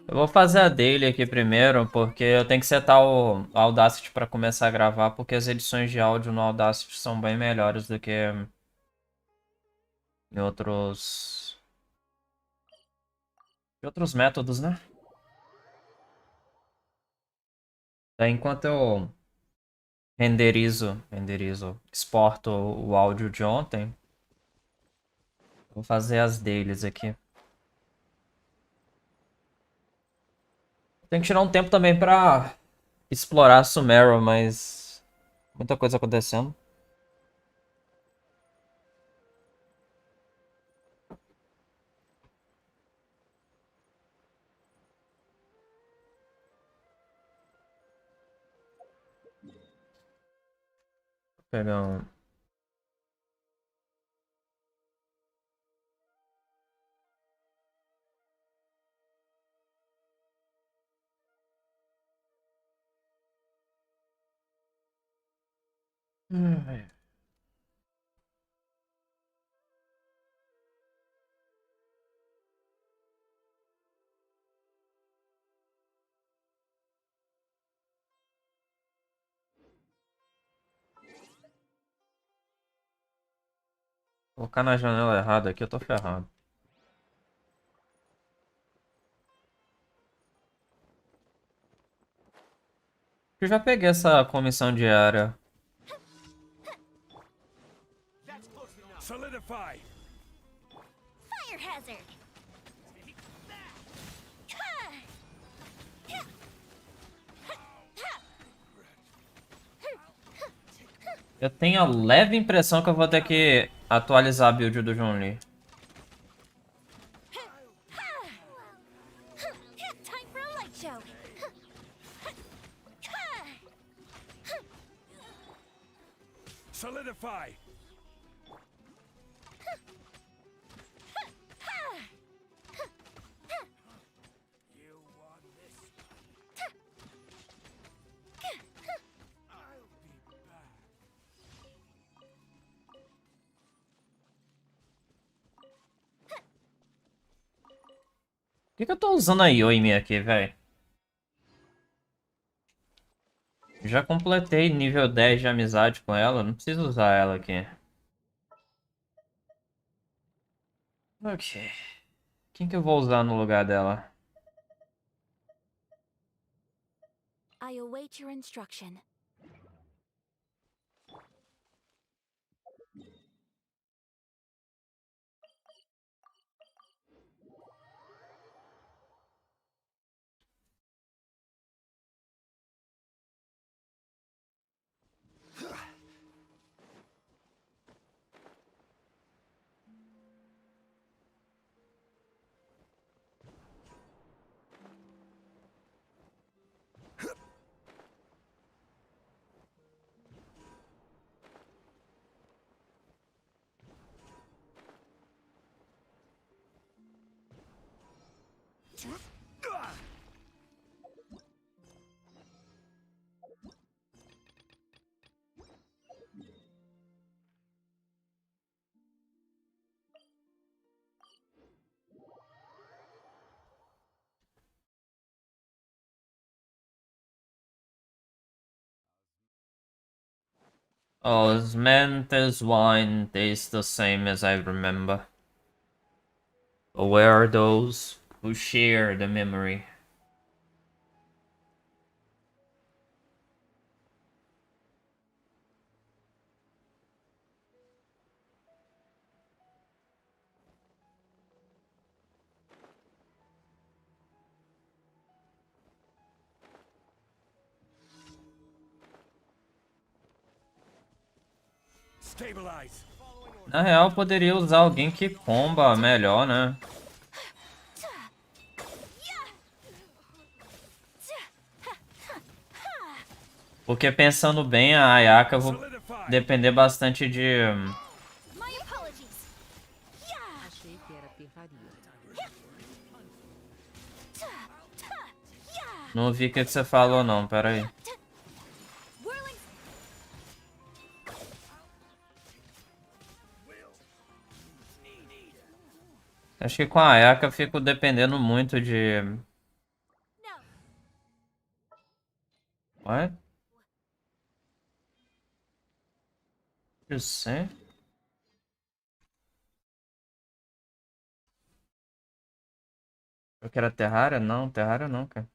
Eu vou fazer a daily aqui primeiro, porque eu tenho que setar o Audacity para começar a gravar, porque as edições de áudio no Audacity são bem melhores do que em outros métodos, né? Daí enquanto eu exporto o áudio de ontem, vou fazer as dailies aqui. Tem que tirar um tempo também pra explorar Sumeru, mas muita coisa acontecendo. Vou pegar um... Colocar na janela errada aqui, eu tô ferrado. Eu já peguei essa comissão diária. Solidify. Fire hazard. Eu tenho a leve impressão que eu vou ter que atualizar a build do Johnny. Time for a light show. Solidify. You won this. I'll be back. Por que eu tô usando a Yoimi aqui, velho? Já completei nível 10 de amizade com ela, não preciso usar ela aqui. Ok. Quem que eu vou usar no lugar dela? I await your instruction. Osmanthus wine tastes the same as I remember. Where are those who share the memory? Stabilize. Na real, eu poderia usar alguém que comba melhor, né? Porque pensando bem, a Ayaka eu vou Solidify. depender bastante de... My apologies. Achei que era pirraria. Não ouvi o que você falou não, pera aí. Whirling. Acho que com a Eka eu fico dependendo muito de... No. What? Eu sei. Eu quero a Terraria? Não, Terraria não, cara.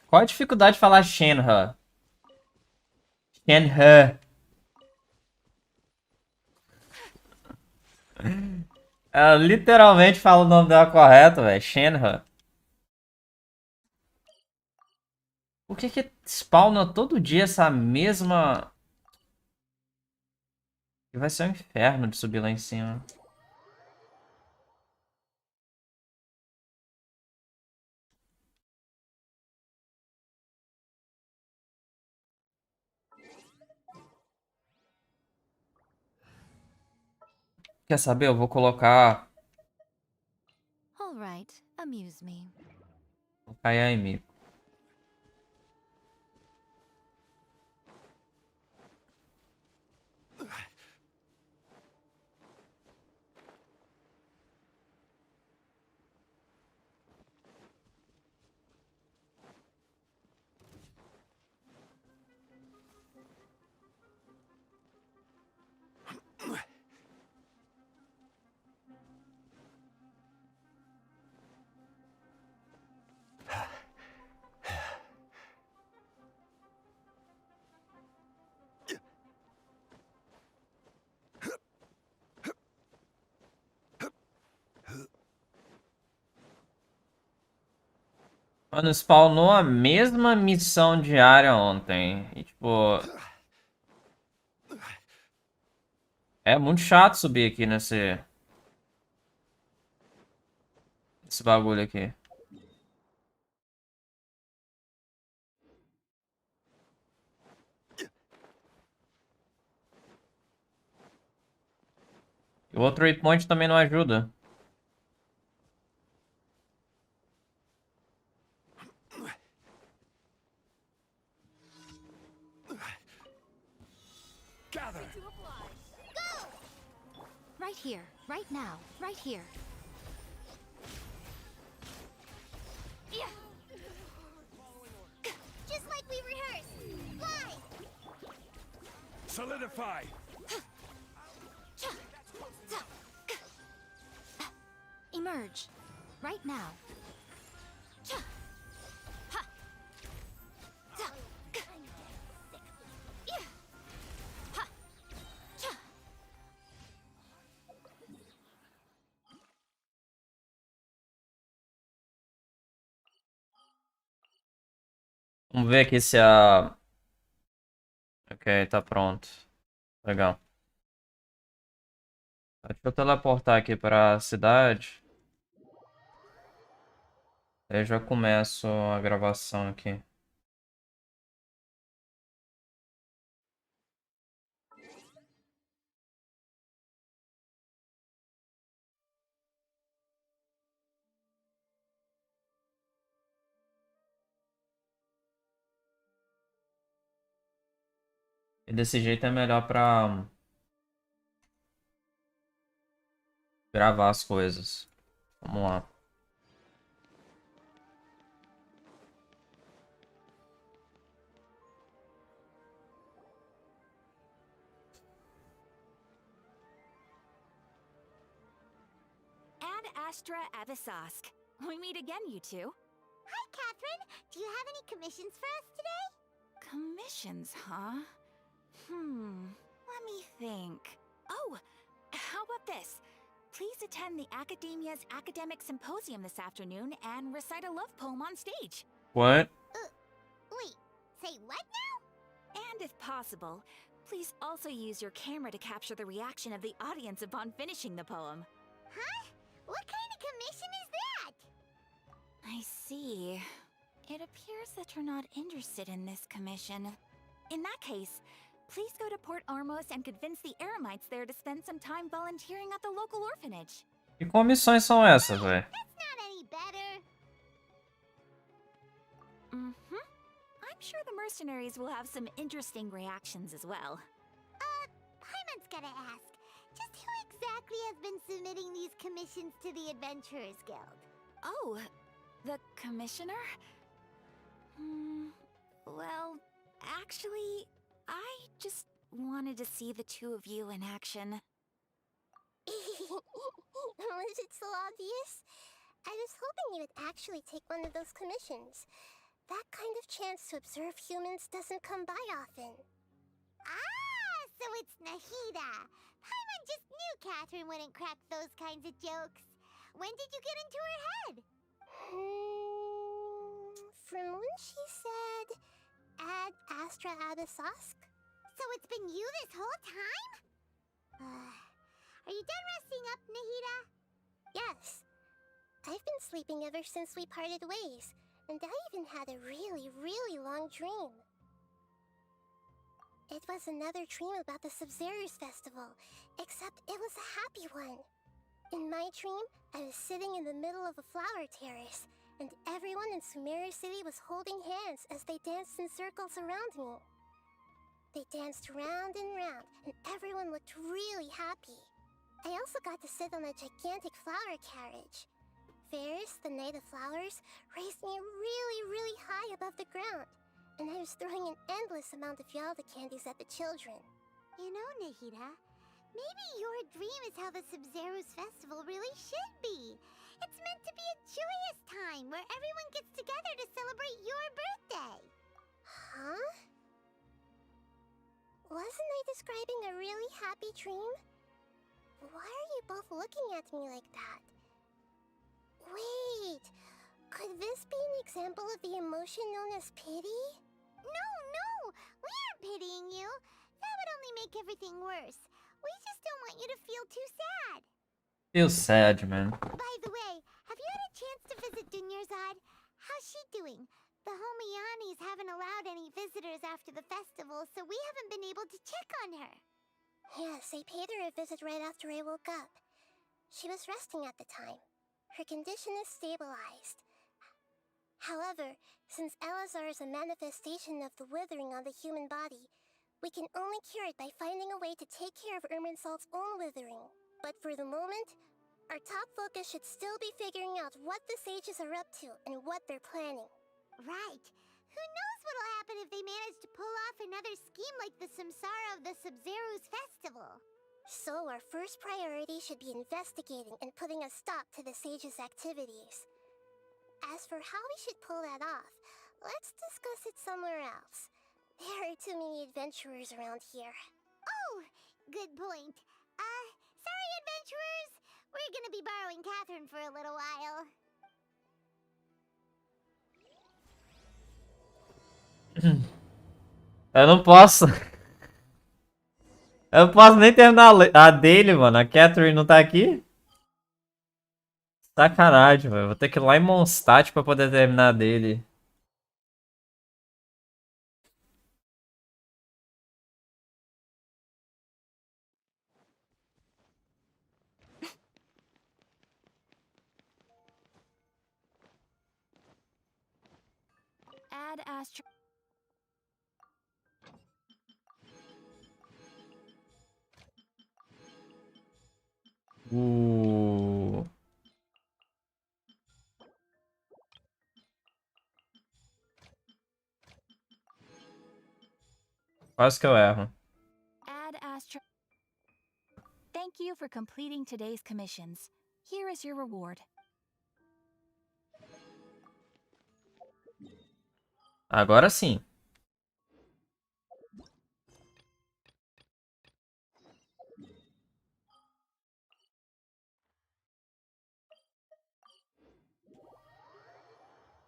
Qual a dificuldade de falar Shenhe? Shenhe. Ela literalmente fala o nome dela correto, velho. Shenhe. Por que que spawna todo dia essa mesma... E vai ser um inferno de subir lá em cima. Quer saber? Eu vou colocar... All right, amuse me. Vou cair em mim. Mano, spawnou a mesma missão diária ontem. E, tipo... É muito chato subir aqui nesse bagulho aqui. E o outro waypoint também não ajuda. Gather. Right here, right now, right here. Yeah. Just like we rehearsed. Fly. Solidify. Emerge. Right now. Vamos ver aqui se a... Ok, tá pronto. Legal. Deixa eu teleportar aqui pra cidade. Aí eu já começo a gravação aqui. E desse jeito é melhor pra gravar as coisas. Vamos lá. Ad Astra Avisask. We meet again, you two. Hi, Catherine. Do you have any commissions for us today? Commissions, huh? Let me think. Oh, how about this? Please attend the Academia's Academic Symposium this afternoon and recite a love poem on stage. What? Wait, say what now? And if possible, please also use your camera to capture the reaction of the audience upon finishing the poem. Huh? What kind of commission is that? I see. It appears that you're not interested in this commission. In that case, please go to Port Ormos and convince the Eremites there to spend some time volunteering at the local orphanage. Que comissões são essas, velho? That's not better. Mm-hmm. I'm sure the mercenaries will have some interesting reactions as well. Paimon's gotta ask, just who exactly has been submitting these commissions to the Adventurers Guild? Oh, the commissioner? Well, actually, I just wanted to see the two of you in action. Was it so obvious? I was hoping you would actually take one of those commissions. That kind of chance to observe humans doesn't come by often. Ah, so it's Nahida. Paimon just knew Catherine wouldn't crack those kinds of jokes. When did you get into her head? From when she said, Ad Astra Abyssosque? So it's been you this whole time? Are you done resting up, Nahida? Yes. I've been sleeping ever since we parted ways, and I even had a really, really long dream. It was another dream about the Sub-Zero's festival, except it was a happy one. In my dream, I was sitting in the middle of a flower terrace, and everyone in Sumeru City was holding hands as they danced in circles around me. They danced round and round, and everyone looked really happy. I also got to sit on a gigantic flower carriage. Ferris, the Knight of Flowers, raised me really, really high above the ground, and I was throwing an endless amount of Yalda candies at the children. You know, Nahida, maybe your dream is how the Sub-Zero's festival really should be. It's meant to be a joyous time where everyone gets together to celebrate your birthday. Huh? Wasn't I describing a really happy dream? Why are you both looking at me like that? Wait, could this be an example of the emotion known as pity? No, we aren't pitying you. That would only make everything worse. We just don't want you to feel too sad. Feel sad, man. By the way, have you had a chance to visit Dunyarzad? How's she doing? The Homiyanis haven't allowed any visitors after the festival, so we haven't been able to check on her. Yes, I paid her a visit right after I woke up. She was resting at the time. Her condition is stabilized. However, since Elazar is a manifestation of the withering on the human body, we can only cure it by finding a way to take care of Irminsul's own withering. But for the moment, our top focus should still be figuring out what the sages are up to and what they're planning. Right. Who knows what'll happen if they manage to pull off another scheme like the Samsara of the Sub-Zero's festival? So our first priority should be investigating and putting a stop to the sages' activities. As for how we should pull that off, let's discuss it somewhere else. There are too many adventurers around here. Oh, good point. Sorry, adventurers. We're gonna be borrowing Catherine for a little while. Eu não posso. Eu não posso nem terminar a dele, mano. A Catherine não tá aqui? Sacanagem, velho. Vou ter que ir lá em Mondstadt pra poder terminar a dele. Ad Astra. Quase que eu erro. Ad Astra. Thank you for completing today's commissions. Here is your reward. Agora sim.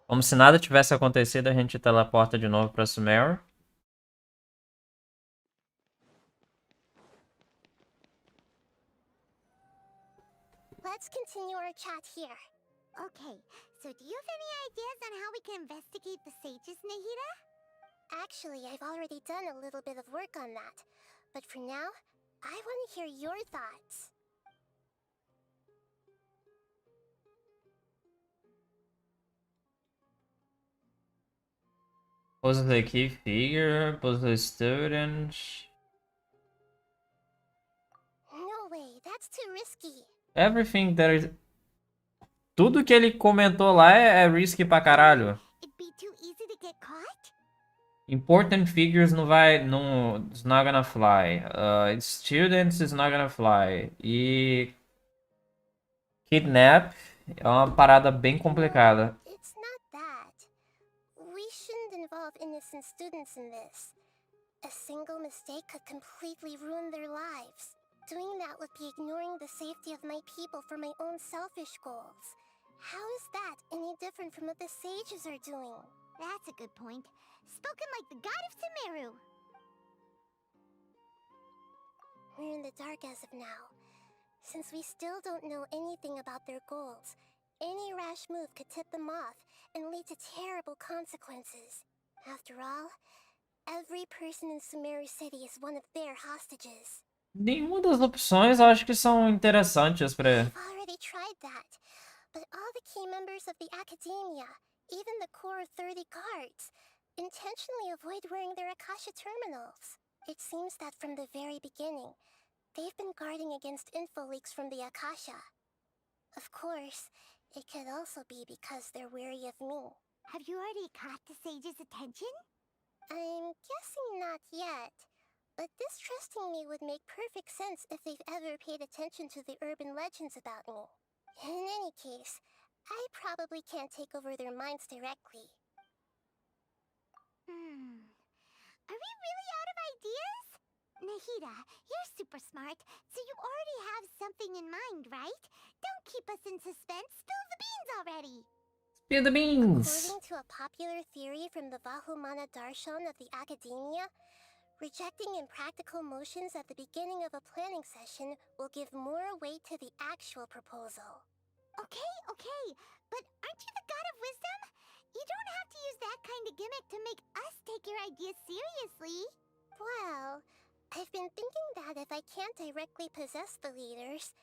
Como se nada tivesse acontecido, a gente teleporta de novo pra Sumeru. Let's continue our chat here. Okay, so do you have any ideas on how we can investigate the sages, Nahida? Actually, I've already done a little bit of work on that. But for now, I want to hear your thoughts. Pose the key figure, pose the student. No way, that's too risky. Everything that is... Tudo que ele comentou lá é risky pra caralho. It'd be too easy to get caught? Important figures não vai... Não, it's not gonna fly. Students is not gonna fly. E... Kidnap é uma parada bem complicada. It's not that. We shouldn't involve innocent students in this. A single mistake could completely ruin their lives. Doing that would be ignoring the safety of my people for my own selfish goals. How is that any different from what the sages are doing? That's a good point. Spoken like the god of Sumeru. We're in the dark as of now. Since we still don't know anything about their goals, any rash move could tip them off and lead to terrible consequences. After all, every person in Sumeru City is one of their hostages. Nenhuma das opções eu acho que são interessantes pra... I've already tried that, but all the key members of the Academia, even the core 30 guards, intentionally avoid wearing their Akasha terminals. It seems that from the very beginning, they've been guarding against info leaks from the Akasha. Of course, it could also be because they're wary of me. Have you already caught the sage's attention? I'm guessing not yet, but distrusting me would make perfect sense if they've ever paid attention to the urban legends about me. In any case, I probably can't take over their minds directly. Are we really out of ideas? Nahida, you're super smart, so you already have something in mind, right? Don't keep us in suspense. Spill the beans already. Spill the beans! According to a popular theory from the Vahumana Darshan of the Academia, rejecting impractical motions at the beginning of a planning session will give more weight to the actual proposal. Okay, but aren't you the god of wisdom? You don't have to use that kind of gimmick to make us take your ideas seriously. Well, I've been thinking that if I can't directly possess the leaders,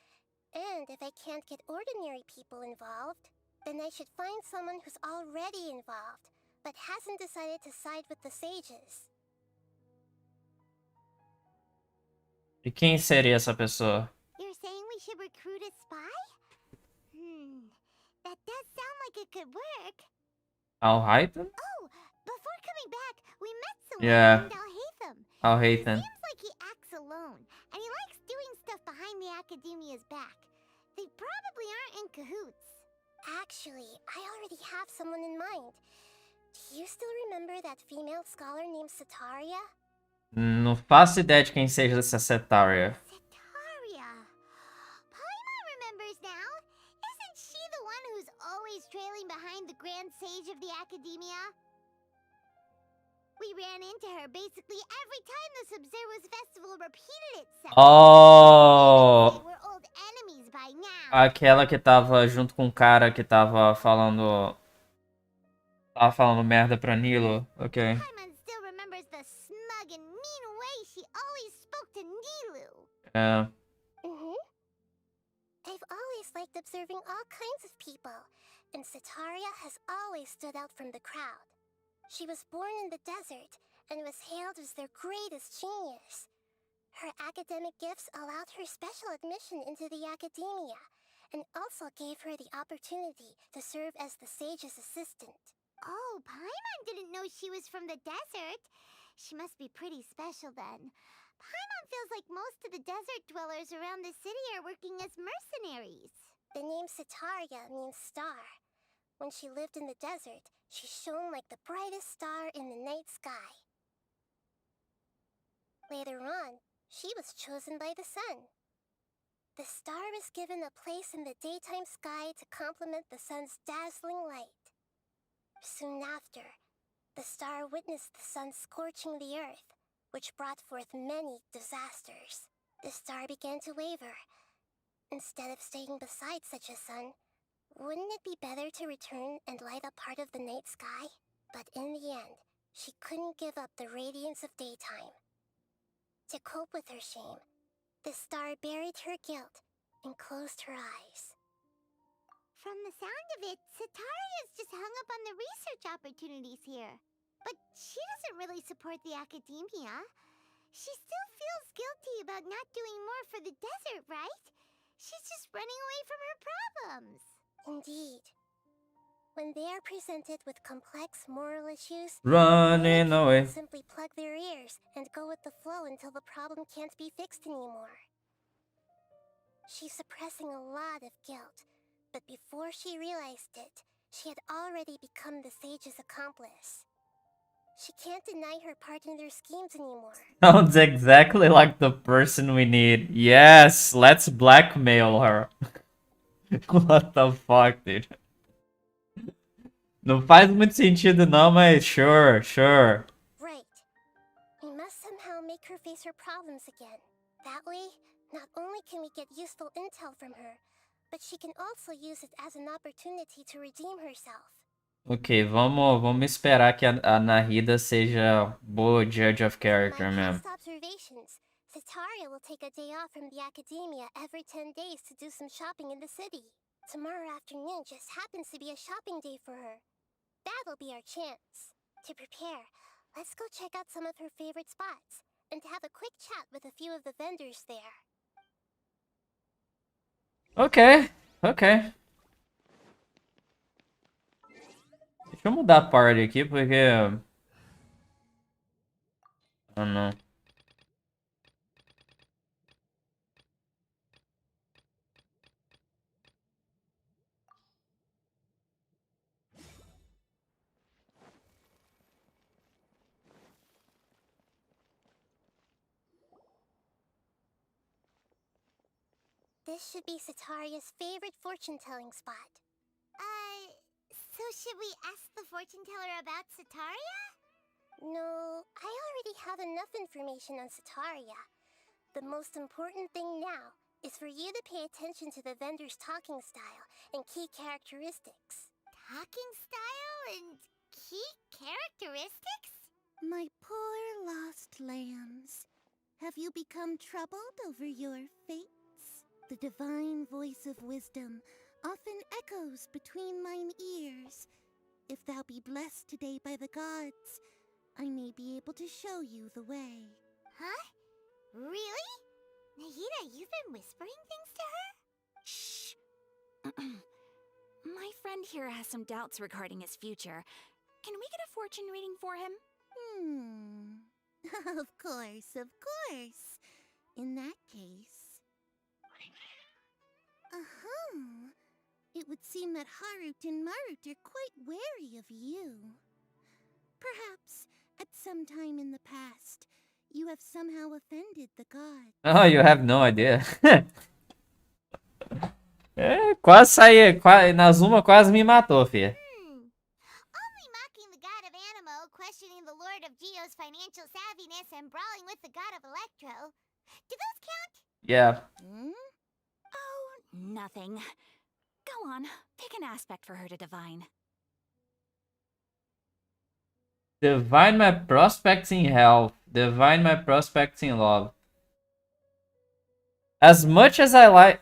and if I can't get ordinary people involved, then I should find someone who's already involved, but hasn't decided to side with the sages. E quem seria essa pessoa? You're saying we should recruit a spy? That does sound like it could work. Al-Haytham? Oh, before coming back, we met someone Yeah. named Al-Haytham. Al-Haytham. Seems like he acts alone, and he likes doing stuff behind the Academia's back. They probably aren't in cahoots. Actually, I already have someone in mind. Do you still remember that female scholar named Setaria? Não faço ideia de quem seja essa Setaria. Setaria. Paimon remembers now. Isn't she the one who's always trailing behind the Grand Sage of the Academia? We ran into her basically every time the Sub-Zero's festival repeated itself. Oh! We're old enemies by now. Aquela que tava junto com o cara que tava falando... Tava falando merda pra Nilo. Ok. Paimon still remembers the smug and mean way she always spoke to Nilu. É. I've always liked observing all kinds of people, and Setaria has always stood out from the crowd. She was born in the desert and was hailed as their greatest genius. Her academic gifts allowed her special admission into the Academia, and also gave her the opportunity to serve as the sage's assistant. Oh, Paimon didn't know she was from the desert. She must be pretty special then. Paimon feels like most of the desert dwellers around the city are working as mercenaries. The name Setaria means star. When she lived in the desert, she shone like the brightest star in the night sky. Later on, she was chosen by the sun. The star was given a place in the daytime sky to complement the sun's dazzling light. Soon after, the star witnessed the sun scorching the earth, which brought forth many disasters. The star began to waver. Instead of staying beside such a sun, wouldn't it be better to return and light up part of the night sky? But in the end, she couldn't give up the radiance of daytime. To cope with her shame, the star buried her guilt and closed her eyes. From the sound of it, Setaria's just hung up on the research opportunities here. But she doesn't really support the academia. She still feels guilty about not doing more for the desert, right? She's just running away from her problems. Indeed. When they are presented with complex moral issues, Running away. simply plug their ears and go with the flow until the problem can't be fixed anymore. She's suppressing a lot of guilt, but before she realized it, she had already become the sage's accomplice. She can't deny her part in their schemes anymore. Sounds exactly like the person we need. Yes, let's blackmail her. What the fuck, dude? Não faz muito sentido não, mas sure, sure. Right. We must somehow make her face her problems again. That way, not only can we get useful intel from her, but she can also use it as an opportunity to redeem herself. Ok, vamos esperar que a Nahida seja boa judge of character mesmo. My past observations, Sataria will take a day off from the academia every 10 days to do some shopping in the city. Tomorrow afternoon just happens to be a shopping day for her. That'll be our chance. To prepare, let's go check out some of her favorite spots, and have a quick chat with a few of the vendors there. Ok, ok. Deixa eu mudar a party aqui, porque... Ah, não. This should be Sataria's favorite fortune-telling spot. So should we ask the fortune teller about Sataria? No, I already have enough information on Sataria. The most important thing now is for you to pay attention to the vendor's talking style and key characteristics. Talking style and key characteristics? My poor lost lambs. Have you become troubled over your fates? The divine voice of wisdom often echoes between mine ears. If thou be blessed today by the gods, I may be able to show you the way. Huh? Really? Nahida, you've been whispering things to her? Shh. My friend here has some doubts regarding his future. Can we get a fortune reading for him? Of course, of course. In that case... It would seem that Harut and Marut are quite wary of you. Perhaps, at some time in the past, you have somehow offended the gods. Oh, you have no idea. Quase saí, Nazuma quase me matou, filha. Only mocking the god of Animo, questioning the lord of Geo's financial savviness, and brawling with the god of Electro. Do those count? Yeah. Oh, nothing. Go on, pick an aspect for her to divine. Divine my prospects in health. Divine my prospects in love. As much as I like...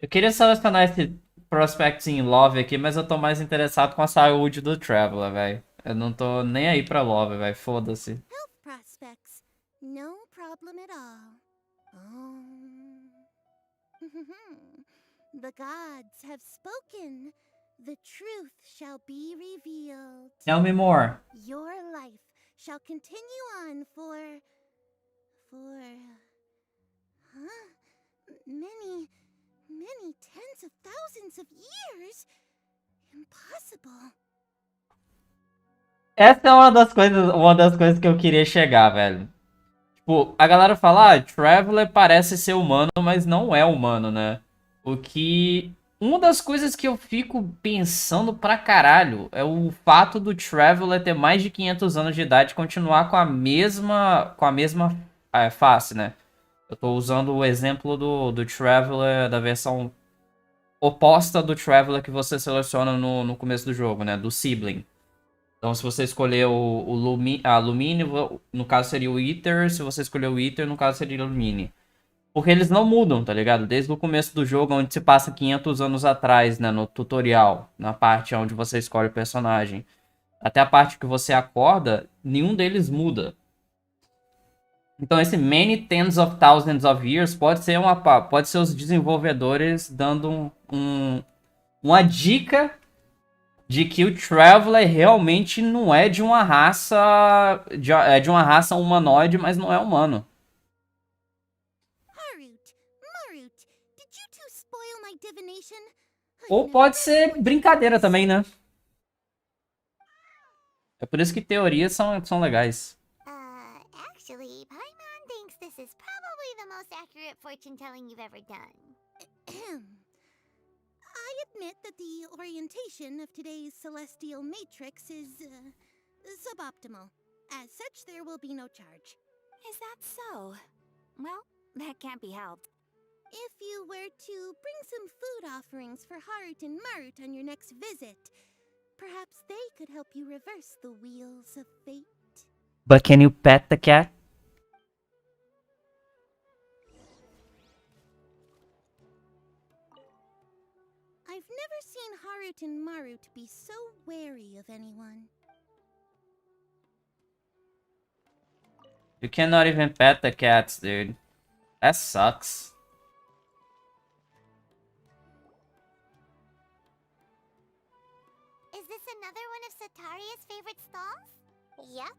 Eu queria selecionar esse prospects in love aqui, mas eu tô mais interessado com a saúde do Traveler, velho. Eu não tô nem aí pra love, velho. Foda-se. Health prospects. No problem at all. The gods have spoken. The truth shall be revealed. Tell me more. Your life shall continue on for many tens of thousands of years. Impossible. Essa é uma das coisas que eu queria chegar, velho. Tipo, a galera fala, Traveler parece ser humano, mas não é humano, né? Uma das coisas que eu fico pensando pra caralho é o fato do Traveler ter mais de 500 anos de idade e continuar com a mesma face, né? Eu tô usando o exemplo do Traveler, da versão oposta do Traveler que você seleciona no começo do jogo, né? Do Sibling. Então, se você escolher a Lumine, no caso seria o Ether. Se você escolher o Ether, no caso seria o Lumine. Porque eles não mudam, tá ligado? Desde o começo do jogo, onde se passa 500 anos atrás, né? No tutorial, na parte onde você escolhe o personagem. até a parte que você acorda, nenhum deles muda. Então esse many tens of thousands of years pode ser os desenvolvedores dando uma dica de que o Traveler realmente não é de uma raça é de uma raça humanoide, mas não é humano. Ou pode ser brincadeira também, né? É por isso que teorias são legais. Actually, Paimon thinks this is probably the most accurate fortune telling you've ever done. I admit that the orientation of today's celestial matrix is suboptimal. As such, there will be no charge. Is that so? Well, that can't be helped. If you were to bring some food offerings for Harut and Marut on your next visit, perhaps they could help you reverse the wheels of fate. But can you pet the cat? I've never seen Harut and Marut be so wary of anyone. You cannot even pet the cats, dude. That sucks. Is this another one of Sataria's favorite stalls? Yep.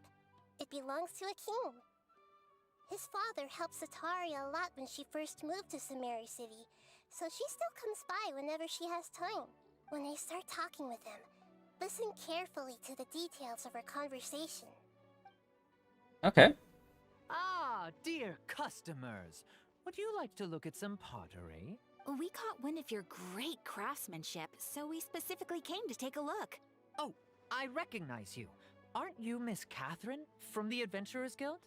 It belongs to a king. His father helped Sataria a lot when she first moved to Samari City, so she still comes by whenever she has time. When they start talking with him, listen carefully to the details of her conversation. Okay. Ah, dear customers. Would you like to look at some pottery? We caught wind of your great craftsmanship, so we specifically came to take a look. Oh, I recognize you. Aren't you Miss Catherine from the Adventurers Guild?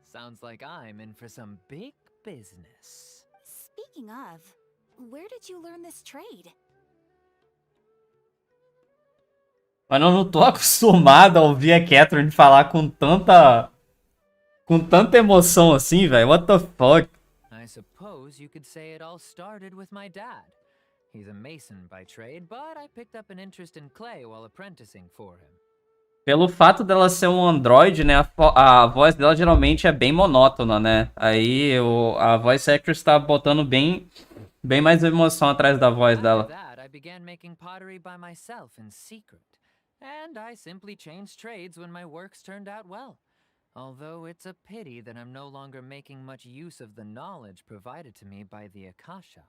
Sounds like I'm in for some big business. Speaking of, where did you learn this trade? Mano, eu não tô acostumado a ouvir a Catherine falar com tanta emoção assim, velho. What the fuck? I suppose you could say it all started with my dad. He's a mason by trade, but I picked up an interest in clay while apprenticing for him. Pelo fato dela ser um android, né, a voz dela geralmente é bem monótona, né? Aí a voice actress tá botando bem mais emoção atrás da voz dela. After that, I began making pottery by myself in secret. And I simply changed trades when my works turned out well. Although it's a pity that I'm no longer making much use of the knowledge provided to me by the Akasha.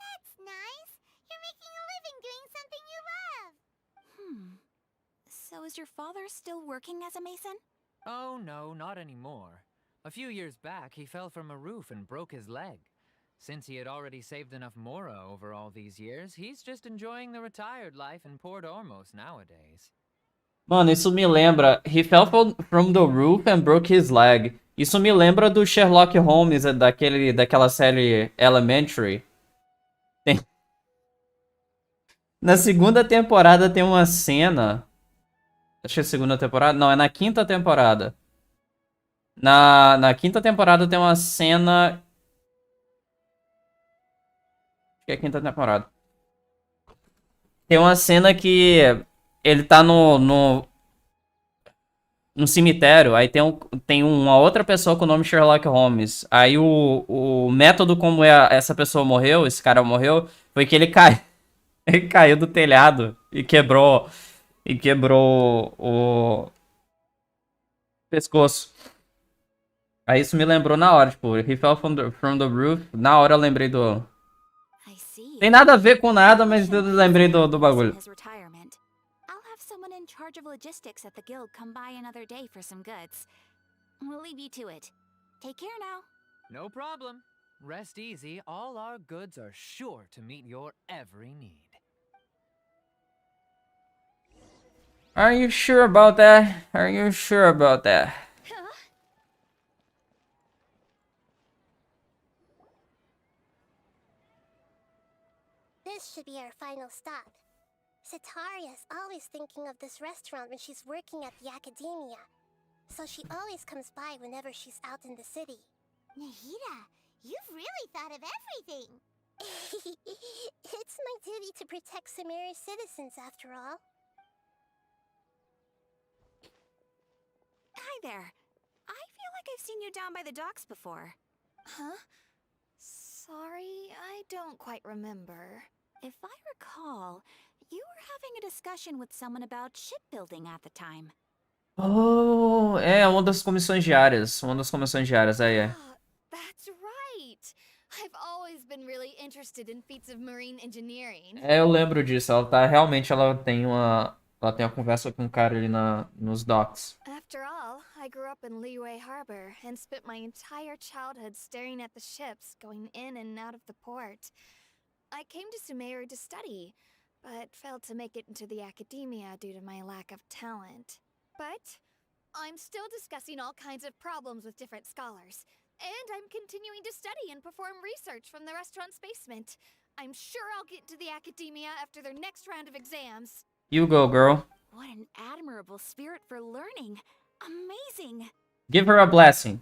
That's nice. You're making a living doing something you love. So is your father still working as a mason? Oh no, not anymore. A few years back, he fell from a roof and broke his leg. Since he had already saved enough mora over all these years, he's just enjoying the retired life in Port Ormos nowadays. Mano, isso me lembra... He fell from the roof and broke his leg. Isso me lembra do Sherlock Holmes, daquela série Elementary. Na segunda temporada tem uma cena... Acho que é a segunda temporada? Não, é na quinta temporada. Na quinta temporada tem uma cena... Acho que é a quinta temporada. Tem uma cena que ele tá no cemitério, aí tem uma outra pessoa com o nome Sherlock Holmes. Aí o método como essa pessoa morreu, esse cara morreu, foi que ele caiu do telhado e quebrou o pescoço. Aí isso me lembrou na hora, tipo, he fell from the roof. Na hora eu lembrei do... Tem nada a ver com nada, mas eu lembrei do bagulho. I'll have someone in charge of logistics at the guild come by another day for some goods. We'll leave you to it. Take care now. No problem. Rest easy. All our goods are sure to meet your every need. Are you sure about that? Are you sure about that? This should be our final stop. Sataria's always thinking of this restaurant when she's working at the academia. So she always comes by whenever she's out in the city. Nahida, you've really thought of everything. It's my duty to protect Samari's citizens after all. Hi there. I feel like I've seen you down by the docks before. Huh? Sorry, I don't quite remember. If I recall, you were having a discussion with someone about shipbuilding at the time. Oh, é uma das comissões diárias. Uma das comissões diárias, aí é. Ah, that's right. I've always been really interested in feats of marine engineering. É, eu lembro disso. Ela tá realmente, ela tem uma conversa com um cara ali nos docks. After all, I grew up in Liyue Harbor and spent my entire childhood staring at the ships going in and out of the port. I came to Sumeru to study, but failed to make it into the academia due to my lack of talent. But I'm still discussing all kinds of problems with different scholars, and I'm continuing to study and perform research from the restaurant's basement. I'm sure I'll get into the academia after their next round of exams. You go, girl. What an admirable spirit for learning. Amazing. Give her a blessing.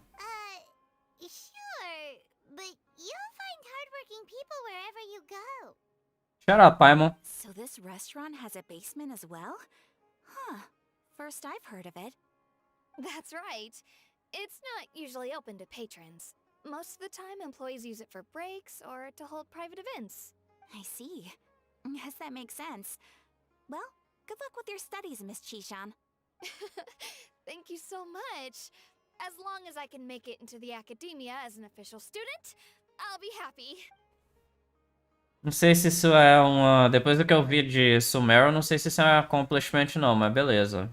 Sure, but you'll find hardworking people wherever you go. Shut up, Paimon. So this restaurant has a basement as well? Huh. First I've heard of it. That's right. It's not usually open to patrons. Most of the time, employees use it for breaks or to hold private events. I see. Yes, that makes sense. Well, good luck with your studies, Miss Chishan. Thank you so much. As long as I can make it into the academia as an official student, I'll be happy. Não sei se isso é uma... Depois do que eu vi de Sumeru, não sei se isso é um accomplishment não, mas beleza.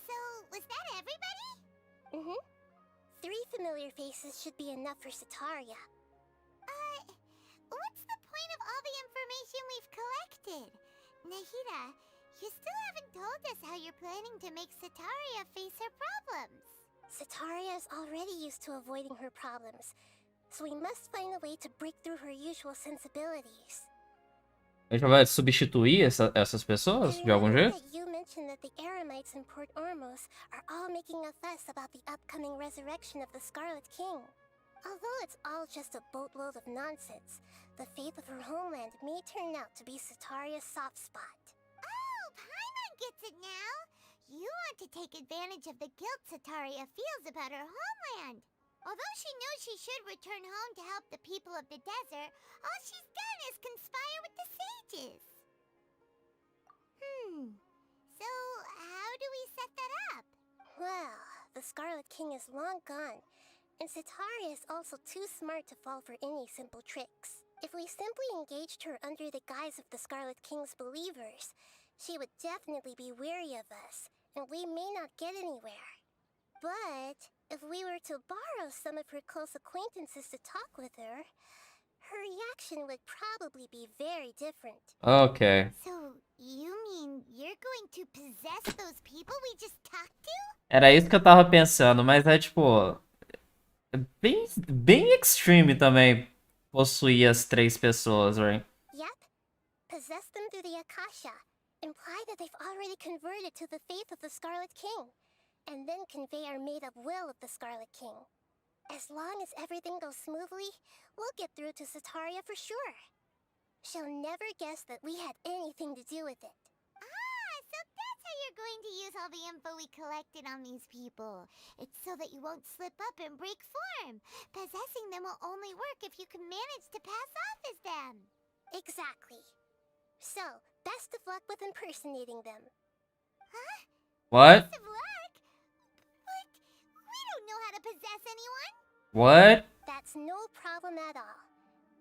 So, was that everybody? Mm-hmm. 3 familiar faces should be enough for Sataria. What's the point of all the information we've collected? Nahida, you still haven't told us how you're planning to make Sataria face her problems. Sataria is already used to avoiding her problems, so we must find a way to break through her usual sensibilities. A gente vai substituir essas pessoas de algum jeito? You mentioned that the Eremites in Port Ormos are all making a fuss about the upcoming resurrection of the Scarlet King. Although it's all just a boatload of nonsense, the faith of her homeland may turn out to be Sataria's soft spot. Oh, Paimon gets it now! You want to take advantage of the guilt Sataria feels about her homeland. Although she knows she should return home to help the people of the desert, all she's done is conspire with the sages. So how do we set that up? Well, the Scarlet King is long gone, and Sataria is also too smart to fall for any simple tricks. If we simply engaged her under the guise of the Scarlet King's believers, she would definitely be wary of us, and we may not get anywhere. But if we were to borrow some of her close acquaintances to talk with her, her reaction would probably be very different. Ok. So, you mean you're going to possess those people we just talked to? Era isso que eu tava pensando, mas é tipo... Bem extreme também possuir as 3 pessoas, right? Yep. Possess them through the Akasha. Imply that they've already converted to the faith of the Scarlet King. And then convey our made-up will of the Scarlet King. As long as everything goes smoothly, we'll get through to Sataria for sure. She'll never guess that we had anything to do with it. Ah, so that's how you're going to use all the info we collected on these people. It's so that you won't slip up and break form. Possessing them will only work if you can manage to pass off as them. Exactly. So, best of luck with impersonating them. Huh? What? Best of luck? But we don't know how to possess anyone. What? That's no problem at all.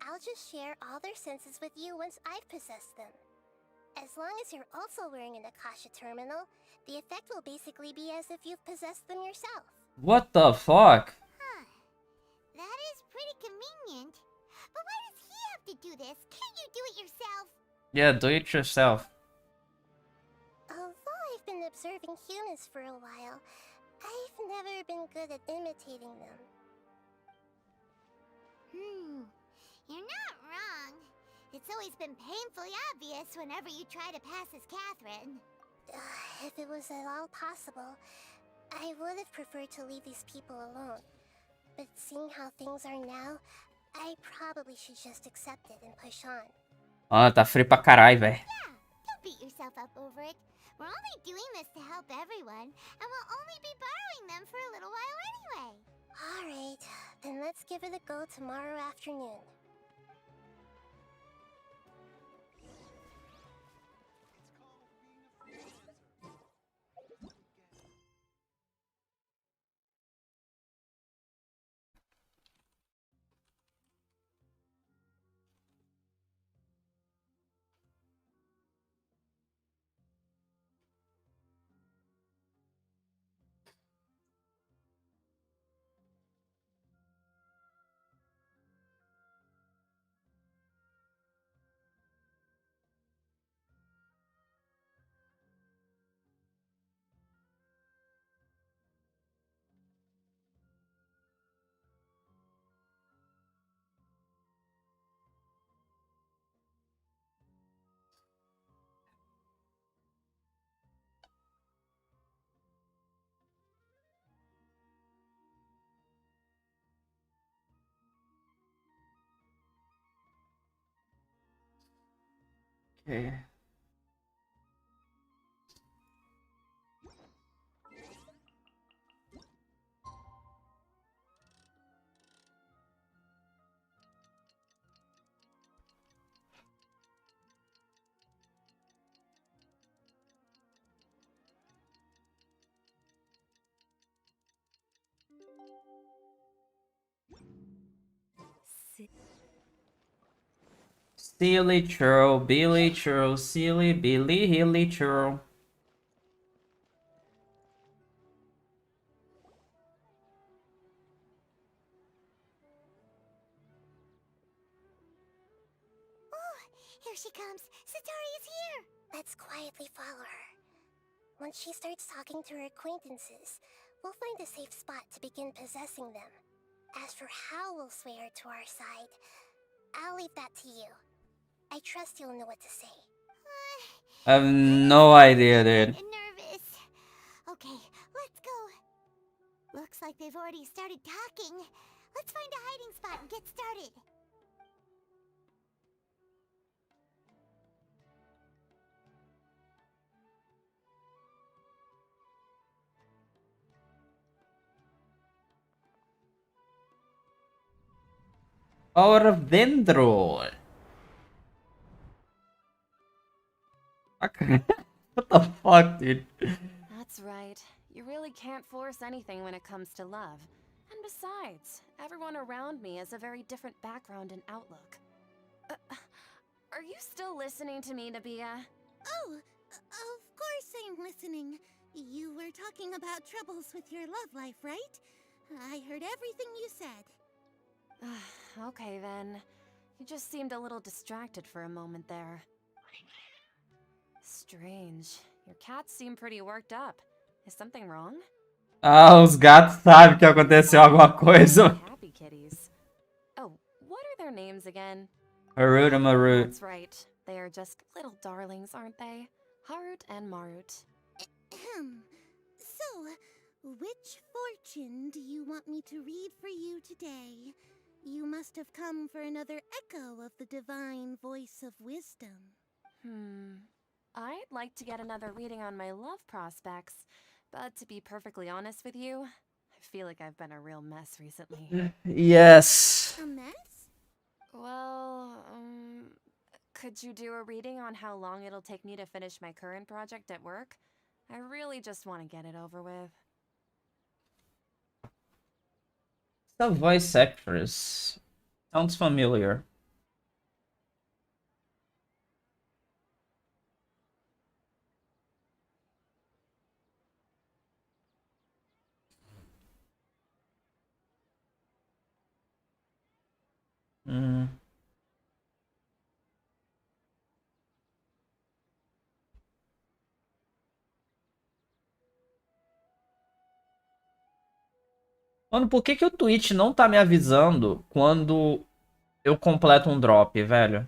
I'll just share all their senses with you once I've possessed them. As long as you're also wearing an Akasha terminal, the effect will basically be as if you've possessed them yourself. What the fuck? Huh. That is pretty convenient. But why does he have to do this? Can't you do it yourself? Yeah, do it yourself. Although I've been observing humans for a while, I've never been good at imitating them. You're not wrong. It's always been painfully obvious whenever you try to pass as Catherine. If it was at all possible, I would have preferred to leave these people alone. But seeing how things are now, I probably should just accept it and push on. Ah, tá frio pra caralho, velho. Yeah, up over it. We're only doing this to help everyone, and we'll only be borrowing them for a little while anyway. Alright, then let's give it a go tomorrow afternoon. Okay. Silly churl, Billy churl, silly Billy hilly churl. Here she comes! Satori is here! Let's quietly follow her. Once she starts talking to her acquaintances, we'll find a safe spot to begin possessing them. As for how we'll sway her to our side, I'll leave that to you. I trust you'll know what to say. I have no idea, dude. Nervous. Okay, let's go. Looks like they've already started talking. Let's find a hiding spot and get started. Ahora dentro. What the fuck, dude? That's right. You really can't force anything when it comes to love. And besides, everyone around me has a very different background and outlook. Are you still listening to me, Nabia? Oh, of course I'm listening. You were talking about troubles with your love life, right? I heard everything you said. Okay then. You just seemed a little distracted for a moment there. Strange. Your cats seem pretty worked up. Is something wrong? Ah, os gatos sabem que aconteceu alguma coisa. Happy kitties. Oh, what are their names again? Harut and Marut. That's right. They are just little darlings, aren't they? Harut and Marut. So, which fortune do you want me to read for you today? You must have come for another echo of the divine voice of wisdom. I'd like to get another reading on my love prospects, but to be perfectly honest with you, I feel like I've been a real mess recently. Yes. A mess? Well, could you do a reading on how long it'll take me to finish my current project at work? I really just want to get it over with. The voice actress sounds familiar. Mano, por que o Twitch não tá me avisando quando eu completo um drop, velho?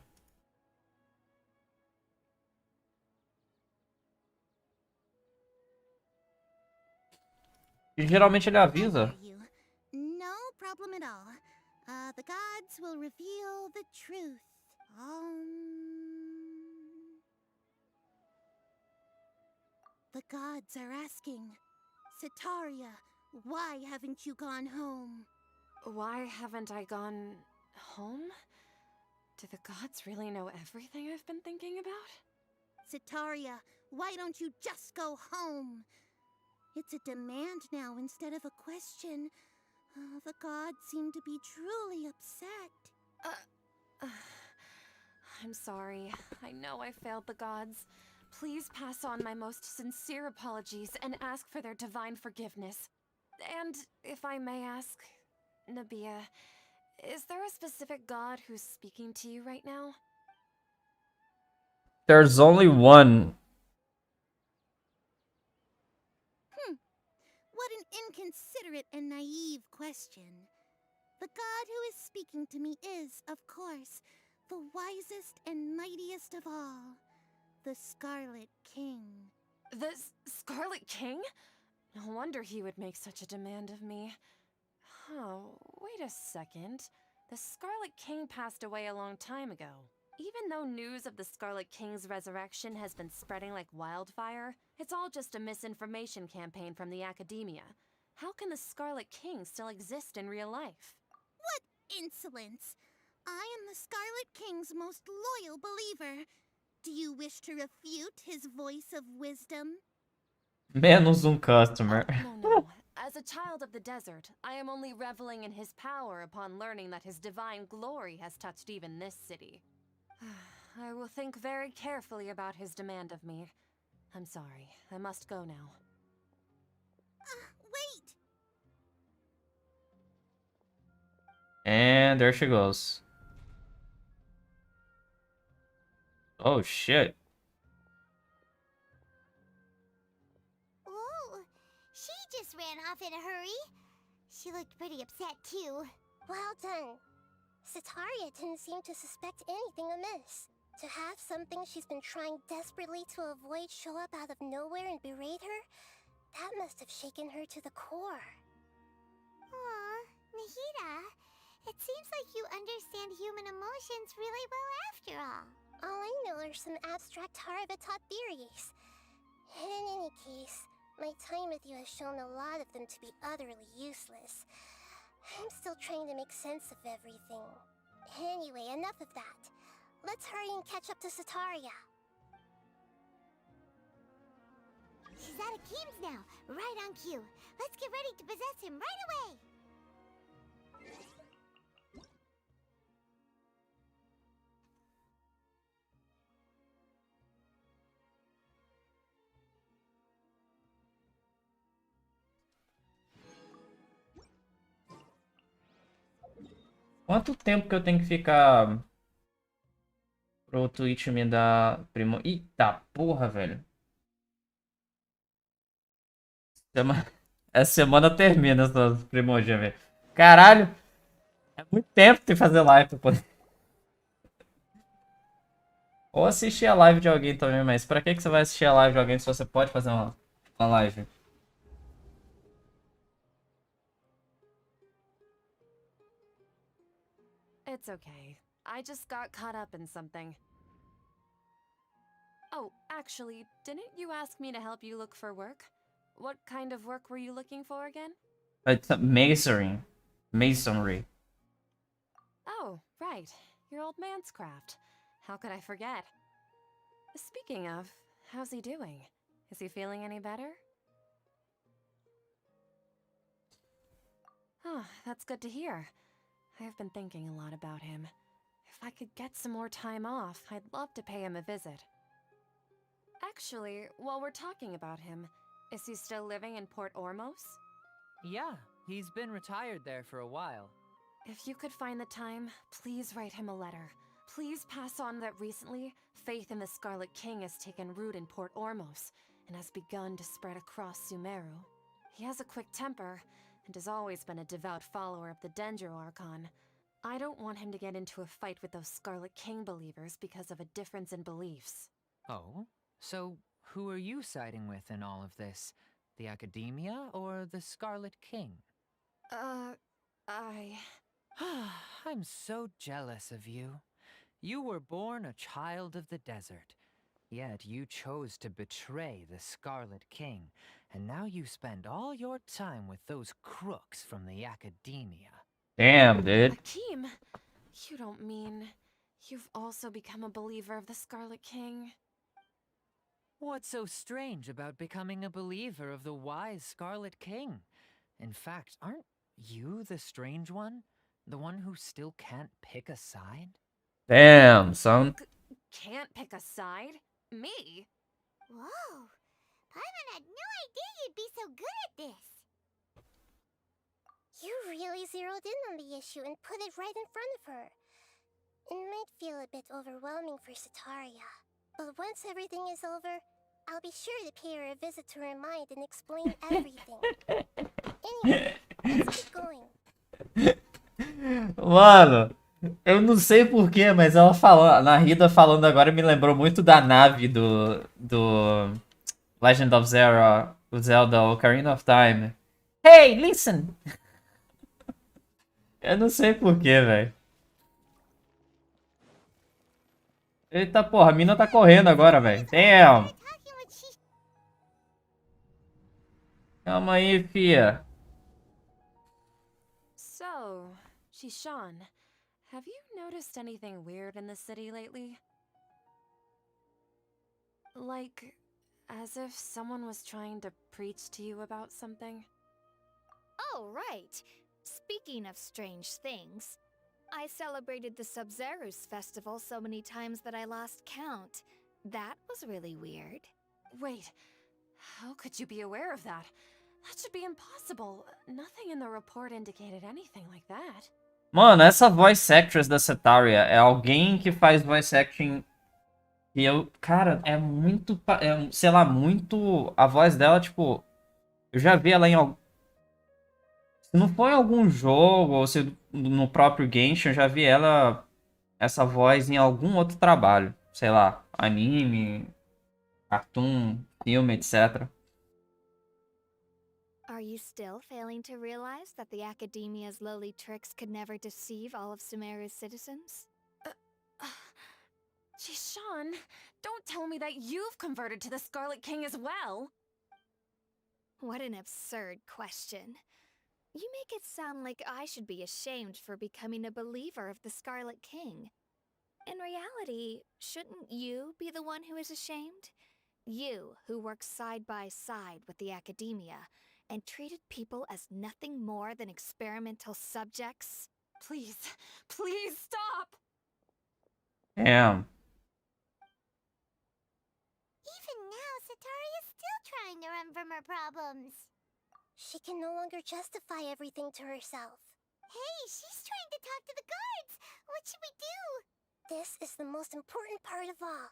E geralmente ele avisa. No problem at all. The gods will reveal the truth. The gods are asking, Sitaria, why haven't you gone home? Why haven't I gone home? Do the gods really know everything I've been thinking about? Sitaria, why don't you just go home? It's a demand now instead of a question. The gods seem to be truly upset. I'm sorry. I know I failed the gods. Please pass on my most sincere apologies and ask for their divine forgiveness. And if I may ask, Nabia, is there a specific god who's speaking to you right now? There's only one. What an inconsiderate and naive question. The god who is speaking to me is, of course, the wisest and mightiest of all, the Scarlet King. The Scarlet King? No wonder he would make such a demand of me. Oh, wait a second. The Scarlet King passed away a long time ago. Even though news of the Scarlet King's resurrection has been spreading like wildfire, it's all just a misinformation campaign from the academia. How can the Scarlet King still exist in real life? What insolence! I am the Scarlet King's most loyal believer. Do you wish to refute his voice of wisdom? Menos customer. No. As a child of the desert, I am only reveling in his power upon learning that his divine glory has touched even this city. I will think very carefully about his demand of me. I'm sorry, I must go now. Wait! And there she goes. Oh shit. Oh, she just ran off in a hurry. She looked pretty upset, too. Well done. Sitaria didn't seem to suspect anything amiss. To have something she's been trying desperately to avoid show up out of nowhere and berate her, that must have shaken her to the core. Aw, Nahida, it seems like you understand human emotions really well after all. All I know are some abstract Harabatot theories. In any case, my time with you has shown a lot of them to be utterly useless. I'm still trying to make sense of everything. Anyway, enough of that. Let's hurry and catch up to Sitaria. She's at Akeem's now, right on cue. Let's get ready to possess him right away. Quanto tempo que eu tenho que ficar pro Twitch me dar primo? Eita porra, velho. Essa semana termina essas primogênitas, velho. Caralho! É muito tempo de fazer live pra poder. Ou assistir a live de alguém também, mas pra que você vai assistir a live de alguém se você pode fazer uma live? It's okay. I just got caught up in something. Oh, actually, didn't you ask me to help you look for work? What kind of work were you looking for again? It's masonry. Oh, right. Your old man's craft. How could I forget? Speaking of, how's he doing? Is he feeling any better? Oh, that's good to hear. I have been thinking a lot about him. If I could get some more time off, I'd love to pay him a visit. Actually, while we're talking about him, is he still living in Port Ormos? Yeah, he's been retired there for a while. If you could find the time, please write him a letter. Please pass on that recently, faith in the Scarlet King has taken root in Port Ormos and has begun to spread across Sumeru. He has a quick temper and has always been a devout follower of the Dendro Archon. I don't want him to get into a fight with those Scarlet King believers because of a difference in beliefs. Oh? So, who are you siding with in all of this? The Academia or the Scarlet King? I'm so jealous of you. You were born a child of the desert. Yet you chose to betray the Scarlet King, and now you spend all your time with those crooks from the academia. Damn, dude. Akeem, you don't mean you've also become a believer of the Scarlet King? What's so strange about becoming a believer of the wise Scarlet King? In fact, aren't you the strange one? The one who still can't pick a side? Damn, son. Can't pick a side? Me? Whoa! Paimon had no idea you'd be so good at this! You really zeroed in on the issue and put it right in front of her. It might feel a bit overwhelming for Sataria, but once everything is over, I'll be sure to pay her a visit to her mind and explain everything. Anyway, let's keep going. Mano, eu não sei porquê, mas ela falando, a Narida falando agora me lembrou muito da nave do Legend of Zelda, o Zelda Ocarina of Time. Hey, listen! Eu não sei porquê, velho. Eita porra, a mina tá correndo agora, velho. Damn! Calma aí, fia. So, Shishan, have you noticed anything weird in the city lately? Like, as if someone was trying to preach to you about something? Oh, right. Speaking of strange things, I celebrated the Sub-Zerus festival so many times that I lost count. That was really weird. Wait, how could you be aware of that? That should be impossible. Nothing in the report indicated anything like that. Mano, essa voice actress da Setaria é alguém que faz voice acting e eu, cara, é muito, sei lá, muito, a voz dela, tipo, eu já vi ela em se não for em algum jogo ou se no próprio Genshin, eu já vi ela, essa voz em algum outro trabalho, sei lá, anime, cartoon, filme, etc. Are you still failing to realize that the Academia's lowly tricks could never deceive all of Sumeru's citizens? Jishan, don't tell me that you've converted to the Scarlet King as well! What an absurd question. You make it sound like I should be ashamed for becoming a believer of the Scarlet King. In reality, shouldn't you be the one who is ashamed? You, who works side by side with the Academia, and treated people as nothing more than experimental subjects? Please, please stop! Damn. Even now, Sataria's still trying to run from her problems. She can no longer justify everything to herself. Hey, she's trying to talk to the guards! What should we do? This is the most important part of all.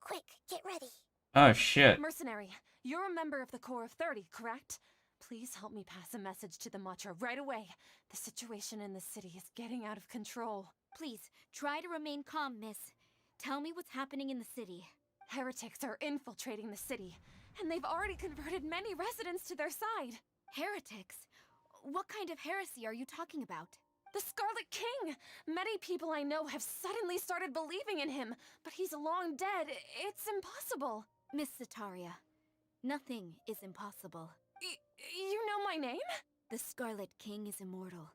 Quick, get ready. Oh, shit. Mercenary, you're a member of the Corps of 30, correct? Please help me pass a message to the Matcha right away. The situation in the city is getting out of control. Please, try to remain calm, miss. Tell me what's happening in the city. Heretics are infiltrating the city, and they've already converted many residents to their side. Heretics? What kind of heresy are you talking about? The Scarlet King! Many people I know have suddenly started believing in him, but he's long dead. It's impossible. Miss Sataria, nothing is impossible. You know my name? The Scarlet King is immortal,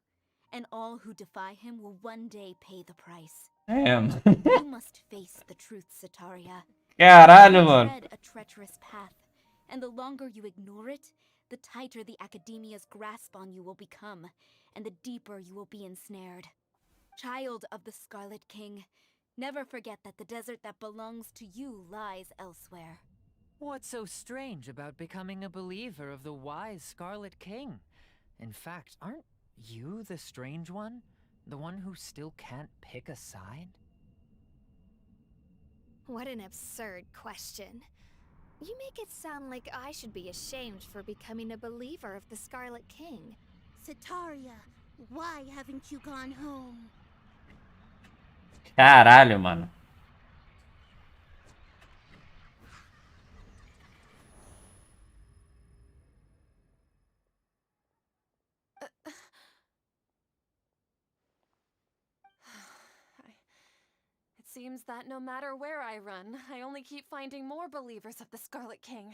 and all who defy him will one day pay the price. Damn. You must face the truth, Sataria. Caralho, You mano. tread a treacherous path, and the longer you ignore it, the tighter the Academia's grasp on you will become, and the deeper you will be ensnared. Child of the Scarlet King, never forget that the desert that belongs to you lies elsewhere. What's so strange about becoming a believer of the wise Scarlet King? In fact, aren't you the strange one? The one who still can't pick a side? What an absurd question. You make it sound like I should be ashamed for becoming a believer of the Scarlet King. Sataria, why haven't you gone home? Caralho, mano. It seems that no matter where I run, I only keep finding more believers of the Scarlet King.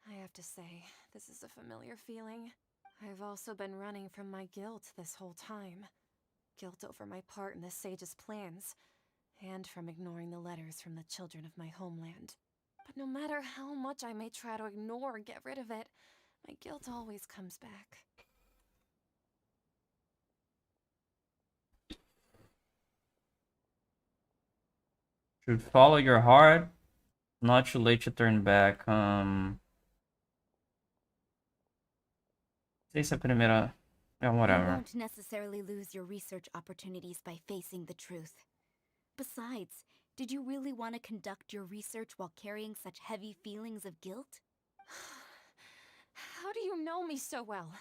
I have to say, this is a familiar feeling. I've also been running from my guilt this whole time. Guilt over my part in the sage's plans, and from ignoring the letters from the children of my homeland. But no matter how much I may try to ignore or get rid of it, my guilt always comes back. Should follow your heart. Not too late to turn back. Não sei se a primeira. Yeah, You whatever. won't necessarily lose your research opportunities by facing the truth. Besides, did you really want to conduct your research while carrying such heavy feelings of guilt? How do you know me so well?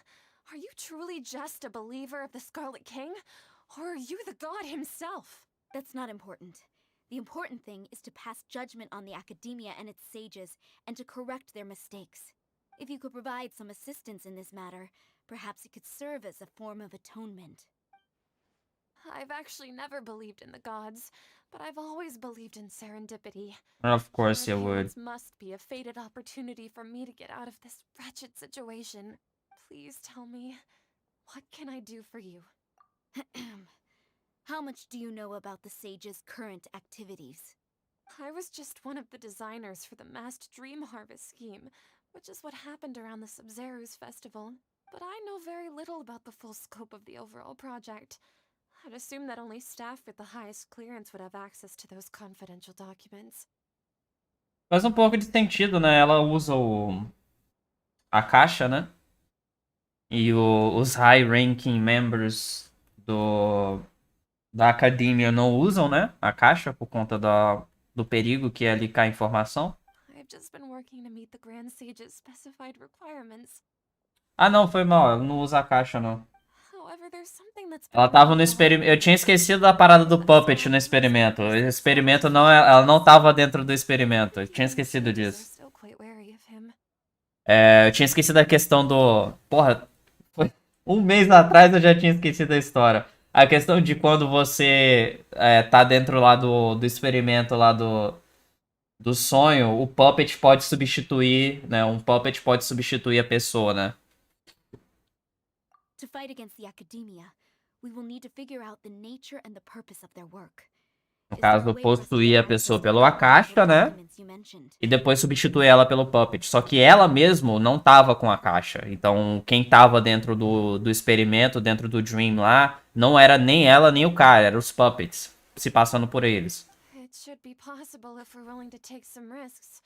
Are you truly just a believer of the Scarlet King? Or are you the god himself? That's not important. The important thing is to pass judgment on the academia and its sages, and to correct their mistakes. If you could provide some assistance in this matter, perhaps it could serve as a form of atonement. I've actually never believed in the gods, but I've always believed in serendipity. Of course Your you would. appearance must be a fated opportunity for me to get out of this wretched situation. Please tell me, what can I do for you? How much do you know about the sage's current activities? I was just one of the designers for the masked dream harvest scheme, which is what happened around the Sub-Zero's festival. But I know very little about the full scope of the overall project. I'd assume that only staff with the highest clearance would have access to those confidential documents. Faz um pouco de sentido, né? Ela usa a caixa, né? E os high-ranking members da academia não usam, né? A caixa por conta do perigo que é ali cair informação. I've just been working to meet the Grand Sage's specified requirements. Ah, não, foi mal. Ela não usa a caixa, não. However, there's something that's Ela been tava no bothering experimento. me. Eu tinha esquecido da parada do Puppet no experimento. O experimento não. Ela não tava dentro do experimento. Eu tinha esquecido Sages are disso. still quite wary of him. Eu tinha esquecido da questão do. Porra, foi um mês atrás eu já tinha esquecido a história. A questão de quando você tá dentro lá do experimento lá do sonho, o Puppet pode substituir, né? Um Puppet pode substituir a pessoa, né? To fight against the academia, we will need to figure out the nature and the purpose of their work. No caso, possuir a pessoa pela caixa, né? E depois substituir ela pelo Puppet. Só que ela mesmo não tava com a caixa. Então, quem tava dentro do experimento, dentro do Dream lá, não era nem ela nem o cara, eram os Puppets, se passando por eles. It should be possible if we're willing to take some risks.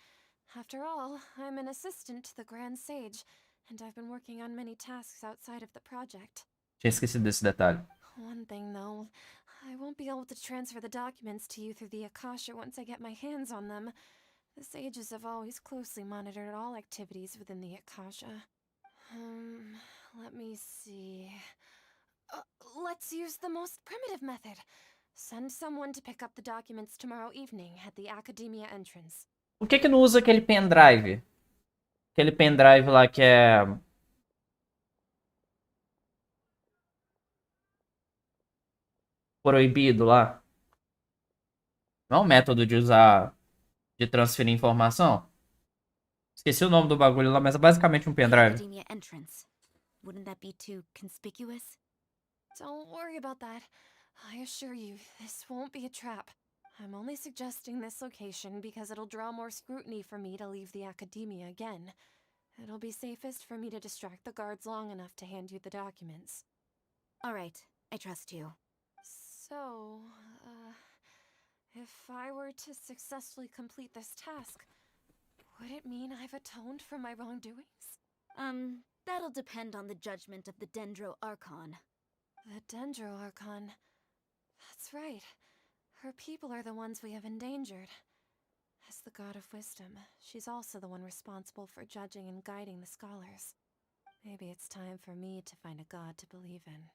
After all, I'm an assistant to the Grand Sage, and I've been working on many tasks outside of the project. Tinha esquecido desse detalhe. One thing, though, I won't be able to transfer the documents to you through the Akasha once I get my hands on them. The sages have always closely monitored all activities within the Akasha. Let me see. Let's use the most primitive method. Send someone to pick up the documents tomorrow evening at the Academia entrance. Por que não usa aquele pendrive? Aquele pendrive lá que é... proibido lá. Não é um método de usar... de transferir informação? Esqueci o nome do bagulho lá, mas é basicamente um pendrive. Academia entrance. Wouldn't that be too conspicuous? Don't worry about that. I assure you, this won't be a trap. I'm only suggesting this location because it'll draw more scrutiny for me to leave the Academia again. It'll be safest for me to distract the guards long enough to hand you the documents. All right, I trust you. So, if I were to successfully complete this task, would it mean I've atoned for my wrongdoings? That'll depend on the judgment of the Dendro Archon. The Dendro Archon. That's right. Her people are the ones we have endangered. As the god of wisdom, she's also the one responsible for judging and guiding the scholars. Maybe it's time for me to find a god to believe in.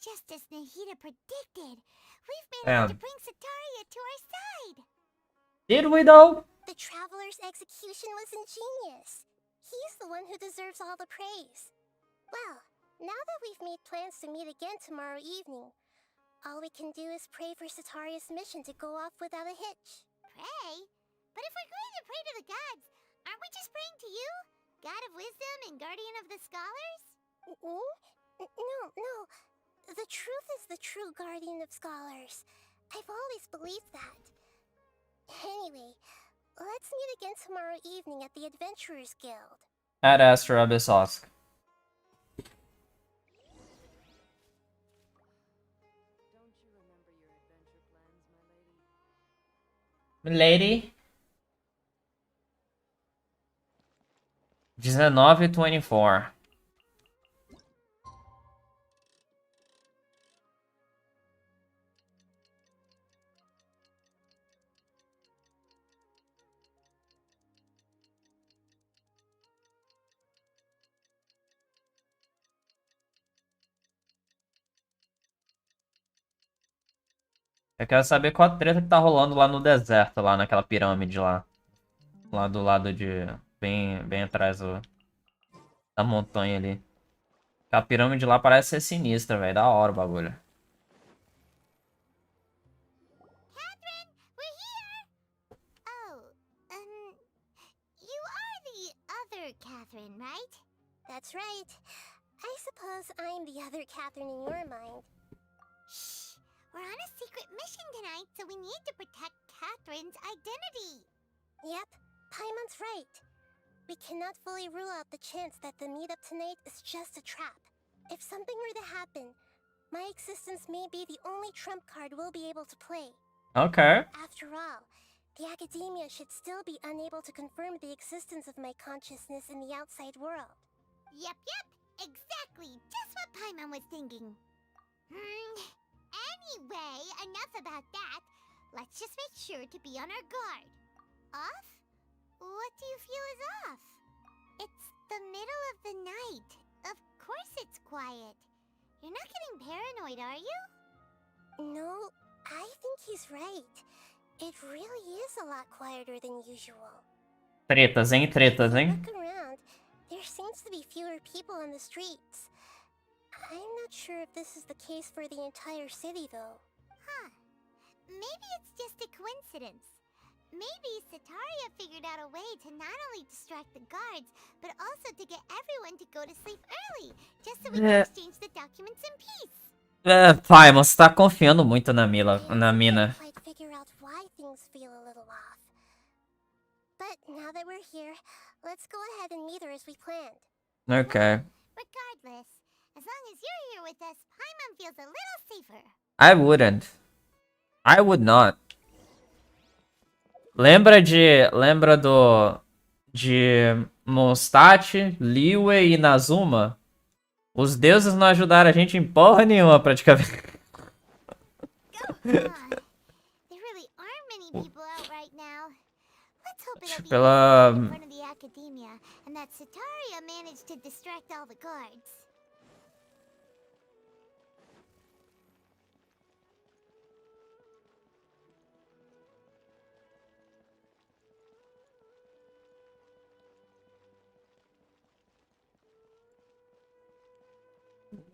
Just as Nahida predicted, we've managed to bring Sataria to our side. Did we though? The Traveler's execution was ingenious. He's the one who deserves all the praise. Well, now that we've made plans to meet again tomorrow evening, All we can do is pray for Sataria's mission to go off without a hitch. Pray? But if we're going to pray to the gods, aren't we just praying to you? God of wisdom and guardian of the scholars? No. The truth is the true guardian of scholars. I've always believed that. Anyway, let's meet again tomorrow evening at the Adventurers Guild. At Astra Abyssosk. Don't you remember your adventure plans, my lady? Lady? 19:24. Eu quero saber qual a treta que tá rolando lá no deserto, lá naquela pirâmide lá. Lá do lado de... Bem atrás da montanha ali. A pirâmide lá parece ser sinistra, velho. Da hora o bagulho. Catherine, we're here! Oh, you are the other Catherine, right? That's right. I suppose I'm the other Catherine in your mind. Shh! We're on a secret mission tonight, so we need to protect Catherine's identity. Yep, Paimon's right. We cannot fully rule out the chance that the meetup tonight is just a trap. If something were to happen, my existence may be the only trump card we'll be able to play. Okay. After all, the academia should still be unable to confirm the existence of my consciousness in the outside world. Yep, exactly. Just what Paimon was thinking. Anyway, enough about that. Let's just make sure to be on our guard. Off? What do you feel is off? It's the middle of the night. Of course it's quiet. You're not getting paranoid, are you? No, I think he's right. It really is a lot quieter than usual. Tretas, hein? Tretas, hein? Look around. There seems to be fewer people on the streets. I'm not sure if this is the case for the entire city, though. Huh. Maybe it's just a coincidence. Maybe Sataria figured out a way to not only distract the guards, but also to get everyone to go to sleep early, just so we can exchange the documents in peace. Paimon, você tá confiando muito na mina. I can't figure out why things feel a little off. But now that we're here, let's go ahead and meet her as we planned. Okay. Regardless, as long as you're here with us, Paimon feels a little safer. I wouldn't. I would not. Lembra de Mondstadt, Liyue e Nazuma? Os deuses não ajudaram a gente em porra nenhuma, praticamente. There really aren't many people out right now. Let's hope it'll be Pela... in front of the academia, and that Sataria managed to distract all the guards.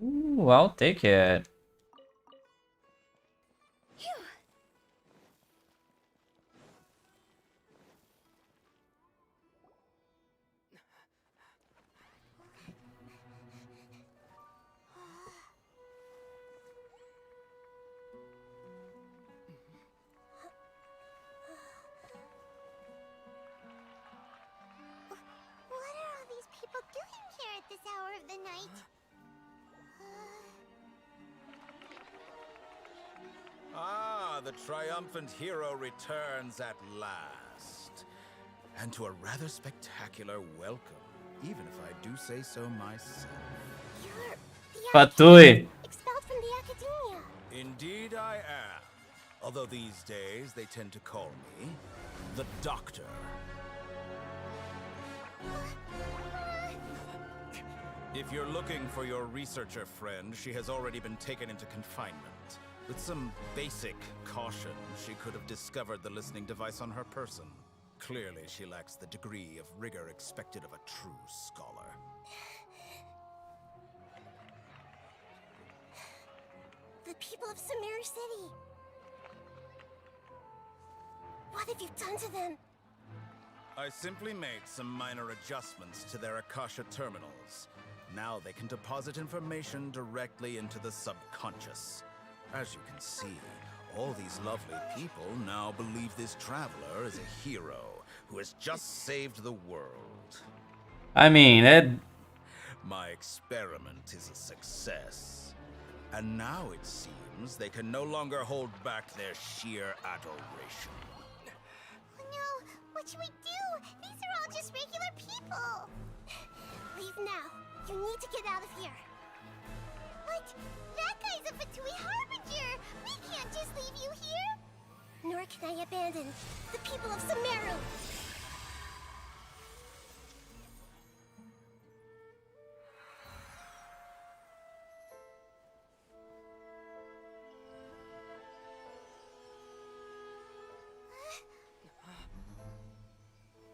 Ooh, I'll take it. What are all these people doing here at this hour of the night? Ah, the triumphant hero returns at last. And to a rather spectacular welcome, even if I do say so myself. You're the Fatui. expelled from the academia. Indeed I am. Although these days they tend to call me the Doctor. If you're looking for your researcher friend, she has already been taken into confinement. With some basic caution, she could have discovered the listening device on her person. Clearly, she lacks the degree of rigor expected of a true scholar. The people of Sumeru City. What have you done to them? I simply made some minor adjustments to their Akasha terminals. Now they can deposit information directly into the subconscious. As you can see, all these lovely people now believe this traveler is a hero who has just saved the world. I mean, My experiment is a success. And now it seems they can no longer hold back their sheer adoration. No, what should we do? These are all just regular people. Leave now. You need to get out of here. What? That guy's a Fatui Harbinger! We can't just leave you here! Nor can I abandon the people of Sumeru!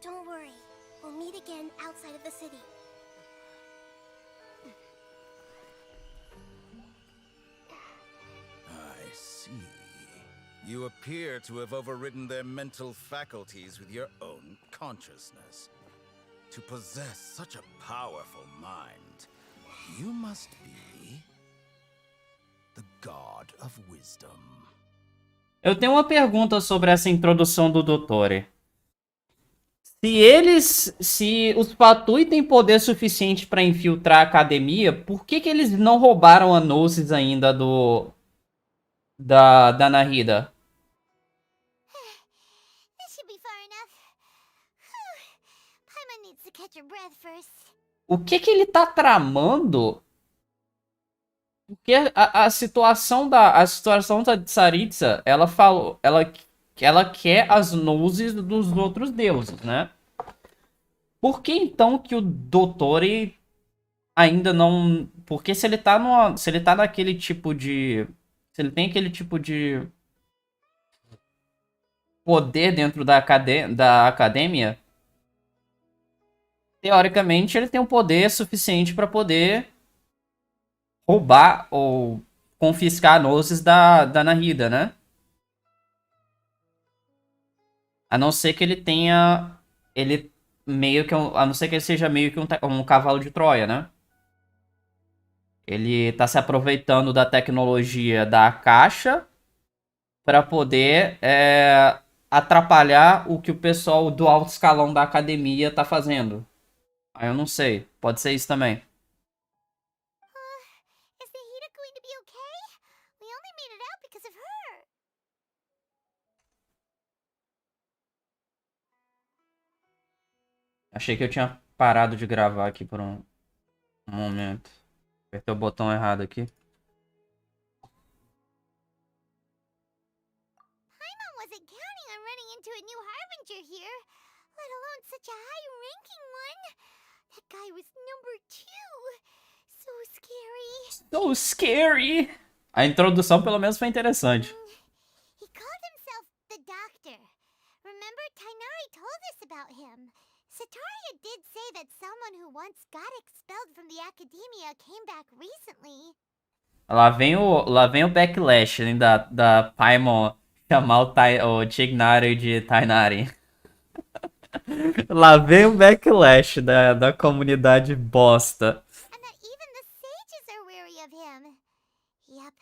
Don't worry. We'll meet again outside of the city. I see. You appear to have overridden their mental faculties with your own consciousness. To possess such a powerful mind, you must be the God of Wisdom. eu tenho uma pergunta sobre essa introdução do Dottore. Se os Fatui têm poder suficiente para infiltrar a academia, por que eles não roubaram a Gnosis ainda da Nahida? This should be far enough. Paimon needs to catch her breath first. O que ele tá tramando? Porque a situação da Tsaritsa, ela falou, ela quer as Gnosis dos outros deuses, né? Por que então que o Dottore ainda não... Porque se ele tá naquele tipo de... Se ele tem aquele tipo de poder dentro da academia, teoricamente ele tem um poder suficiente para poder roubar ou confiscar a Gnosis da Nahida, né? A não ser que ele tenha... a não ser que ele seja meio que um cavalo de Troia, né? Ele tá se aproveitando da tecnologia da caixa para poder atrapalhar o que o pessoal do alto escalão da academia tá fazendo. Aí eu não sei. Pode ser isso também. Is Nahida going to be okay? We only made it out because of her. Achei que eu tinha parado de gravar aqui por um momento. Apertei o botão errado aqui. Paimon wasn't counting on running into a new Harbinger here, let alone such a high-ranking one. That guy was number 2. So scary. So scary! A introdução pelo menos foi interessante. He called himself the Doctor. Remember, Tainari told us about him. Sataria did say that someone who once got expelled from the academia came back recently. Lá vem o backlash, hein, da Paimon chamar o Tignari de Tainari. Lá vem o backlash da comunidade bosta. And that even the sages are wary of him. Yep.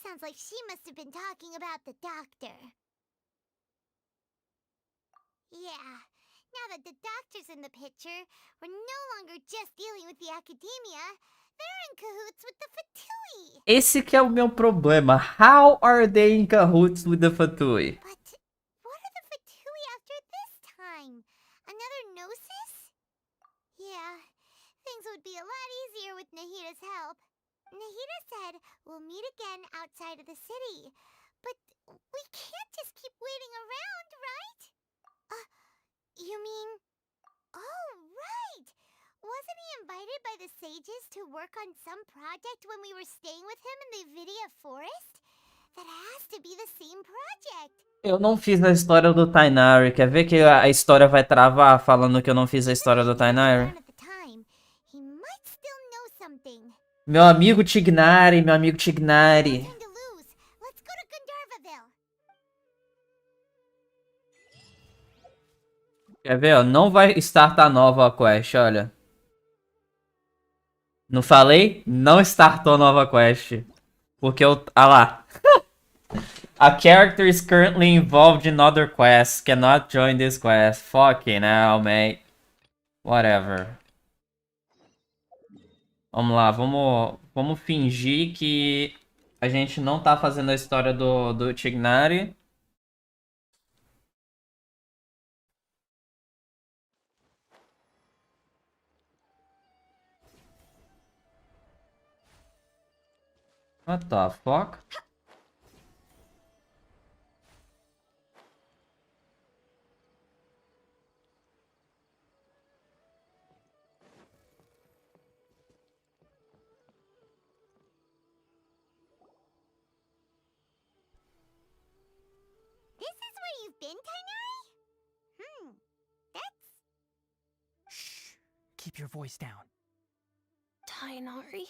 Sounds like she must have been talking about the Doctor. Yeah. Now that the Doctor's in the picture, we're no longer just dealing with the academia. They're in cahoots with the Fatui. Esse que é o meu problema. How are they in cahoots with the Fatui? But what are the Fatui after this time? Another Gnosis? Yeah, things would be a lot easier with Nahida's help. Nahida said we'll meet again outside of the city. But we can't just keep waiting around, right? You mean... Oh, right! Wasn't he invited by the sages to work on some project when we were staying with him in the Vidia Forest? That has to be the same project. Eu não fiz a história do Tainari. Quer ver que a história vai travar falando que eu não fiz a história do Tainari? Meu amigo Tignari, meu amigo Tignari. Time to Quer ver, ó? Não vai startar nova quest, olha. Não falei? Não startou nova quest. Porque eu... Ah lá. A character is currently involved in other quests. Cannot join this quest. Fucking hell, mate. Whatever. Vamos lá, vamos fingir que a gente não tá fazendo a história do Tignari. What the fuck? This is where you've been, Tainari? That's... Shh. Keep your voice down. Tainari,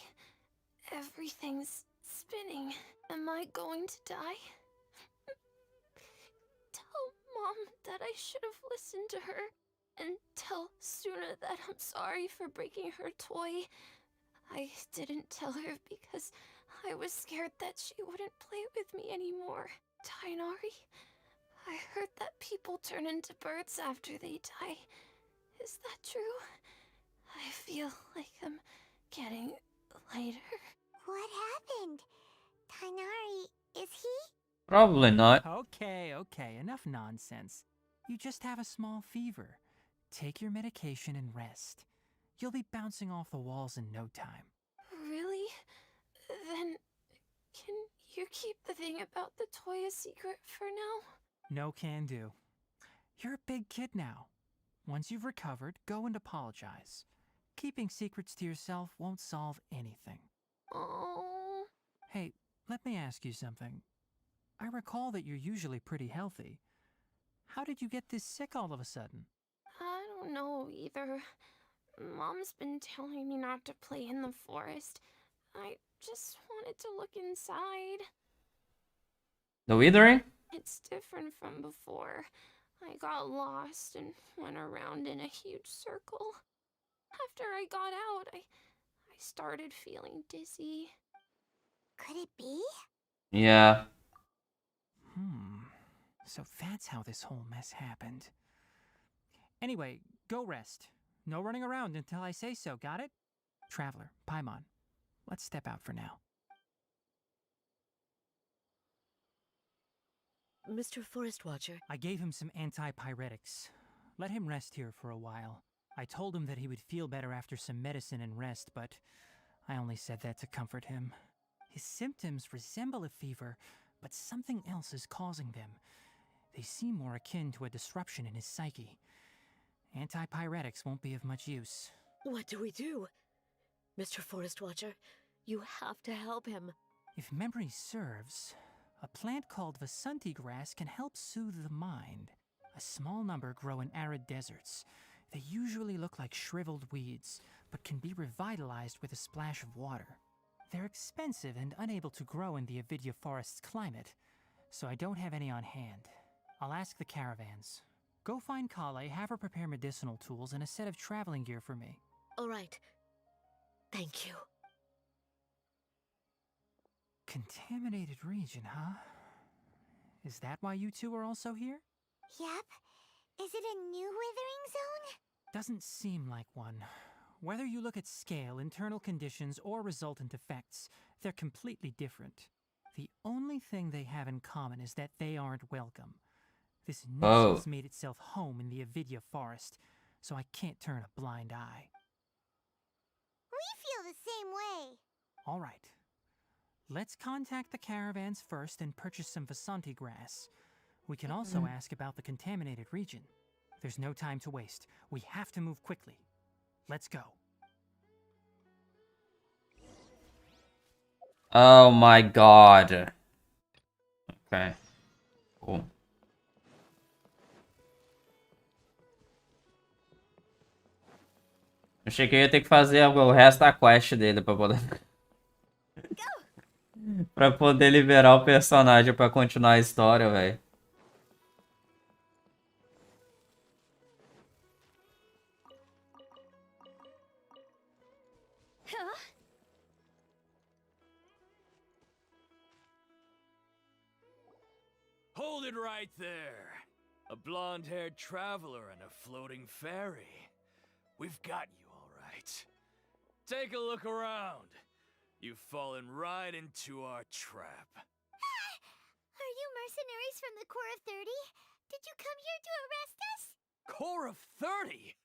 everything's spinning. Am I going to die? Tell Mom that I should have listened to her. And tell Suna that I'm sorry for breaking her toy. I didn't tell her because I was scared that she wouldn't play with me anymore. Tainari, I heard that people turn into birds after they die. Is that true? I feel like I'm getting lighter. What happened? Tainari, is he? Probably not. Okay, enough nonsense. You just have a small fever. Take your medication and rest. You'll be bouncing off the walls in no time. Really? Then can you keep the thing about the toy a secret for now? No can do. You're a big kid now. Once you've recovered, go and apologize. Keeping secrets to yourself won't solve anything. Oh. Hey, let me ask you something. I recall that you're usually pretty healthy. How did you get this sick all of a sudden? I don't know either. Mom's been telling me not to play in the forest. I just wanted to look inside. The Withering? It's different from before. I got lost and went around in a huge circle. After I got out, I started feeling dizzy. Could it be? Yeah. So that's how this whole mess happened. Anyway, go rest. No running around until I say so, got it? Traveler, Paimon, let's step out for now. Mr. Forest Watcher. I gave him some antipyretics. Let him rest here for a while. I told him that he would feel better after some medicine and rest, but I only said that to comfort him. His symptoms resemble a fever, but something else is causing them. They seem more akin to a disruption in his psyche. Antipyretics won't be of much use. What do we do? Mr. Forest Watcher, you have to help him. If memory serves, a plant called Vasanti grass can help soothe the mind. A small number grow in arid deserts. They usually look like shriveled weeds, but can be revitalized with a splash of water. They're expensive and unable to grow in the Avidya forest's climate, so I don't have any on hand. I'll ask the caravans. Go find Kale, have her prepare medicinal tools and a set of traveling gear for me. All right. Thank you. Contaminated region, huh? Is that why you two are also here? Yep. Is it a new withering zone? Doesn't seem like one. Whether you look at scale, internal conditions, or resultant effects, they're completely different. The only thing they have in common is that they aren't welcome. This nuisance made itself home in the Avidya forest, so I can't turn a blind eye. We feel the same way. All right. Let's contact the caravans first and purchase some Vasanti grass. We can also ask about the contaminated region. There's no time to waste. We have to move quickly. Let's go. Oh my god. Okay. Cool. Achei que eu ia ter que fazer o resto da quest dele pra poder... pra poder liberar o personagem pra continuar a história, velho. Hold it right there. A blonde-haired traveler and a floating fairy. We've got you all right. Take a look around. You've fallen right into our trap. Are you mercenaries from the Corps of 30? Did you come here to arrest us? Corps of 30?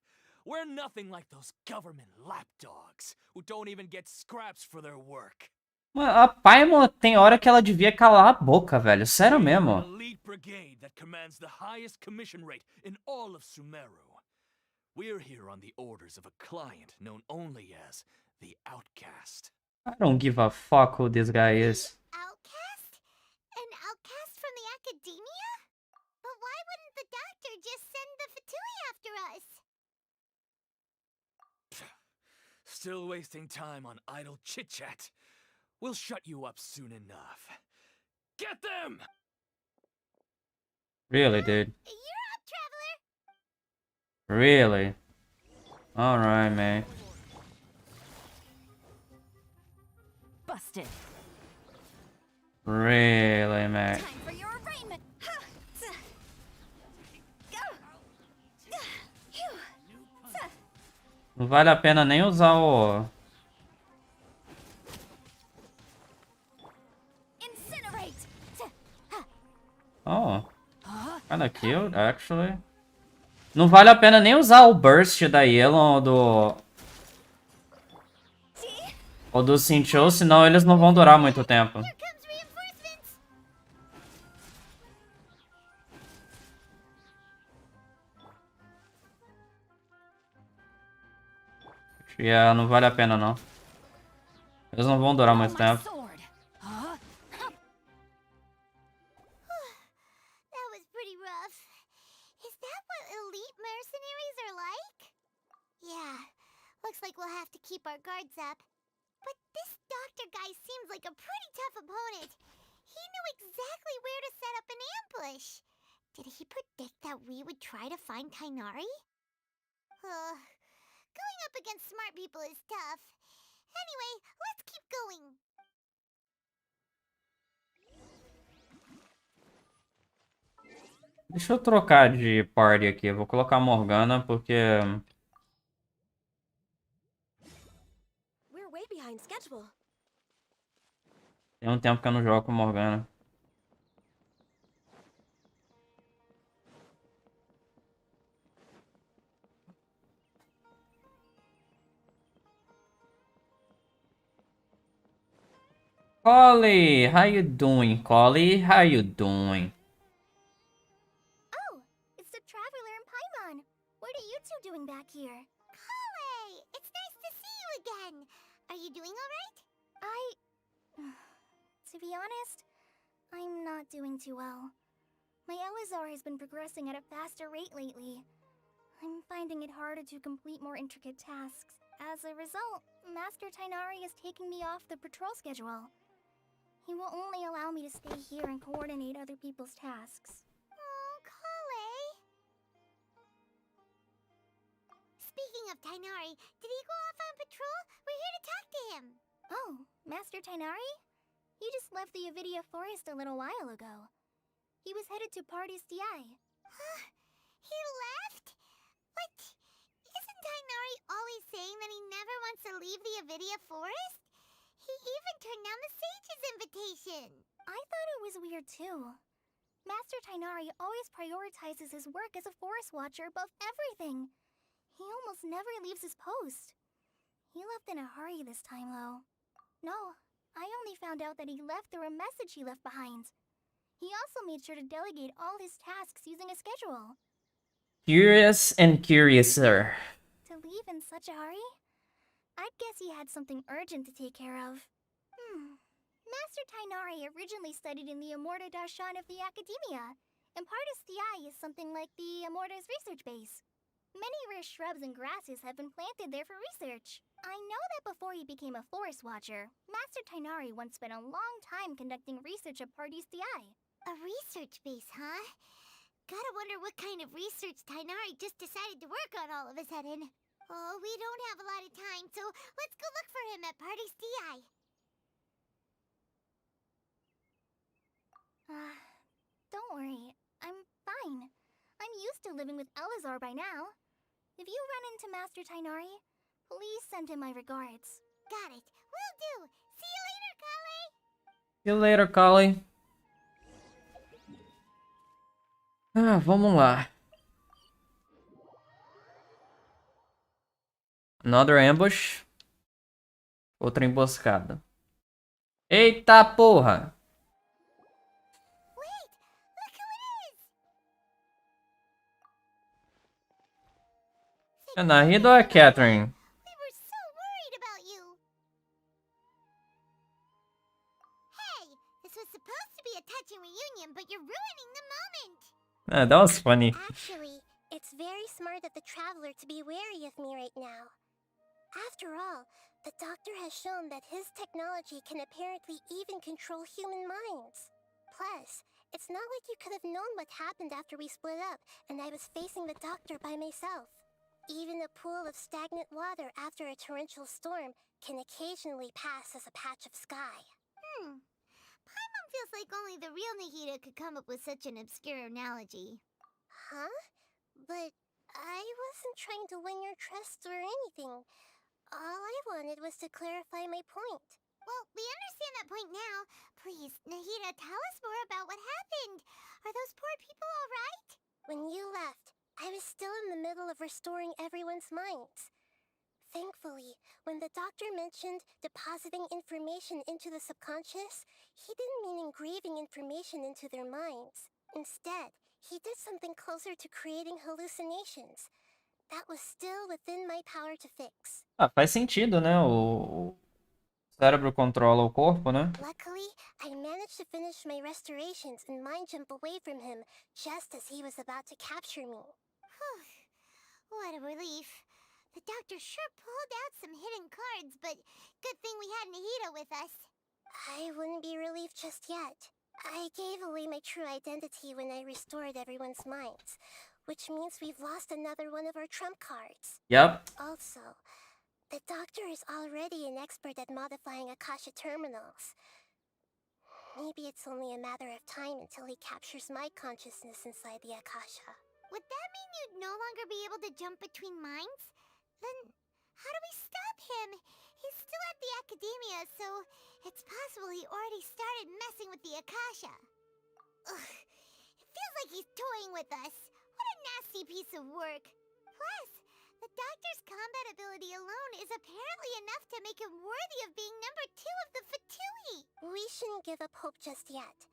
We're nothing like those government lapdogs who don't even get scraps for their work. A Paimon tem hora que ela devia calar a boca, velho. Sério mesmo. Elite brigade that commands the highest commission rate in all of Sumeru. We're here on the orders of a client known only as the Outcast. I don't give a fuck who this guy is. Outcast? An outcast from the academia? But why wouldn't the doctor just send the Fatui after us? Still wasting time on idle chit-chat. We'll shut you up soon enough. Get them! Really, dude? You're up, traveler! Really? Alright, man. Busted. Really, man. Time for your arraignment. Não vale a pena nem usar o... Incinerate. Oh. Kinda cute, actually. Não vale a pena nem usar o burst da Yellow ou do Sincho, senão eles não vão durar muito tempo. Here comes reinforcements! Yeah, não vale a pena não. Eles não vão durar muito tempo. That was pretty rough. Is that what elite mercenaries are like? Yeah, looks like we'll have to keep our guards up. But this doctor guy seems like a pretty tough opponent. He knew exactly where to set up an ambush. Did he predict that we would try to find Tainari? Going up against smart people is tough. Anyway, let's keep going. Deixa eu trocar de party aqui. Vou colocar a Morgana porque... We're way behind schedule. Tem um tempo que eu não jogo com Morgana. Collie, how you doing, Collie? How you doing? Oh, it's the traveler and Paimon. What are you two doing back here? Kale, it's nice to see you again. Are you doing all right? To be honest, I'm not doing too well. My Elazar has been progressing at a faster rate lately. I'm finding it harder to complete more intricate tasks. As a result, Master Tainari is taking me off the patrol schedule. He will only allow me to stay here and coordinate other people's tasks. Oh, Kale. Speaking of Tainari, did he go off on patrol? We're here to talk to him. Oh, Master Tainari? He just left the Avidia Forest a little while ago. He was headed to Party's DI. Huh? He left? But isn't Tainari always saying that he never wants to leave the Avidia Forest? He even turned down the Sage's invitation. I thought it was weird too. Master Tainari always prioritizes his work as a forest watcher above everything. He almost never leaves his post. He left in a hurry this time though. No, I only found out that he left through a message he left behind. He also made sure to delegate all his tasks using a schedule. Curious and curiouser. To leave in such a hurry? I'd guess he had something urgent to take care of. Master Tainari originally studied in the Amorta Darshan of the Academia, and Partis DI is something like the Amorta's research base. Many rare shrubs and grasses have been planted there for research. I know that before he became a forest watcher, Master Tainari once spent a long time conducting research at Partis DI. A research base, huh? Gotta wonder what kind of research Tainari just decided to work on all of a sudden. Oh, we don't have a lot of time, so let's go look for him at Party's DI. Don't worry. I'm fine. I'm used to living with Elazar by now. If you run into Master Tainari, please send him my regards. Got it. Will do. See you later, Kale. See you later, Kale. Ah, vamos lá. Another ambush. Outra emboscada. Eita porra! Wait! Look who it is! É Nahida ou é Catherine? We were so worried about you. Hey! This was supposed to be a touching reunion, but you're ruining the moment! Ah, that was funny. Actually, it's very smart of the Traveler to be wary of me right now. After all, the Doctor has shown that his technology can apparently even control human minds. Plus, it's not like you could have known what happened after we split up and I was facing the Doctor by myself. Even a pool of stagnant water after a torrential storm can occasionally pass as a patch of sky. Paimon feels like only the real Nahida could come up with such an obscure analogy. Huh? But I wasn't trying to win your trust or anything. All I wanted was to clarify my point. Well, we understand that point now. Please, Nahida, tell us more about what happened. Are those poor people all right? When you left, I was still in the middle of restoring everyone's minds. Thankfully, when the Doctor mentioned depositing information into the subconscious, he didn't mean engraving information into their minds. Instead, he did something closer to creating hallucinations. That was still within my power to fix. Ah, faz sentido, né? O cérebro controla o corpo, né? Luckily, I managed to finish my restorations and mind jump away from him just as he was about to capture me. What a relief. The Doctor sure pulled out some hidden cards, but good thing we had Nahida with us. I wouldn't be relieved just yet. I gave away my true identity when I restored everyone's minds, which means we've lost another one of our trump cards. Yep. Also, the Doctor is already an expert at modifying Akasha terminals. Maybe it's only a matter of time until he captures my consciousness inside the Akasha. Would that mean you'd no longer be able to jump between minds? Then, how do we stop him? He's still at the Academia, so it's possible he already started messing with the Akasha. Ugh, it feels like he's toying with us. What a nasty piece of work. Plus, the Doctor's combat ability alone is apparently enough to make him worthy of being number 2 of the Fatui. We shouldn't give up hope just yet.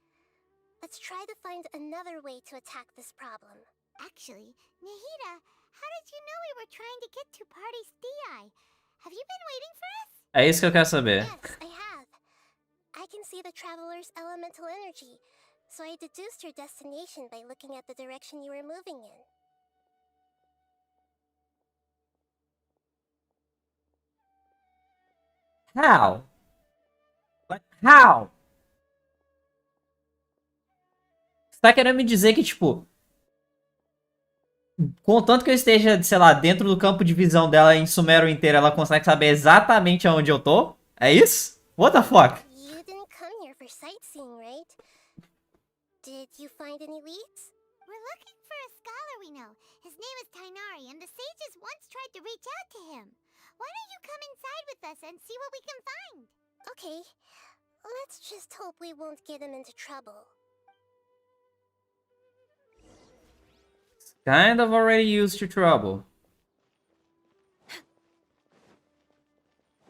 Let's try to find another way to attack this problem. Actually, Nahida, how did you know we were trying to get to Party's DI? Have you been waiting for us? É isso que eu quero saber. Yes, I have. I can see the Traveler's elemental energy, so I deduced your destination by looking at the direction you were moving in. How? But how? Você tá querendo me dizer que, tipo, contanto que eu esteja, sei lá, dentro do campo de visão dela em Sumero inteiro, ela consegue saber exatamente aonde eu tô? É isso? What the fuck? You didn't come here for sightseeing, right? Did you find any leads? We're looking for a scholar we know. His name is Tainari, and the sages once tried to reach out to him. Why don't you come inside with us and see what we can find? Okay. Let's just hope we won't get him into trouble. Kind of already used to trouble.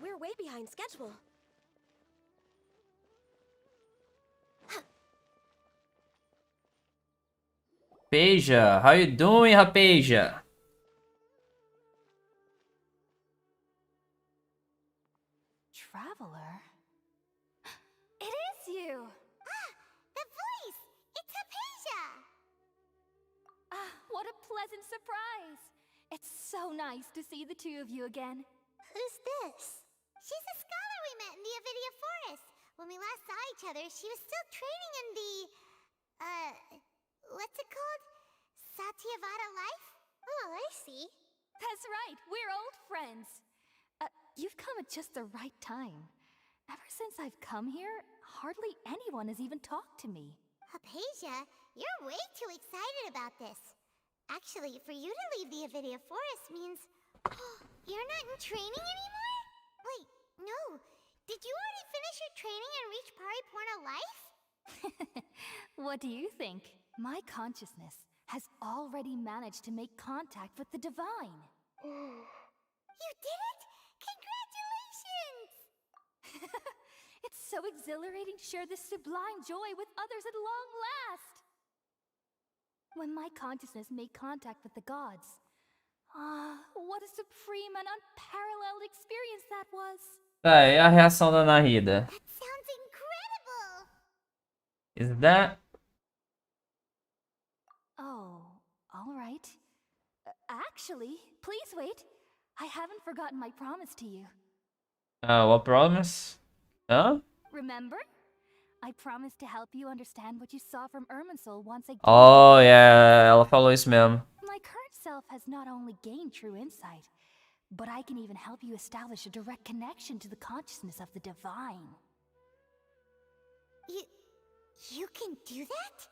We're way behind schedule. Rapeja, how you doing, Rapeja? Traveler? It is you! Ah! The voice! It's Hypatia! Ah, what a pleasant surprise! It's so nice to see the two of you again. Who's this? She's a scholar we met in the Avidia Forest. When we last saw each other, she was still training in the... what's it called? Satyavada life? Oh, I see. That's right, we're old friends. You've come at just the right time. Ever since I've come here, hardly anyone has even talked to me. Hypatia, you're way too excited about this. Actually, for you to leave the Avidia Forest means... You're not in training anymore? Wait, no. Did you already finish your training and reach Pariporna life? What do you think? My consciousness has already managed to make contact with the divine. You did it? Congratulations! It's so exhilarating to share this sublime joy with others at long last. When my consciousness made contact with the gods, what a supreme and unparalleled experience that was. Tá, e a reação da Nahida? That sounds incredible! Is that... Oh, all right. Actually, please wait. I haven't forgotten my promise to you. What promise? Hã? Remember? I promised to help you understand what you saw from Irminsul once I... Oh, yeah, ela falou isso mesmo. My current self has not only gained true insight, but I can even help you establish a direct connection to the consciousness of the divine. You can do that?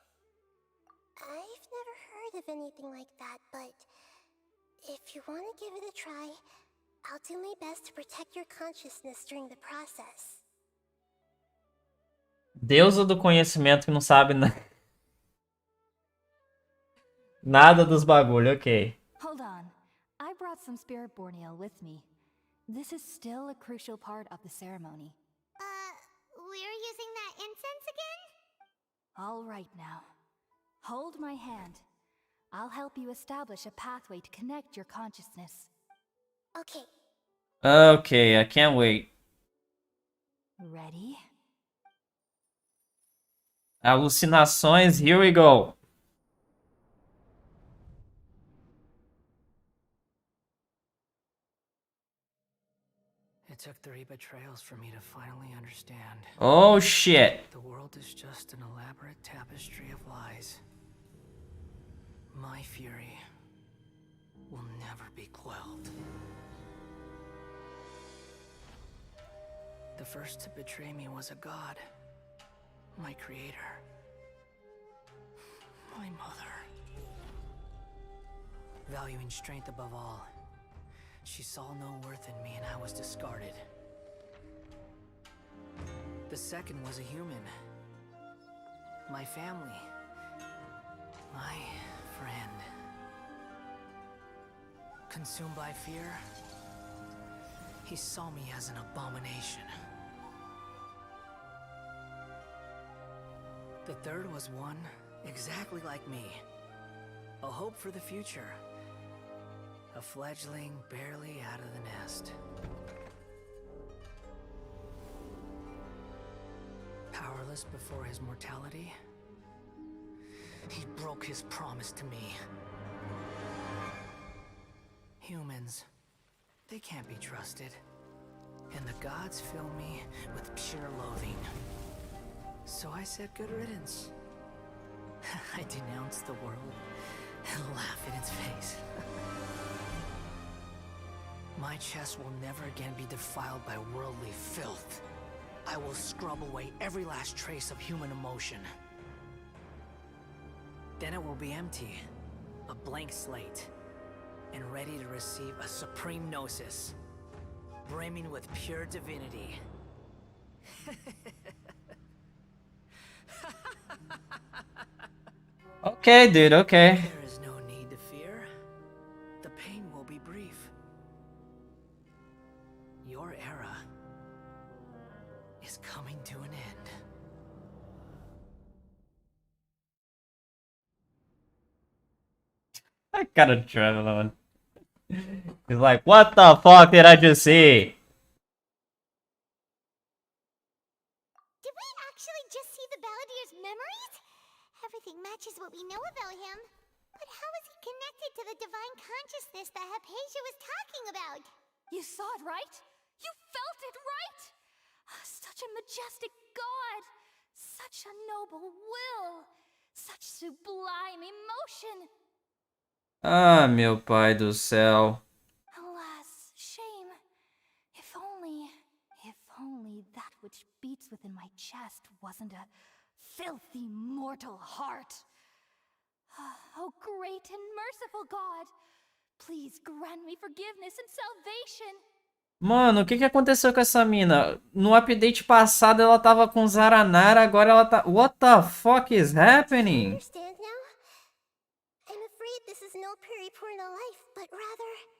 I've never heard of anything like that, but if you want to give it a try, I'll do my best to protect your consciousness during the process. Deusa do conhecimento que não sabe nada dos bagulho, ok. Hold on. I brought some spirit borneo with me. This is still a crucial part of the ceremony. We're using that incense again? All right now. Hold my hand. I'll help you establish a pathway to connect your consciousness. Okay. Okay, I can't wait. Ready? Alucinações, here we go. It took 3 betrayals for me to finally understand. Oh shit. The world is just an elaborate tapestry of lies. My fury will never be quelled. The first to betray me was a god. My creator. My mother. Valuing strength above all, she saw no worth in me and I was discarded. The second was a human. My family. My friend. Consumed by fear, he saw me as an abomination. The third was one exactly like me. A hope for the future. A fledgling barely out of the nest. Powerless before his mortality, he broke his promise to me. Humans, they can't be trusted. And the gods fill me with pure loathing. So I said good riddance. I denounced the world and laugh in its face. My chest will never again be defiled by worldly filth. I will scrub away every last trace of human emotion. Then it will be empty, a blank slate, and ready to receive a supreme gnosis, brimming with pure divinity. Okay, dude, okay. There is no need to fear. The pain will be brief. Your era is coming to an end. I gotta travel on. He's like, what the fuck did I just see? Did we actually just see the Balladier's memories? Everything matches what we know about him. But how is he connected to the divine consciousness that Hypatia was talking about? You saw it, right? You felt it, right? Such a majestic god! Such a noble will! Such sublime emotion! Ah, meu pai do céu. which beats within my chest wasn't a filthy mortal heart. Oh, great and merciful God, please grant me forgiveness and salvation. Mano, o que que aconteceu com essa mina? No update passado ela tava com Zaranara, agora ela tá... What the fuck is happening? Understand now? I'm afraid this is no periportal life, but rather...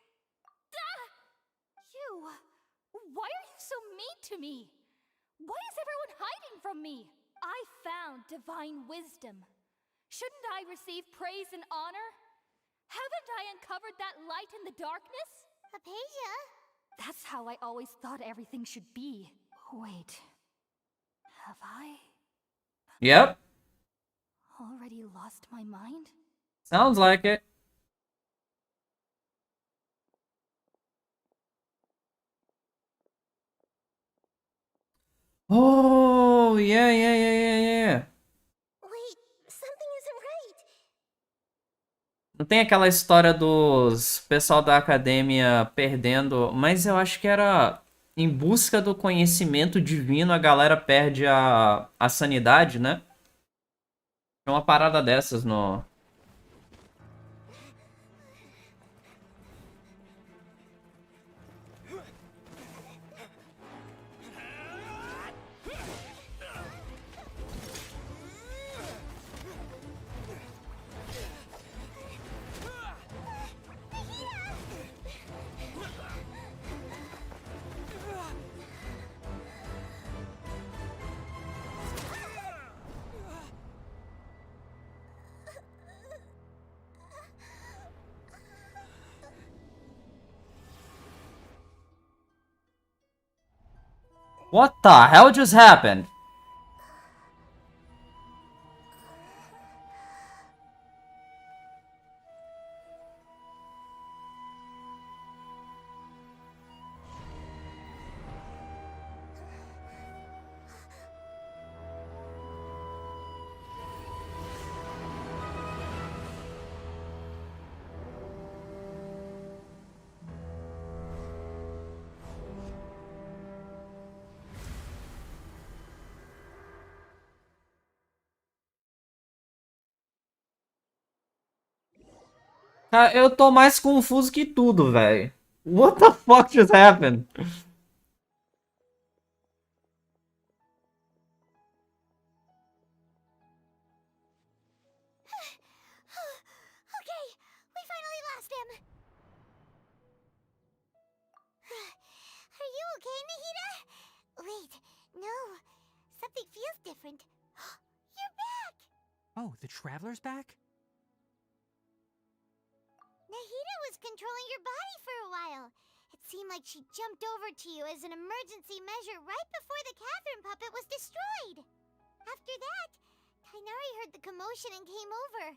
You! Why are you so mean to me? Why is everyone hiding from me? I found divine wisdom. Shouldn't I receive praise and honor? Haven't I uncovered that light in the darkness? Apasia? That's how I always thought everything should be. Wait. Have I Yep, already lost my mind? sounds like it. Oh, yeah. Wait, something isn't right. Não tem aquela história dos pessoal da academia perdendo, mas eu acho que era em busca do conhecimento divino, a galera perde a sanidade, né? É uma parada dessas no... What the hell just happened? Cara, eu tô mais confuso que tudo, velho. What the fuck just happened? Okay, we finally lost him. Are you okay, Nahida? Wait, no. Something feels different. You're back! Oh, the Traveler's back? Nahida was controlling your body for a while. It seemed like she jumped over to you as an emergency measure right before the Catherine puppet was destroyed. After that, Tainari heard the commotion and came over.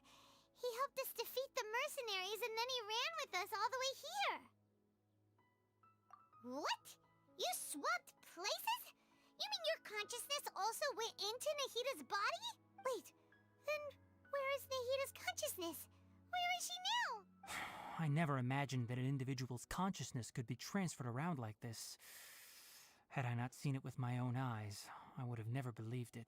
He helped us defeat the mercenaries and then he ran with us all the way here. What? You swapped places? You mean your consciousness also went into Nahida's body? Wait, then where is Nahida's consciousness? Where is she now? I never imagined that an individual's consciousness could be transferred around like this. Had I not seen it with my own eyes, I would have never believed it.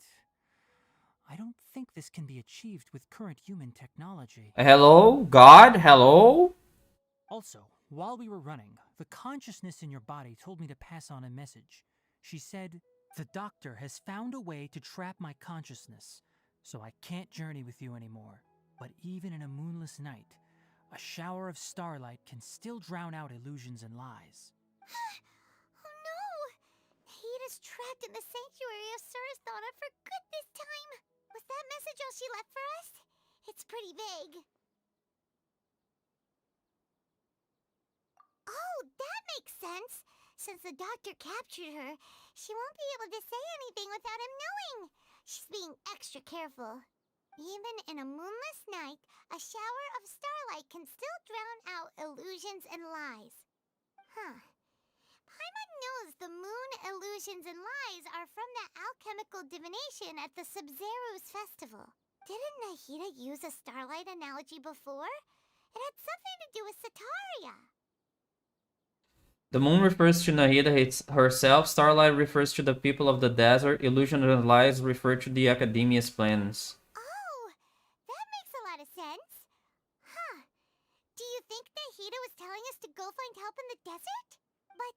I don't think this can be achieved with current human technology. Hello? God? Hello? Also, while we were running, the consciousness in your body told me to pass on a message. She said, "The doctor has found a way to trap my consciousness, so I can't journey with you anymore. But even in a moonless night, a shower of starlight can still drown out illusions and lies." Oh no! Nahida's trapped in the sanctuary of Surasthana for good this time. Was that message all she left for us? It's pretty vague. Oh, that makes sense. Since the doctor captured her, she won't be able to say anything without him knowing. She's being extra careful. Even in a moonless night, a shower of starlight can still drown out illusions and lies. Huh. Paimon knows the moon illusions and lies are from the alchemical divination at the Sub-Zero's festival. Didn't Nahida use a starlight analogy before? It had something to do with Sataria. The moon refers to Nahida herself, starlight refers to the people of the desert, illusion and lies refer to the academia's plans. Oh, that makes a lot of sense. Huh. Do you think Nahida was telling us to go find help in the desert? But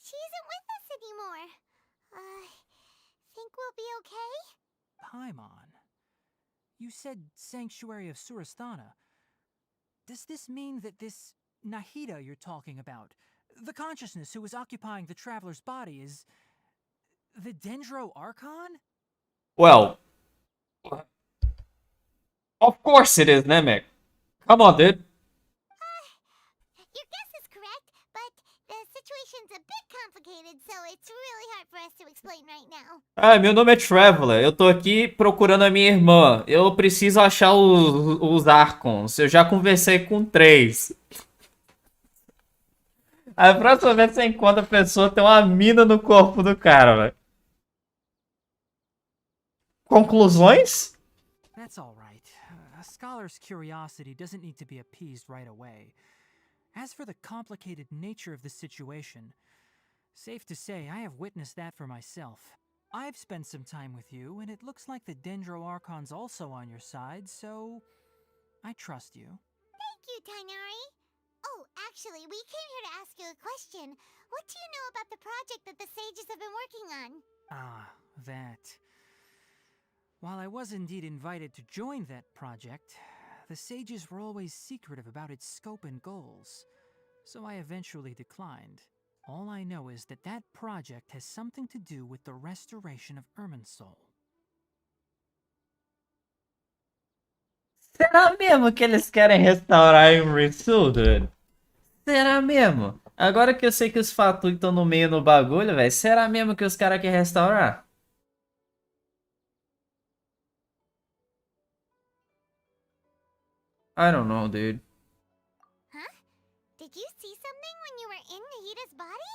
she isn't with us anymore. Think we'll be okay? Paimon, you said Sanctuary of Surasthana. Does this mean that this Nahida you're talking about, the consciousness who was occupying the traveler's body, is the Dendro Archon? Well, of course it is, Namek. Come on, dude. Your guess is correct, but the situation's a bit complicated, so it's really hard for us to explain right now. Ah, meu nome é Traveler. Eu tô aqui procurando a minha irmã. Eu preciso achar os Archons. Eu já conversei com 3. A próxima vez que você encontra a pessoa, tem uma mina no corpo do cara, velho. Conclusões? That's all right. A scholar's curiosity doesn't need to be appeased right away. As for the complicated nature of the situation, safe to say I have witnessed that for myself. I've spent some time with you, and it looks like the Dendro Archon's also on your side, so I trust you. Thank you, Tainari. Oh, actually, we came here to ask you a question. What do you know about the project that the sages have been working on? Ah, that. While I was indeed invited to join that project, the sages were always secretive about its scope and goals, so I eventually declined. All I know is that that project has something to do with the restoration of Irminsul. Será mesmo que eles querem restaurar Irminsul, dude? Será mesmo? Agora que eu sei que os Fatui estão no meio do bagulho, velho, será mesmo que os caras querem restaurar? I don't know, dude. Huh? Did you see something when you were in Nahida's body?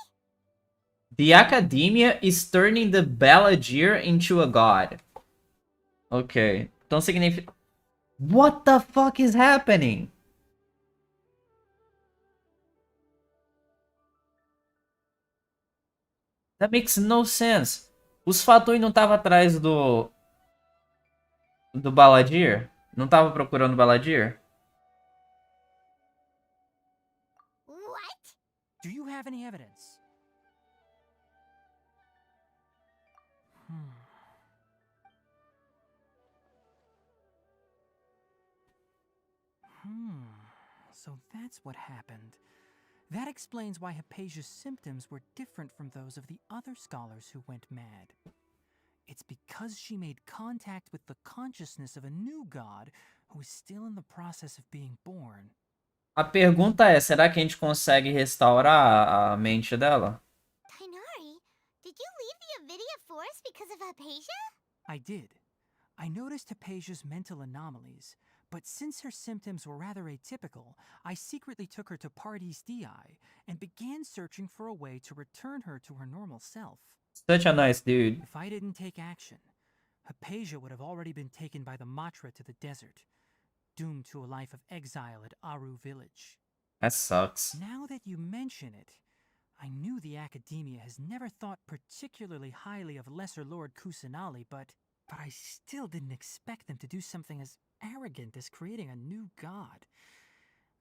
The Academia is turning the Balladeer into a god. Ok. Então significa... What the fuck is happening? That makes no sense. Os Fatui não estavam atrás do Balladeer? Não estavam procurando o Balladeer? What? Do you have any evidence? So that's what happened. That explains why Hypatia's symptoms were different from those of the other scholars who went mad. It's because she made contact with the consciousness of a new god who is still in the process of being born. A pergunta é, será que a gente consegue restaurar a mente dela? Tainari, did you leave the Avidia Forest because of Hypatia? I did. I noticed Hypatia's mental anomalies, but since her symptoms were rather atypical, I secretly took her to Pardis Dii and began searching for a way to return her to her normal self. Such a nice dude. If I didn't take action, Hypatia would have already been taken by the Matra to the desert, doomed to a life of exile at Aru village. That sucks. Now that you mention it, I knew the Academia has never thought particularly highly of Lesser Lord Kusanali, but I still didn't expect them to do something as arrogant as creating a new god.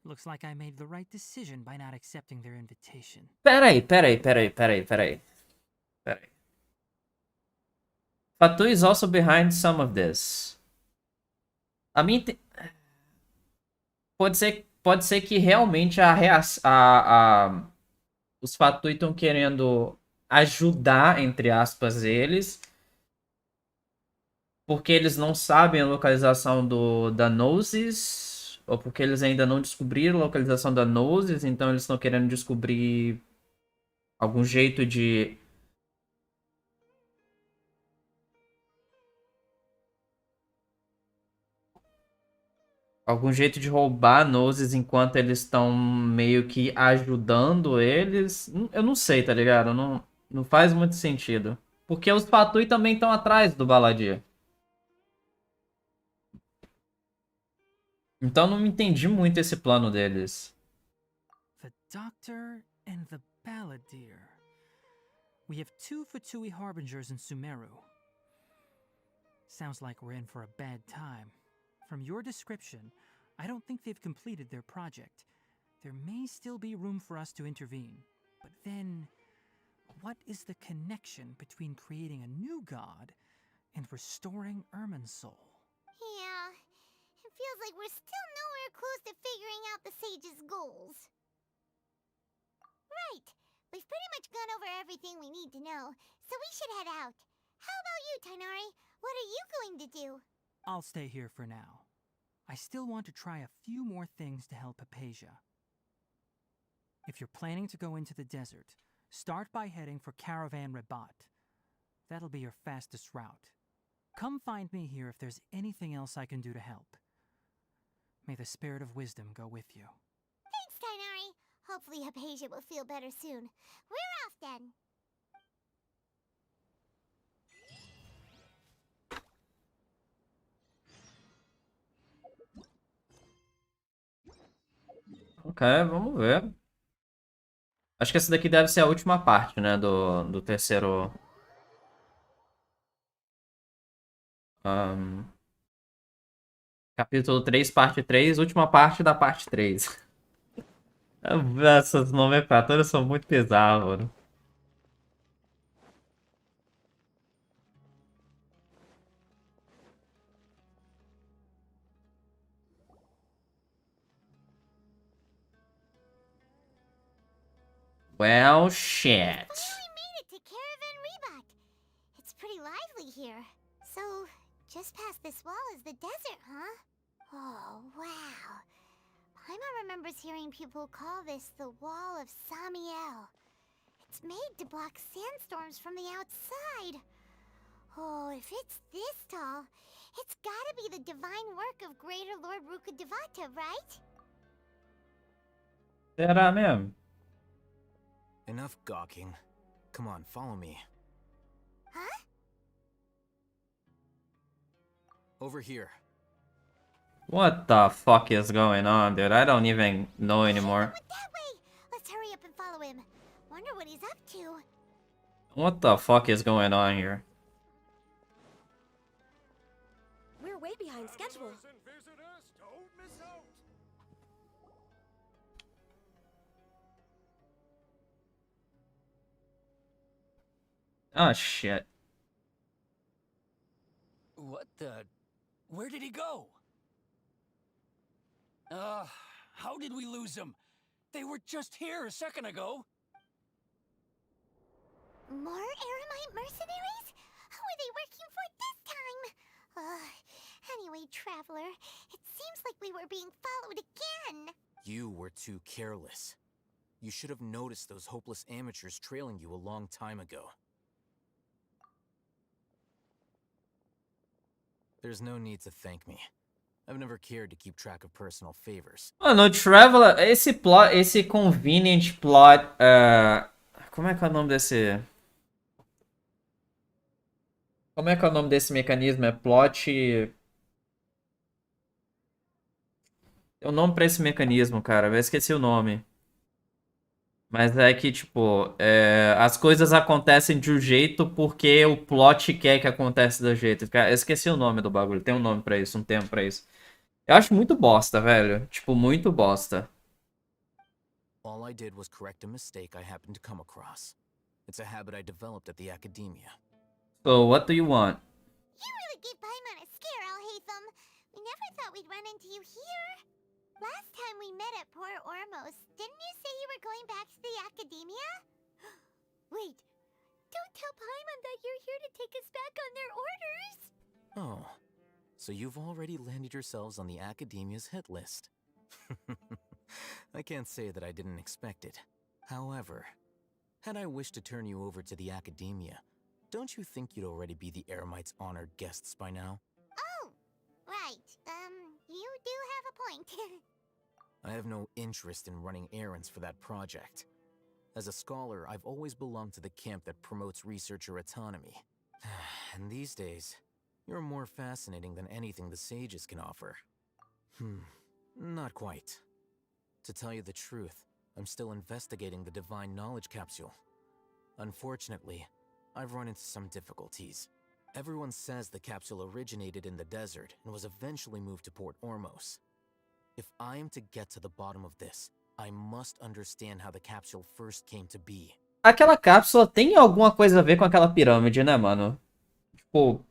Looks like I made the right decision by not accepting their invitation. Peraí. Fatu is also behind some of this. A mim pode ser que realmente os Fatui estão querendo ajudar, entre aspas, eles, porque eles não sabem a localização da Gnosis, ou porque eles ainda não descobriram a localização da Gnosis, então eles estão querendo descobrir algum jeito de... Algum jeito de roubar a Gnosis enquanto eles estão meio que ajudando eles. Eu não sei, tá ligado? Não faz muito sentido. Porque os Fatui também estão atrás do Balladeer. Então não entendi muito esse plano deles. The Doctor and the Balladeer. We have 2 Fatui Harbingers in Sumeru. Sounds like we're in for a bad time. From your description, I don't think they've completed their project. There may still be room for us to intervene. But then, what is the connection between creating a new god and restoring Irminsul? Yeah, it feels like we're still nowhere close to figuring out the sage's goals. Right, we've pretty much gone over everything we need to know, so we should head out. How about you, Tainari? What are you going to do? I'll stay here for now. I still want to try a few more things to help Hypatia. If you're planning to go into the desert, start by heading for Caravan Rabat. That'll be your fastest route. Come find me here if there's anything else I can do to help. May the spirit of wisdom go with you. Thanks, Tainari. Hopefully Hypatia will feel better soon. We're off then. Ok, vamos ver. Acho que essa daqui deve ser a última parte, né, do terceiro... Capítulo 3, parte 3, última parte da parte 3. Essas nomenclaturas são muito bizarras, mano. Well, shit. We made it to Caravan Rabat. It's pretty lively here. So, just past this wall is the desert, huh? Oh, wow. Paimon remembers hearing people call this the Wall of Samiel. It's made to block sandstorms from the outside. Oh, if it's this tall, it's gotta be the divine work of Greater Lord Rukkhadevata, right? Será mesmo? Enough gawking. Come on, follow me. Huh? Over here. What the fuck is going on, dude? I don't even know anymore. That way! Let's hurry up and follow him. Wonder what he's up to. What the fuck is going on here? We're way behind schedule. Oh, shit. What the... Where did he go? How did we lose him? They were just here a second ago. More Eremite mercenaries? Who are they working for this time? Anyway, Traveler, it seems like we were being followed again. You were too careless. You should have noticed those hopeless amateurs trailing you a long time ago. There's no need to thank me. I've never cared to keep track of personal favors. Mano, o Traveler, esse plot, esse convenient plot, como é que é o nome desse... Como é que é o nome desse mecanismo? É plot... Tem um nome pra esse mecanismo, cara. Eu esqueci o nome. Mas é que, tipo, as coisas acontecem de um jeito porque o plot quer que aconteça do jeito. Cara, eu esqueci o nome do bagulho. Tem um nome pra isso, um termo pra isso. Eu acho muito bosta, velho. Tipo, muito bosta. All I did was correct a mistake I happened to come across. It's a habit I developed at the academia. So, what do you want? You really gave Paimon a scare, Alhaitham. We never thought we'd run into you here. Last time we met at Port Ormos, didn't you say you were going back to the academia? Wait, don't tell Paimon that you're here to take us back on their orders. Oh, so you've already landed yourselves on the academia's hit list. I can't say that I didn't expect it. However, had I wished to turn you over to the academia, don't you think you'd already be the Eremites' honored guests by now? Oh, right. You do have a point. I have no interest in running errands for that project. As a scholar, I've always belonged to the camp that promotes researcher autonomy. And these days, you're more fascinating than anything the sages can offer. Not quite. To tell you the truth, I'm still investigating the divine knowledge capsule. Unfortunately, I've run into some difficulties. Everyone says the capsule originated in the desert and was eventually moved to Port Ormos. If I am to get to the bottom of this, I must understand how the capsule first came to be. Aquela cápsula tem alguma coisa a ver com aquela pirâmide, né, mano? Tipo,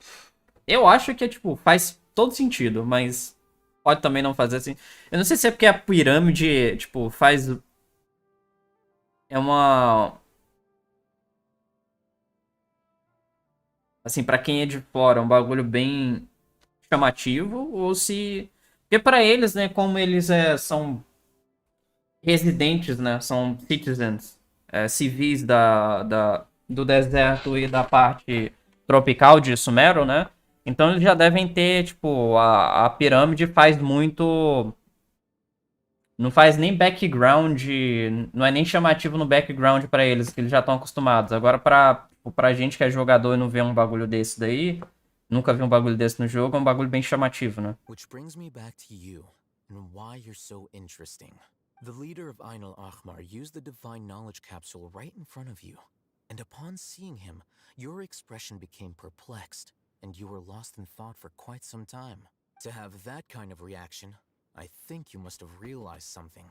eu acho que, tipo, faz todo sentido, mas pode também não fazer assim. Eu não sei se é porque a pirâmide, tipo, faz... É uma... Assim, pra quem é de fora, um bagulho bem chamativo, ou se... Porque pra eles, né, como eles são residentes, né, são citizens, civis do deserto e da parte tropical de Sumero, né? Então eles já devem ter, tipo, a pirâmide faz muito... Não faz nem background, não é nem chamativo no background pra eles, que eles já estão acostumados. Agora pra gente que é jogador e não vê um bagulho desse daí, nunca vi um bagulho desse no jogo, é um bagulho bem chamativo, né? Which brings me back to you and why you're so interesting. The leader of Ainul Ahmar used the divine knowledge capsule right in front of you. And upon seeing him, your expression became perplexed, and you were lost in thought for quite some time. To have that kind of reaction, I think you must have realized something.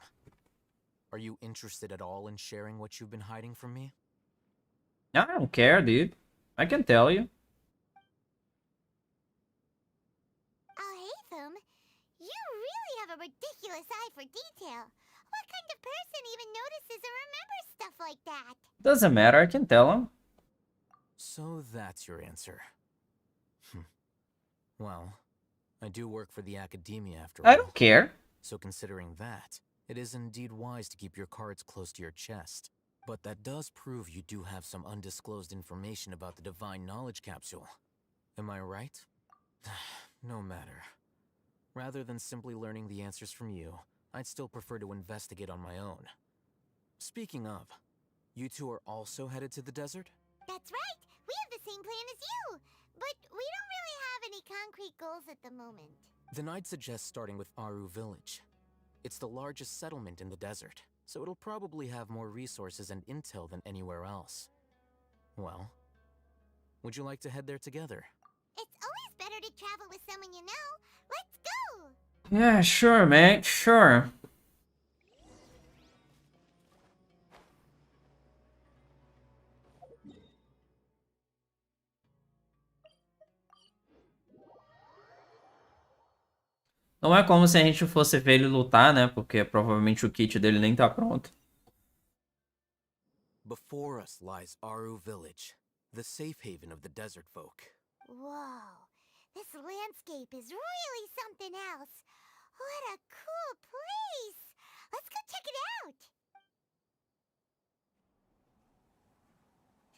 Are you interested at all in sharing what you've been hiding from me? I don't care, dude. I can tell you. Oh, Hatham, you really have a ridiculous eye for detail. What kind of person even notices or remembers stuff like that? Doesn't matter, I can tell him. So that's your answer. Well, I do work for the academia after all. I don't care. So considering that, it is indeed wise to keep your cards close to your chest. But that does prove you do have some undisclosed information about the divine knowledge capsule. Am I right? No matter. Rather than simply learning the answers from you, I'd still prefer to investigate on my own. Speaking of, you two are also headed to the desert? That's right. We have the same plan as you. But we don't really have any concrete goals at the moment. Then I'd suggest starting with Aru Village. It's the largest settlement in the desert, so it'll probably have more resources and intel than anywhere else. Well, would you like to head there together? It's always better to travel with someone you know. Let's go! Yeah, sure, mate, sure. Não é como se a gente fosse ver ele lutar, né? Porque provavelmente o kit dele nem tá pronto. Before us lies Aru Village, the safe haven of the desert folk. Whoa, this landscape is really something else. What a cool place! Let's go check it out!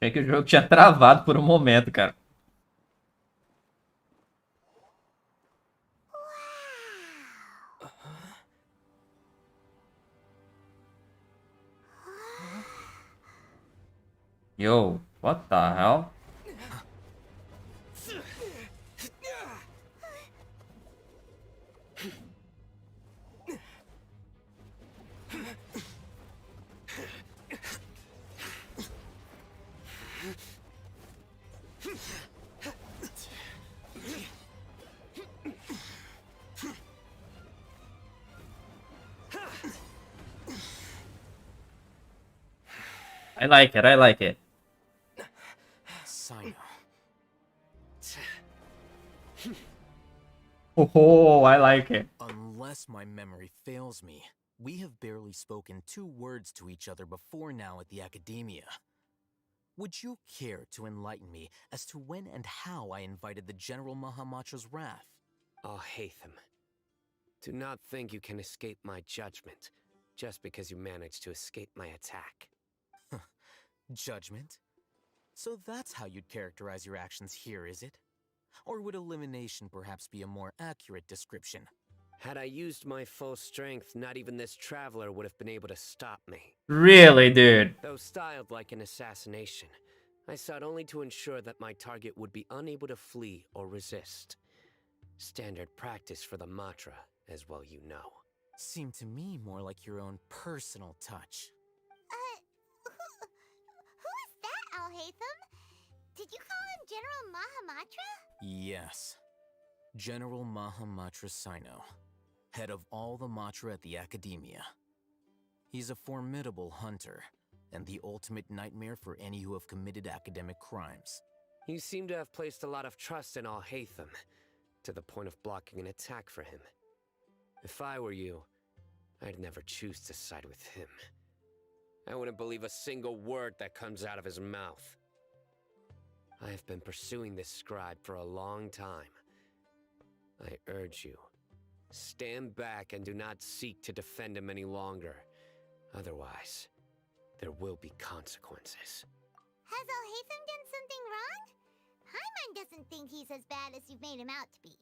Achei que o jogo tinha travado por um momento, cara. Yo, what the hell? I like it, I like it. Sino. Oh, I like it. Unless my memory fails me, we have barely spoken 2 words to each other before now at the academia. Would you care to enlighten me as to when and how I invited the General Mahamatra's wrath? Oh, Hatham. Do not think you can escape my judgment, just because you managed to escape my attack. Judgment? So that's how you'd characterize your actions here, is it? Or would elimination perhaps be a more accurate description? Had I used my full strength, not even this traveler would have been able to stop me. Really, dude? Though styled like an assassination, I sought only to ensure that my target would be unable to flee or resist. Standard practice for the Matra, as well you know. seem to me more like your own personal touch. Who is that, Alhaitham? Did you call him General Mahamatra? Yes. General Mahamatra Sino, head of all the Matra at the Academia. He's a formidable hunter, and the ultimate nightmare for any who have committed academic crimes. You seem to have placed a lot of trust in Alhaitham, to the point of blocking an attack for him. If I were you, I'd never choose to side with him. I wouldn't believe a single word that comes out of his mouth. I have been pursuing this scribe for a long time. I urge you, stand back and do not seek to defend him any longer. Otherwise, there will be consequences. Has Alhaitham done something wrong? Paimon doesn't think he's as bad as you've made him out to be.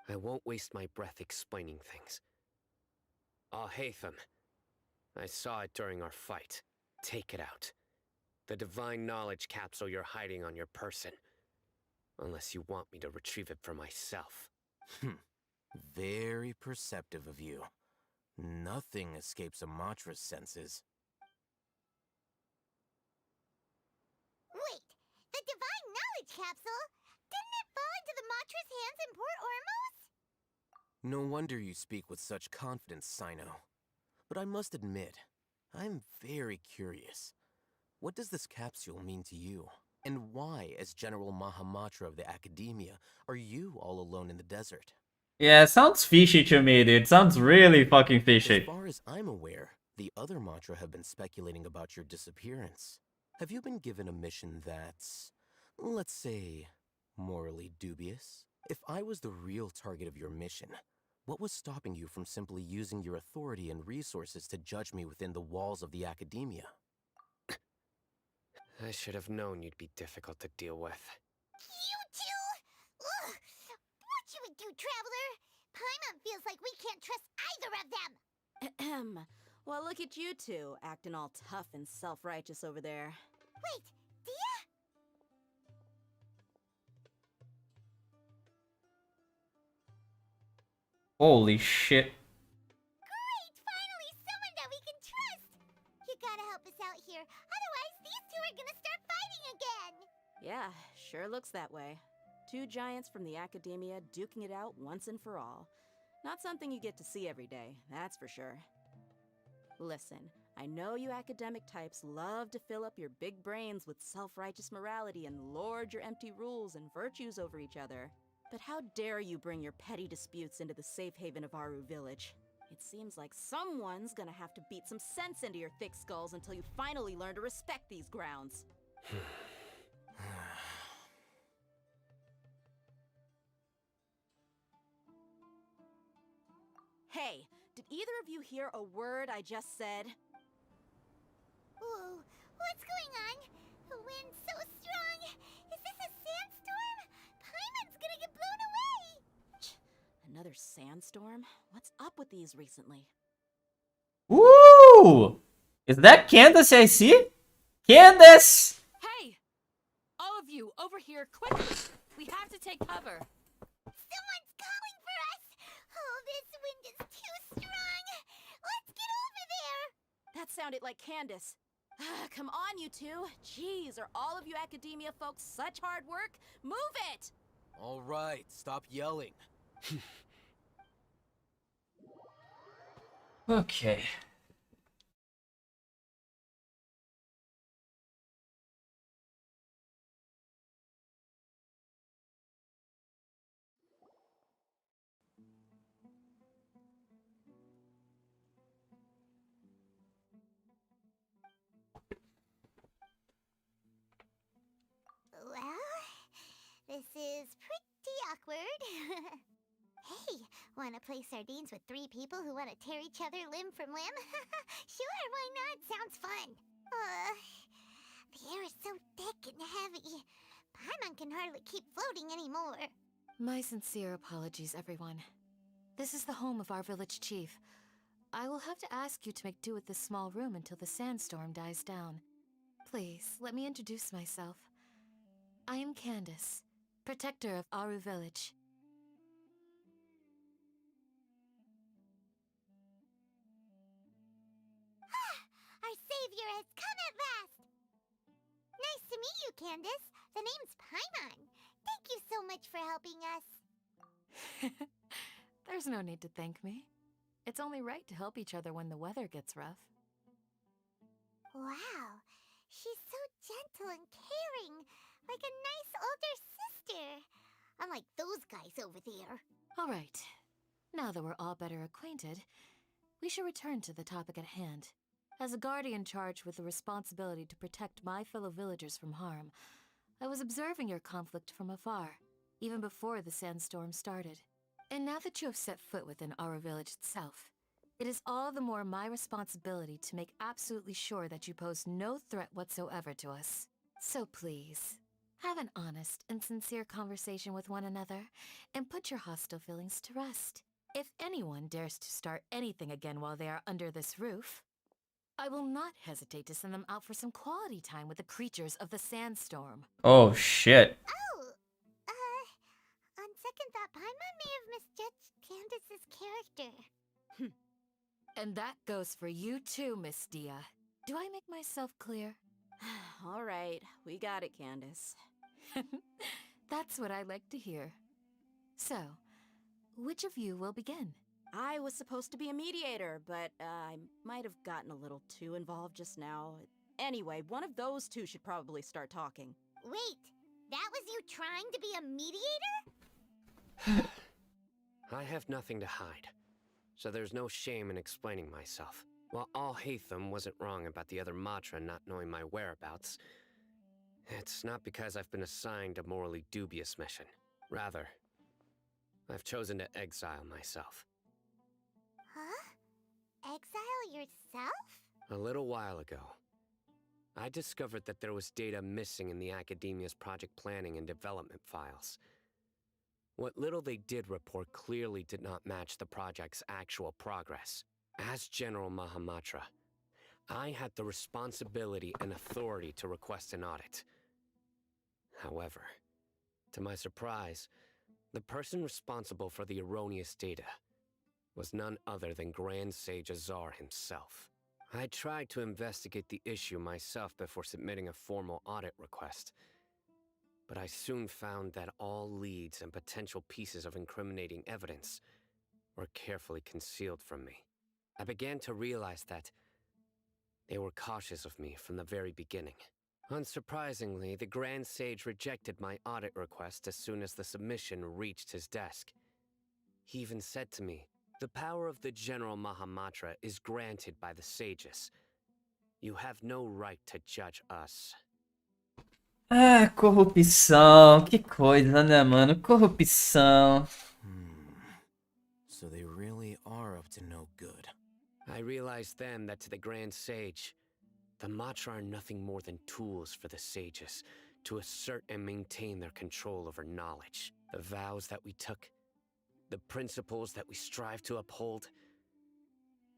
I won't waste my breath explaining things. Alhaitham, I saw it during our fight. Take it out. The divine knowledge capsule you're hiding on your person. Unless you want me to retrieve it for myself. Very perceptive of you. Nothing escapes a Matra's senses. Wait, the divine knowledge capsule? Didn't it fall into the Matra's hands in Port Ormos? No wonder you speak with such confidence, Sino. But I must admit, I'm very curious. What does this capsule mean to you? And why, as General Mahamatra of the Academia, are you all alone in the desert? Yeah, it sounds fishy to me, dude. It sounds really fucking fishy. As far as I'm aware, the other Matra have been speculating about your disappearance. Have you been given a mission that's, let's say, morally dubious? If I was the real target of your mission, what was stopping you from simply using your authority and resources to judge me within the walls of the Academia? I should have known you'd be difficult to deal with. You two? Ugh! What you would do, Traveler? Paimon feels like we can't trust either of them! Ahem. Well, look at you two, acting all tough and self-righteous over there. Wait, Dia? Holy shit. Great! Finally, someone that we can trust! You gotta help us out here, otherwise these two are gonna start fighting again! Yeah, sure looks that way. Two giants from the Academia duking it out once and for all. Not something you get to see every day, that's for sure. Listen, I know you academic types love to fill up your big brains with self-righteous morality and lord your empty rules and virtues over each other. But how dare you bring your petty disputes into the safe haven of Aru Village? It seems like someone's gonna have to beat some sense into your thick skulls until you finally learn to respect these grounds. Hey, did either of you hear a word I just said? Whoa, what's going on? The wind's so strong! Is this a sandstorm? Paimon's gonna get blown away! Another sandstorm? What's up with these recently? Ooh! Is that Candace I see? Candace! Hey! All of you, over here, quickly! We have to take cover. Someone's calling for us! Oh, this wind is too strong! Let's get over there! That sounded like Candace. Come on, you two. Jeez, are all of you Academia folks such hard work? Move it! All right, stop yelling. Okay. Well, this is pretty awkward. Hey, wanna play sardines with three people who wanna tear each other limb from limb? Sure, why not? Sounds fun. The air is so thick and heavy. Paimon can hardly keep floating anymore. My sincere apologies, everyone. This is the home of our village chief. I will have to ask you to make do with this small room until the sandstorm dies down. Please, let me introduce myself. I am Candace, protector of Aru Village. savior has come at last! Nice to meet you, Candace. The name's Paimon. Thank you so much for helping us. There's no need to thank me. It's only right to help each other when the weather gets rough. Wow, she's so gentle and caring, like a nice older sister. Unlike those guys over there. All right. Now that we're all better acquainted, we should return to the topic at hand. As a guardian charged with the responsibility to protect my fellow villagers from harm, I was observing your conflict from afar, even before the sandstorm started. And now that you have set foot within our village itself, it is all the more my responsibility to make absolutely sure that you pose no threat whatsoever to us. So please, have an honest and sincere conversation with one another, and put your hostile feelings to rest. If anyone dares to start anything again while they are under this roof, I will not hesitate to send them out for some quality time with the creatures of the sandstorm. Oh, shit. Oh, on second thought, Paimon may have misjudged Candace's character. And that goes for you too, Miss Dia. Do I make myself clear? All right, we got it, Candace. That's what I like to hear. So, which of you will begin? I was supposed to be a mediator, but I might have gotten a little too involved just now. Anyway, one of those two should probably start talking. Wait, that was you trying to be a mediator? I have nothing to hide, so there's no shame in explaining myself. While Al-Haytham wasn't wrong about the other Matra not knowing my whereabouts, it's not because I've been assigned a morally dubious mission. Rather, I've chosen to exile myself. Huh? Exile yourself? A little while ago, I discovered that there was data missing in the Academia's project planning and development files. What little they did report clearly did not match the project's actual progress. As General Mahamatra, I had the responsibility and authority to request an audit. However, to my surprise, the person responsible for the erroneous data was none other than Grand Sage Azar himself. I tried to investigate the issue myself before submitting a formal audit request, but I soon found that all leads and potential pieces of incriminating evidence were carefully concealed from me. I began to realize that they were cautious of me from the very beginning. Unsurprisingly, the Grand Sage rejected my audit request as soon as the submission reached his desk. He even said to me, "The power of the General Mahamatra is granted by the sages. You have no right to judge us." Ah, corrupção. Que coisa, né, mano? Corrupção. So they really are up to no good. I realized then that to the Grand Sage, the Matra are nothing more than tools for the sages to assert and maintain their control over knowledge. The vows that we took, the principles that we strive to uphold,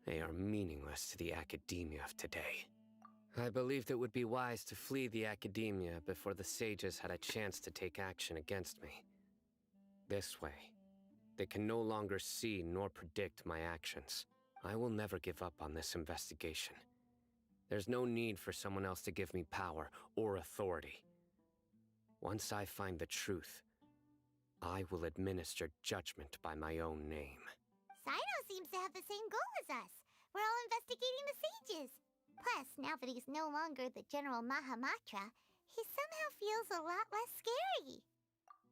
they are meaningless to the academia of today. I believed it would be wise to flee the academia before the sages had a chance to take action against me. This way, they can no longer see nor predict my actions. I will never give up on this investigation. There's no need for someone else to give me power or authority. Once I find the truth, I will administer judgment by my own name. Sino seems to have the same goal as us. We're all investigating the sages. Plus, now that he's no longer the General Mahamatra, he somehow feels a lot less scary.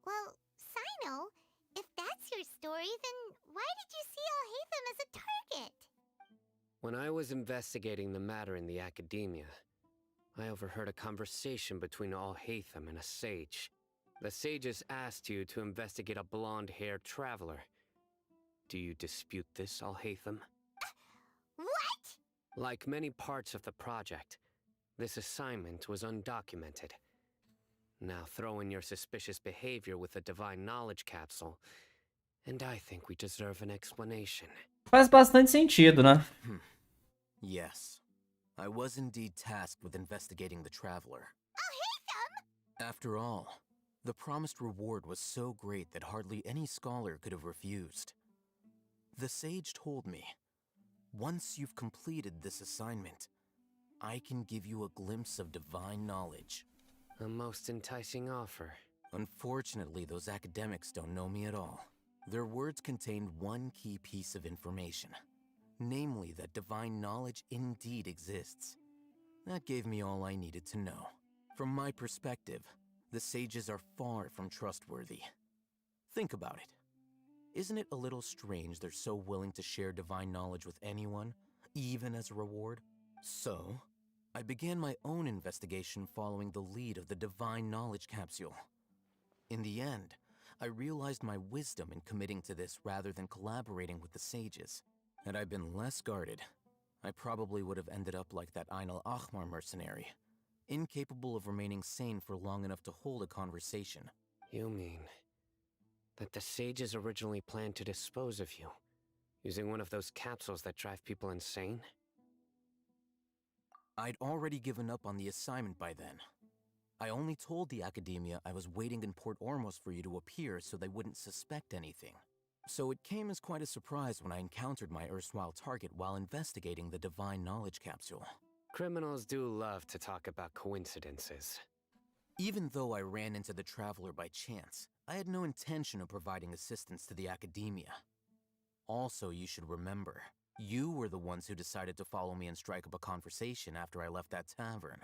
Well, Sino, if that's your story, then why did you see Al-Haytham as a target? When I was investigating the matter in the academia, I overheard a conversation between Al-Haytham and a sage. The sages asked you to investigate a blonde-haired traveler. Do you dispute this, Al-Haytham? What? Like many parts of the project, this assignment was undocumented. Now throw in your suspicious behavior with the Divine Knowledge Capsule, and I think we deserve an explanation. Faz bastante sentido, né? Yes, I was indeed tasked with investigating the traveler. Al-Haytham! After all, the promised reward was so great that hardly any scholar could have refused. The sage told me, once you've completed this assignment, I can give you a glimpse of divine knowledge. A most enticing offer. Unfortunately, those academics don't know me at all. Their words contained one key piece of information, namely that divine knowledge indeed exists. That gave me all I needed to know. From my perspective, the sages are far from trustworthy. Think about it. Isn't it a little strange they're so willing to share divine knowledge with anyone, even as a reward? So, I began my own investigation following the lead of the divine knowledge capsule. In the end, I realized my wisdom in committing to this rather than collaborating with the sages. Had I been less guarded, I probably would have ended up like that Ain al-Ahmar mercenary, incapable of remaining sane for long enough to hold a conversation. You mean that the sages originally planned to dispose of you, using one of those capsules that drive people insane? I'd already given up on the assignment by then. I only told the academia I was waiting in Port Ormos for you to appear so they wouldn't suspect anything. So it came as quite a surprise when I encountered my erstwhile target while investigating the divine knowledge capsule. Criminals do love to talk about coincidences. Even though I ran into the Traveler by chance, I had no intention of providing assistance to the academia. Also, you should remember, you were the ones who decided to follow me and strike up a conversation after I left that tavern.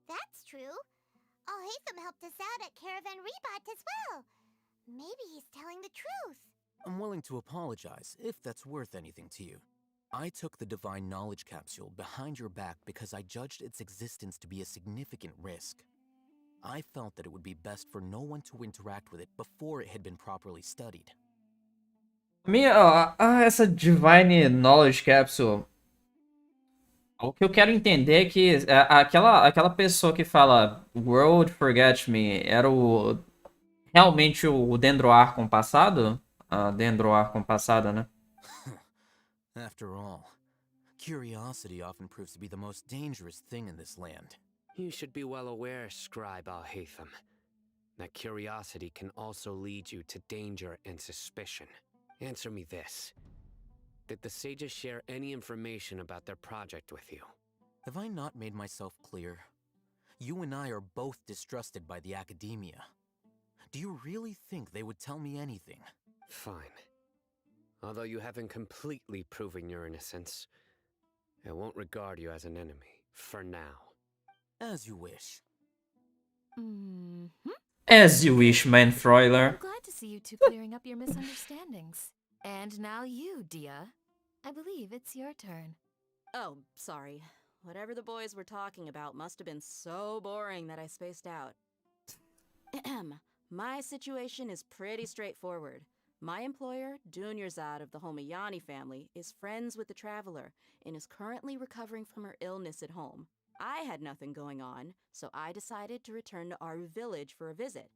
That's true. Alhaitham helped us out at Caravan Rebat as well. Maybe he's telling the truth. I'm willing to apologize, if that's worth anything to you. I took the divine knowledge capsule behind your back because I judged its existence to be a significant risk. I felt that it would be best for no one to interact with it before it had been properly studied. Essa Divine Knowledge Capsule, o que eu quero entender é que aquela pessoa que fala World Forget Me era realmente o Dendroar compassado? A Dendroar compassada, né? After all, curiosity often proves to be the most dangerous thing in this land. You should be well aware, Scribe Alhaitham, that curiosity can also lead you to danger and suspicion. Answer me this. Did the sages share any information about their project with you? Have I not made myself clear? You and I are both distrusted by the academia. Do you really think they would tell me anything? Fine. Although you haven't completely proven your innocence, I won't regard you as an enemy, for now. As you wish. As you wish, mein Freuler. I'm glad to see you two clearing up your misunderstandings. And now you, Dia. I believe it's your turn. Oh, sorry. Whatever the boys were talking about must have been so boring that I spaced out. My situation is pretty straightforward. My employer, Dunyarzad of the Homayani family, is friends with the Traveler and is currently recovering from her illness at home. I had nothing going on, so I decided to return to Aru village for a visit.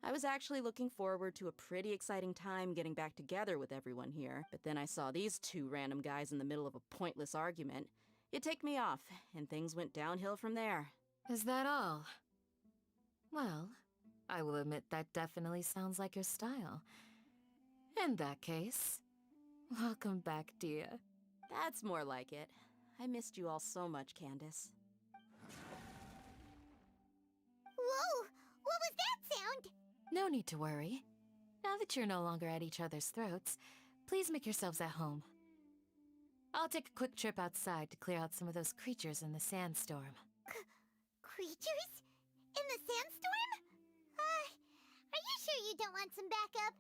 I was actually looking forward to a pretty exciting time getting back together with everyone here, but then I saw these two random guys in the middle of a pointless argument. It ticked me off, and things went downhill from there. Is that all? Well, I will admit that definitely sounds like your style. In that case, welcome back, Dia. That's more like it. I missed you all so much, Candace. Whoa! What was that sound? No need to worry. Now that you're no longer at each other's throats, please make yourselves at home. I'll take a quick trip outside to clear out some of those creatures in the sandstorm. Creatures? In the sandstorm? Are you sure you don't want some backup?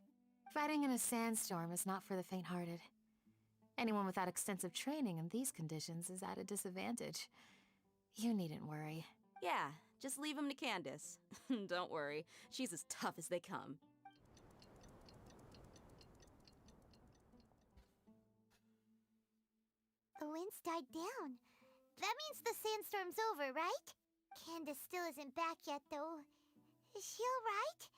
Fighting in a sandstorm is not for the faint-hearted. Anyone without extensive training in these conditions is at a disadvantage. You needn't worry. Yeah, just leave them to Candace. Don't worry, she's as tough as they come. The winds died down. That means the sandstorm's over, right? Candace still isn't back yet, though. Is she alright?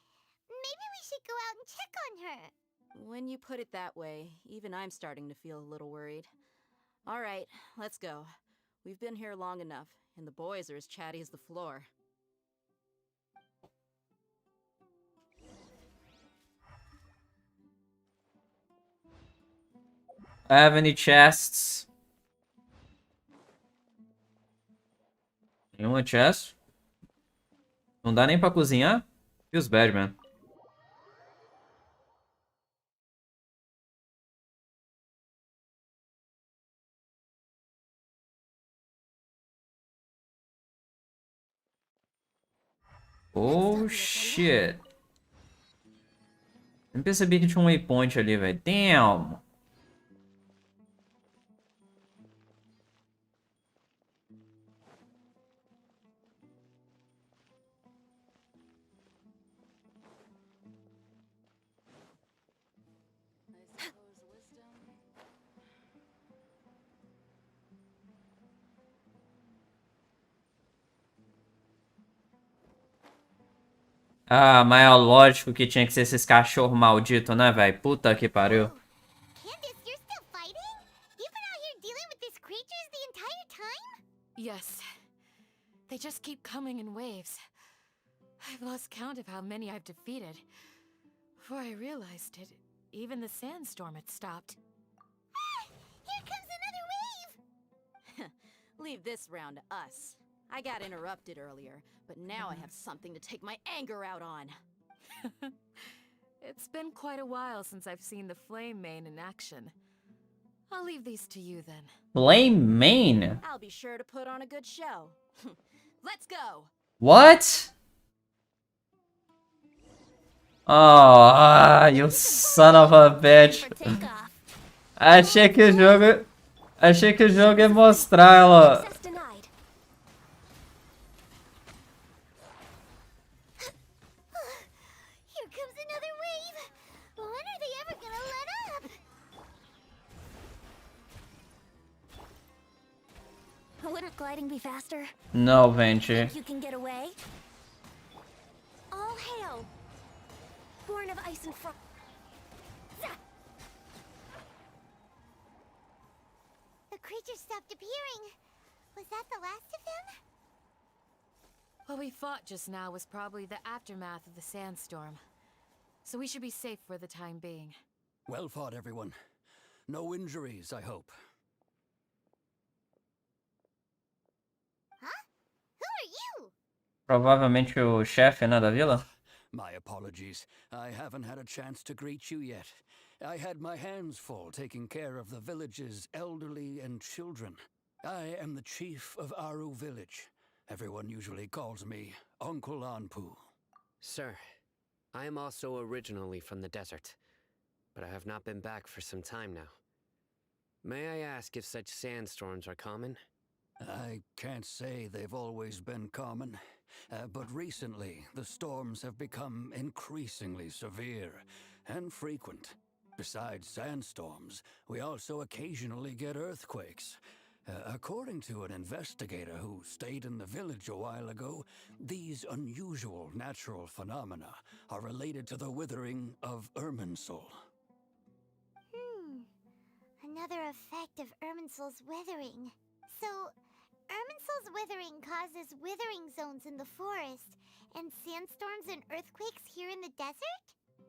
Maybe we should go out and check on her. When you put it that way, even I'm starting to feel a little worried. All right, let's go. We've been here long enough, and the boys are as chatty as the floor. Have any chests? Tem uma chest. Não dá nem pra cozinhar? Feels bad, man. Oh, shit. Nem percebi que tinha um waypoint ali, velho. Damn. Ah, mas é lógico que tinha que ser esses cachorros malditos, né, velho? Puta que pariu. Candace, you're still fighting? You've been out here dealing with these creatures the entire time? Yes. They just keep coming in waves. I've lost count of how many I've defeated. Before I realized it, even the sandstorm had stopped. Ah! Here comes another wave! Leave this round to us. I got interrupted earlier, but now I have something to take my anger out on. It's been quite a while since I've seen the Flame Mane in action. I'll leave these to you then. Flame Mane? I'll be sure to put on a good show. Let's go! What? Oh, you son of a bitch. Achei que o jogo ia mostrar ela. Here comes another wave! When are they ever gonna let up? Wouldn't gliding be faster? No, Venture. Think you can get away? All hail! Born of ice and frost. The creature stopped appearing. Was that the last of them? What we fought just now was probably the aftermath of the sandstorm. So we should be safe for the time being. Well fought, everyone. No injuries, I hope. Huh? Who are you? Provavelmente o chefe, né, da vila? My apologies. I haven't had a chance to greet you yet. I had my hands full taking care of the village's elderly and children. I am the chief of Aru village. Everyone usually calls me Uncle Anpu. Sir, I am also originally from the desert, but I have not been back for some time now. May I ask if such sandstorms are common? I can't say they've always been common, but recently the storms have become increasingly severe and frequent. Besides sandstorms, we also occasionally get earthquakes. According to an investigator who stayed in the village a while ago, these unusual natural phenomena are related to the withering of Irminsul. Another effect of Irminsul's withering. So, Irminsul's withering causes withering zones in the forest, and sandstorms and earthquakes here in the desert?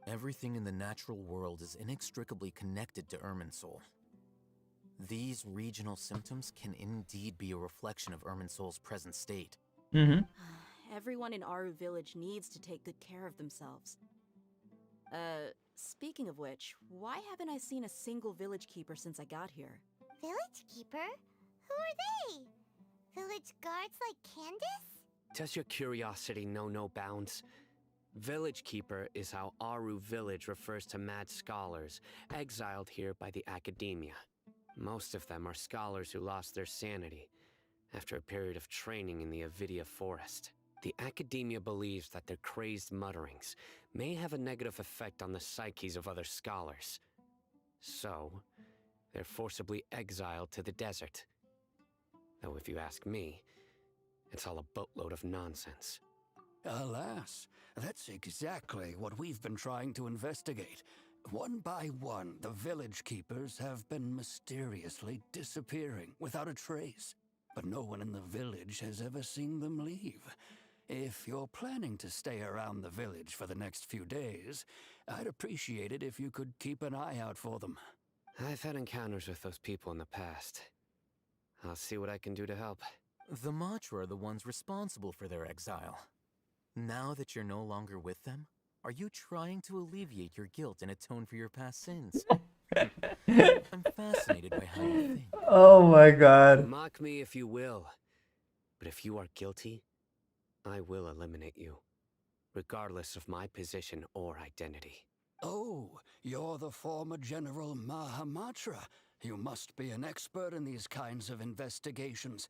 Everything in the natural world is inextricably connected to Irminsul. These regional symptoms can indeed be a reflection of Irminsul's present state. Everyone in Aru village needs to take good care of themselves. Speaking of which, why haven't I seen a single village keeper since I got here? Village keeper? Who are they? Village guards like Candace? Does your curiosity know no bounds? Village Keeper is how Aru village refers to mad scholars, exiled here by the academia. Most of them are scholars who lost their sanity after a period of training in the Avidia forest. The academia believes that their crazed mutterings may have a negative effect on the psyches of other scholars. So, they're forcibly exiled to the desert. Though if you ask me, it's all a boatload of nonsense. Alas, that's exactly what we've been trying to investigate. One by one, the village keepers have been mysteriously disappearing without a trace. But no one in the village has ever seen them leave. If you're planning to stay around the village for the next few days, I'd appreciate it if you could keep an eye out for them. I've had encounters with those people in the past. I'll see what I can do to help. The Matra are the ones responsible for their exile. Now that you're no longer with them, are you trying to alleviate your guilt and atone for your past sins? I'm fascinated by how you think. Oh my god. Mock me if you will, but if you are guilty, I will eliminate you, regardless of my position or identity. Oh, you're the former General Mahamatra. You must be an expert in these kinds of investigations.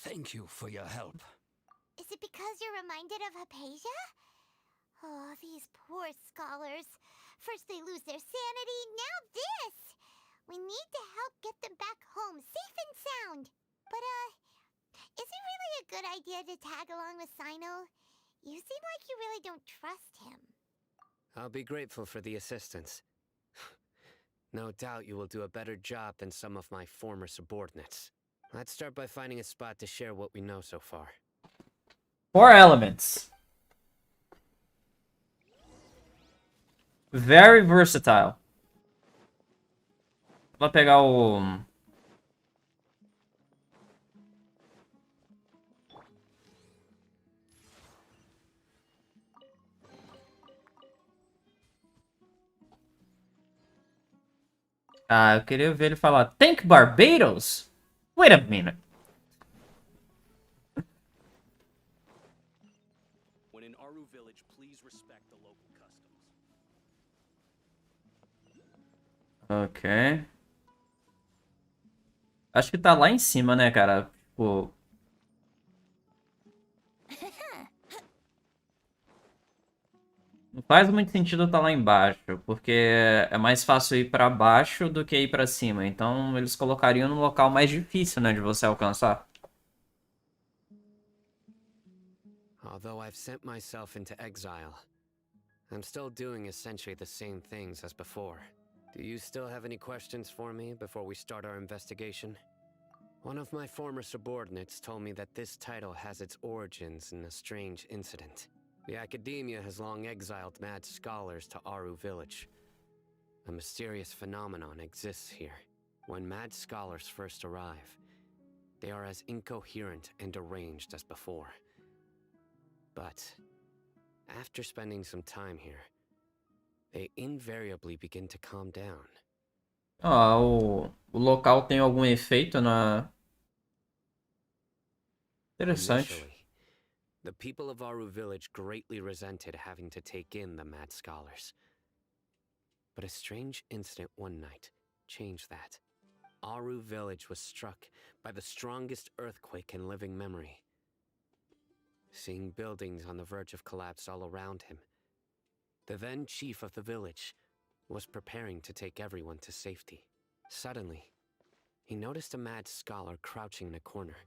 Thank you for your help. Is it because you're reminded of Hypatia? Oh, these poor scholars. First they lose their sanity, now this! We need to help get them back home, safe and sound. But, is it really a good idea to tag along with Sino? You seem like you really don't trust him. I'll be grateful for the assistance. No doubt you will do a better job than some of my former subordinates. Let's start by finding a spot to share what we know so far. 4 elements. Very versatile. Vou pegar o... Ah, eu queria ver ele falar Think Barbados? Wait a minute. When in Aru Village, please respect the local customs. Ok. Acho que tá lá em cima, né, cara? Tipo... Não faz muito sentido estar lá embaixo, porque é mais fácil ir pra baixo do que ir pra cima. Então eles colocariam no local mais difícil, né, de você alcançar. Although I've sent myself into exile, I'm still doing essentially the same things as before. Do you still have any questions for me before we start our investigation? One of my former subordinates told me that this title has its origins in a strange incident. The Academia has long exiled mad scholars to Aru Village. A mysterious phenomenon exists here. When mad scholars first arrive, they are as incoherent and deranged as before. But after spending some time here, they invariably begin to calm down. Ah, o local tem algum efeito na... Interessante. Initially, the people of Aru Village greatly resented having to take in the mad scholars. But a strange incident one night changed that. Aru Village was struck by the strongest earthquake in living memory. Seeing buildings on the verge of collapse all around him, the then chief of the village was preparing to take everyone to safety. Suddenly, he noticed a mad scholar crouching in a corner,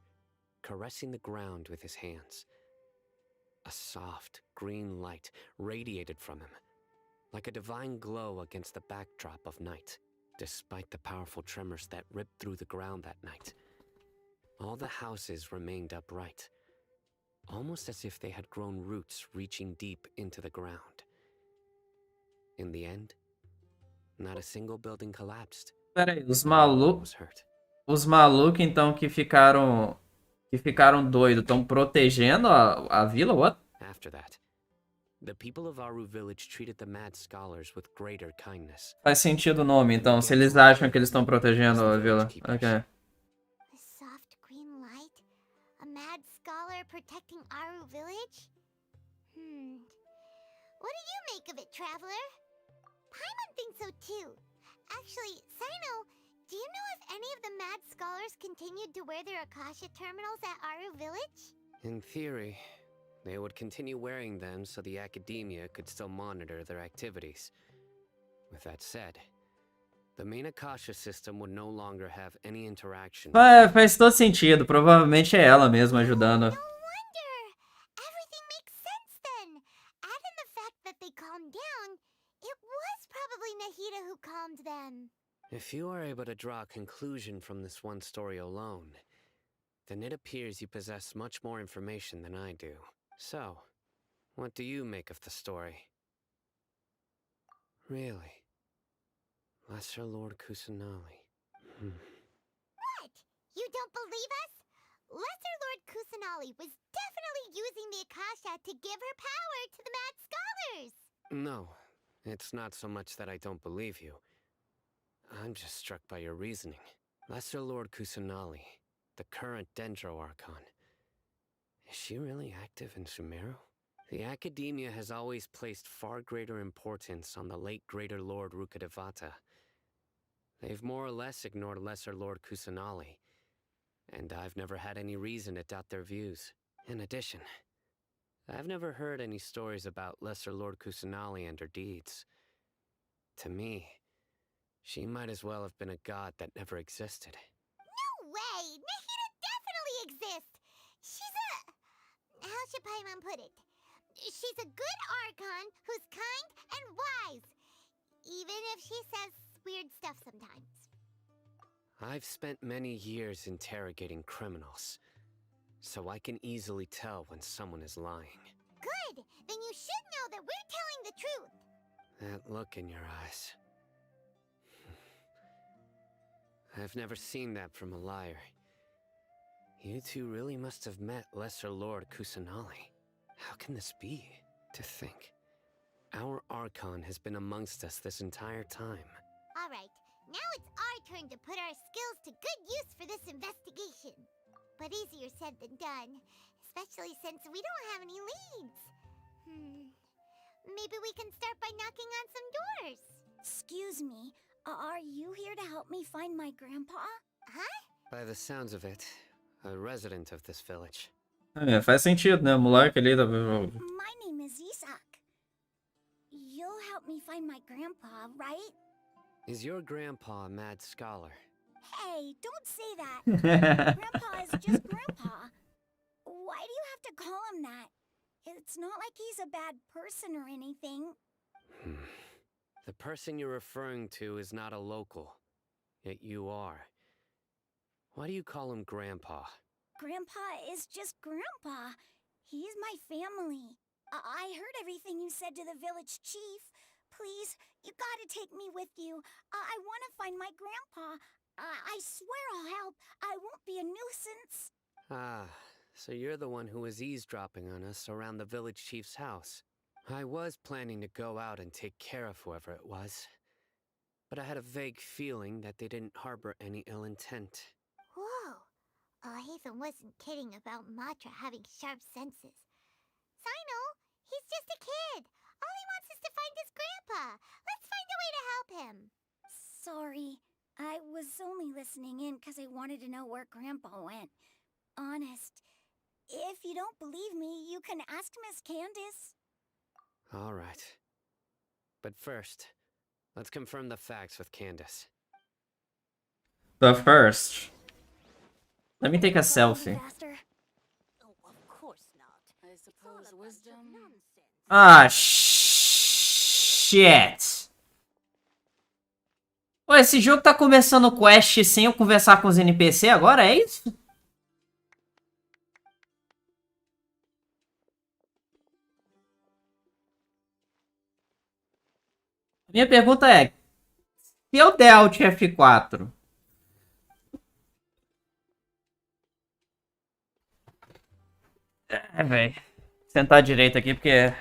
caressing the ground with his hands. A soft, green light radiated from him, like a divine glow against the backdrop of night. Despite the powerful tremors that ripped through the ground that night, all the houses remained upright, almost as if they had grown roots reaching deep into the ground. In the end, not a single building collapsed. Pera aí, os No one malucos... was hurt. Os malucos, então, que ficaram doidos, estão protegendo a vila? What? After that, the people of Aru Village treated the mad scholars with greater kindness. Faz sentido o nome, então, se eles acham que eles estão protegendo a vila. Ok. A soft green light? A mad scholar protecting Aru Village? What do you make of it, Traveler? Paimon thinks so too. Actually, Sino, do you know if any of the mad scholars continued to wear their Akasha terminals at Aru Village? In theory, they would continue wearing them so the Academia could still monitor their activities. With that said, the main Akasha system would no longer have any interaction. Faz todo sentido. Provavelmente é ela mesma ajudando. Everything makes sense then. Add in the fact that they calmed down, it was probably Nahida who calmed them. If you are able to draw a conclusion from this one story alone, then it appears you possess much more information than I do. So, what do you make of the story? Really? Lesser Lord Kusanali. What? You don't believe us? Lesser Lord Kusanali was definitely using the Akasha to give her power to the mad scholars. No, it's not so much that I don't believe you. I'm just struck by your reasoning. Lesser Lord Kusanali, the current Dendro Archon. Is she really active in Sumeru? The Academia has always placed far greater importance on the late Greater Lord Rukkhadevata. They've more or less ignored Lesser Lord Kusanali, and I've never had any reason to doubt their views. In addition, I've never heard any stories about Lesser Lord Kusanali and her deeds. To me, she might as well have been a god that never existed. No way! Nahida definitely exists! She's a... how should Paimon put it? She's a good Archon who's kind and wise, even if she says weird stuff sometimes. I've spent many years interrogating criminals, so I can easily tell when someone is lying. Good! Then you should know that we're telling the truth! That look in your eyes. I've never seen that from a liar. You two really must have met Lesser Lord Kusanali. How can this be? To think, our Archon has been amongst us this entire time. Alright, now it's our turn to put our skills to good use for this investigation. But easier said than done, especially since we don't have any leads. Maybe we can start by knocking on some doors. Excuse me, are you here to help me find my grandpa? Huh? By the sounds of it, a resident of this village. É, faz sentido, né? O moleque ali da... My name is Isak. You'll help me find my grandpa, right? Is your grandpa a mad scholar? Hey, don't say that. Grandpa is just Grandpa. Why do you have to call him that? It's not like he's a bad person or anything. The person you're referring to is not a local, yet you are. Why do you call him Grandpa? Grandpa is just Grandpa. He's my family. I heard everything you said to the village chief. Please, you gotta take me with you. I want to find my grandpa. I swear I'll help. I won't be a nuisance. Ah, so you're the one who was eavesdropping on us around the village chief's house. I was planning to go out and take care of whoever it was, but I had a vague feeling that they didn't harbor any ill intent. Whoa. Hatham wasn't kidding about Matra having sharp senses. Sino, he's just a kid. All he wants is to find his grandpa. Let's find a way to help him. Sorry, I was only listening in because I wanted to know where Grandpa went. Honest. If you don't believe me, you can ask Miss Candace. All right. But first, let's confirm the facts with Candace. But first, let me take a selfie. I suppose wisdom. Ah, shit. Pô, esse jogo tá começando quest sem eu conversar com os NPC agora, é isso? Minha pergunta é, se eu der Alt F4... É, velho. Sentar direito aqui, porque...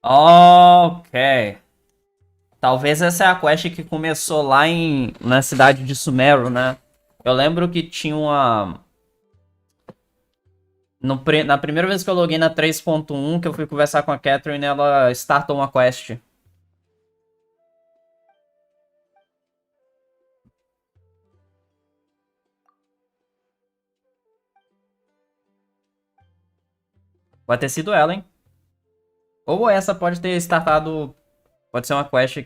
Ok. Talvez essa é a quest que começou lá na cidade de Sumeru, né? Eu lembro que tinha uma... Na primeira vez que eu loguei na 3.1, que eu fui conversar com a Catherine, ela startou uma quest. Pode ter sido ela, hein? Ou essa pode ter startado... Pode ser uma quest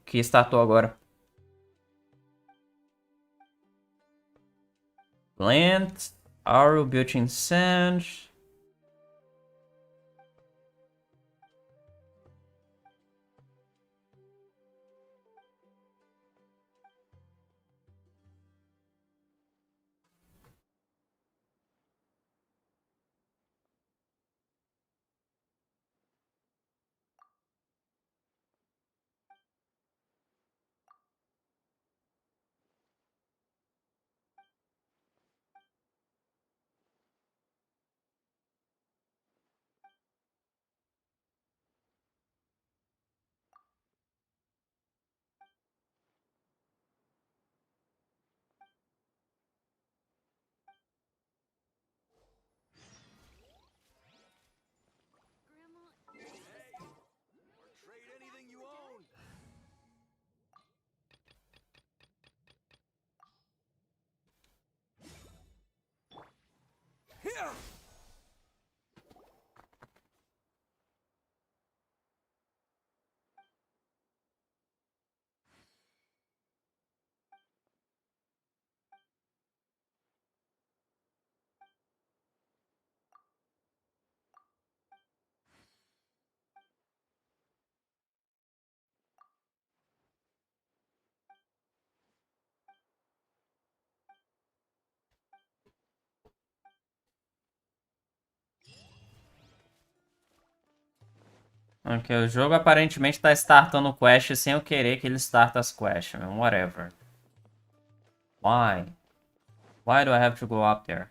que startou agora. Plant, arrow built in sand. Ok, o jogo aparentemente tá startando quest sem eu querer que ele starte as quests, man. Whatever. Why? Why do I have to go up there?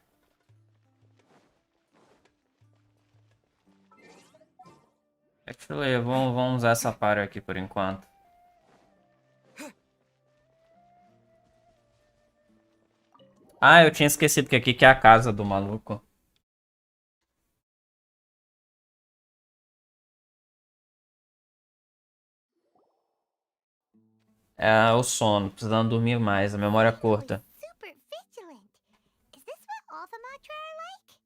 Actually, vamos usar essa party aqui por enquanto. Ah, eu tinha esquecido que aqui que é a casa do maluco. É o sono, precisando dormir mais, a memória curta. Super vigilant. Is this what all the Matra are like?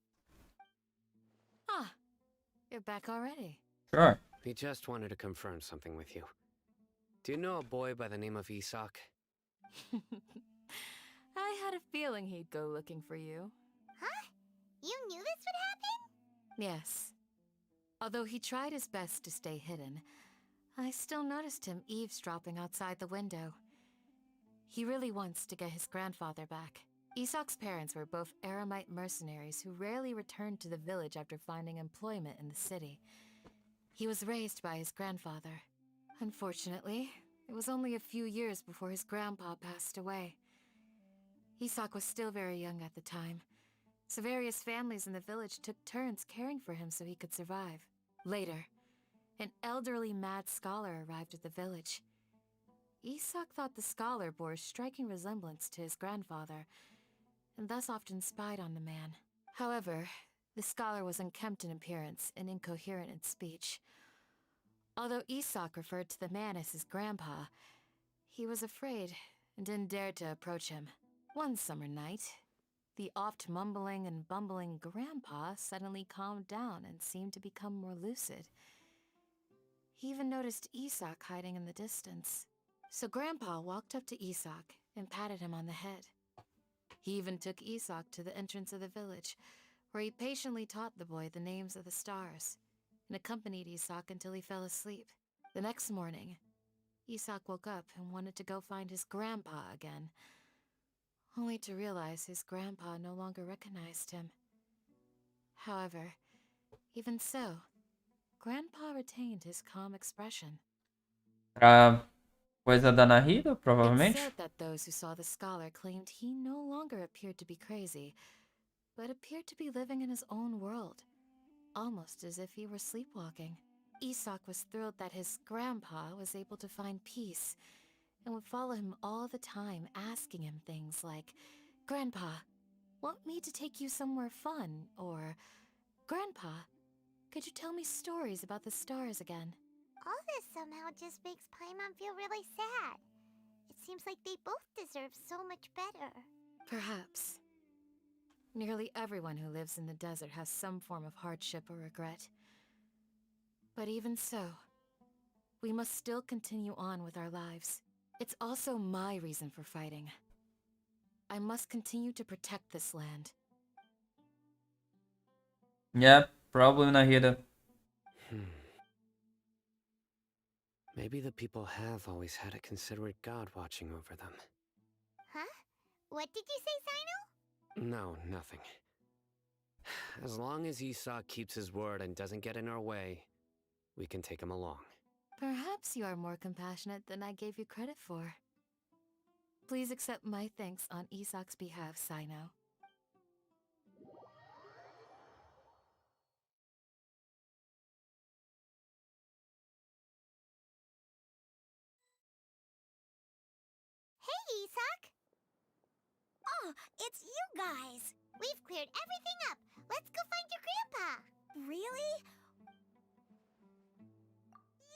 Ah, you're back already. Sure. We just wanted to confirm something with you. Do you know a boy by the name of Isak? I had a feeling he'd go looking for you. Huh? You knew this would happen? Yes. Although he tried his best to stay hidden, I still noticed him eavesdropping outside the window. He really wants to get his grandfather back. Isak's parents were both Aramite mercenaries who rarely returned to the village after finding employment in the city. He was raised by his grandfather. Unfortunately, it was only a few years before his grandpa passed away. Isak was still very young at the time, so various families in the village took turns caring for him so he could survive. Later, an elderly mad scholar arrived at the village. Isak thought the scholar bore a striking resemblance to his grandfather, and thus often spied on the man. However, the scholar was unkempt in appearance and incoherent in speech. Although Isak referred to the man as his grandpa, he was afraid and didn't dare to approach him. One summer night, the oft mumbling and bumbling grandpa suddenly calmed down and seemed to become more lucid. He even noticed Isak hiding in the distance. So Grandpa walked up to Isak and patted him on the head. He even took Isak to the entrance of the village, where he patiently taught the boy the names of the stars, and accompanied Isak until he fell asleep. The next morning, Isak woke up and wanted to go find his grandpa again, only to realize his grandpa no longer recognized him. However, even so, Grandpa retained his calm expression. Coisa da Nahida, It's provavelmente. said that those who saw the scholar claimed he no longer appeared to be crazy, but appeared to be living in his own world, almost as if he were sleepwalking. Isak was thrilled that his grandpa was able to find peace, and would follow him all the time, asking him things like, "Grandpa, want me to take you somewhere fun?" Or, "Grandpa, could you tell me stories about the stars again?" All this somehow just makes Paimon feel really sad. It seems like they both deserve so much better. Perhaps. Nearly everyone who lives in the desert has some form of hardship or regret. But even so, we must still continue on with our lives. It's also my reason for fighting. I must continue to protect this land. Yeah, probably Nahida. Maybe the people have always had a considerate god watching over them. Huh? What did you say, Sino? No, nothing. As long as Isak keeps his word and doesn't get in our way, we can take him along. Perhaps you are more compassionate than I gave you credit for. Please accept my thanks on Isak's behalf, Sino. 'Hey, Isak! Oh, it's you guys! We've cleared everything up! Let's go find your grandpa! Really?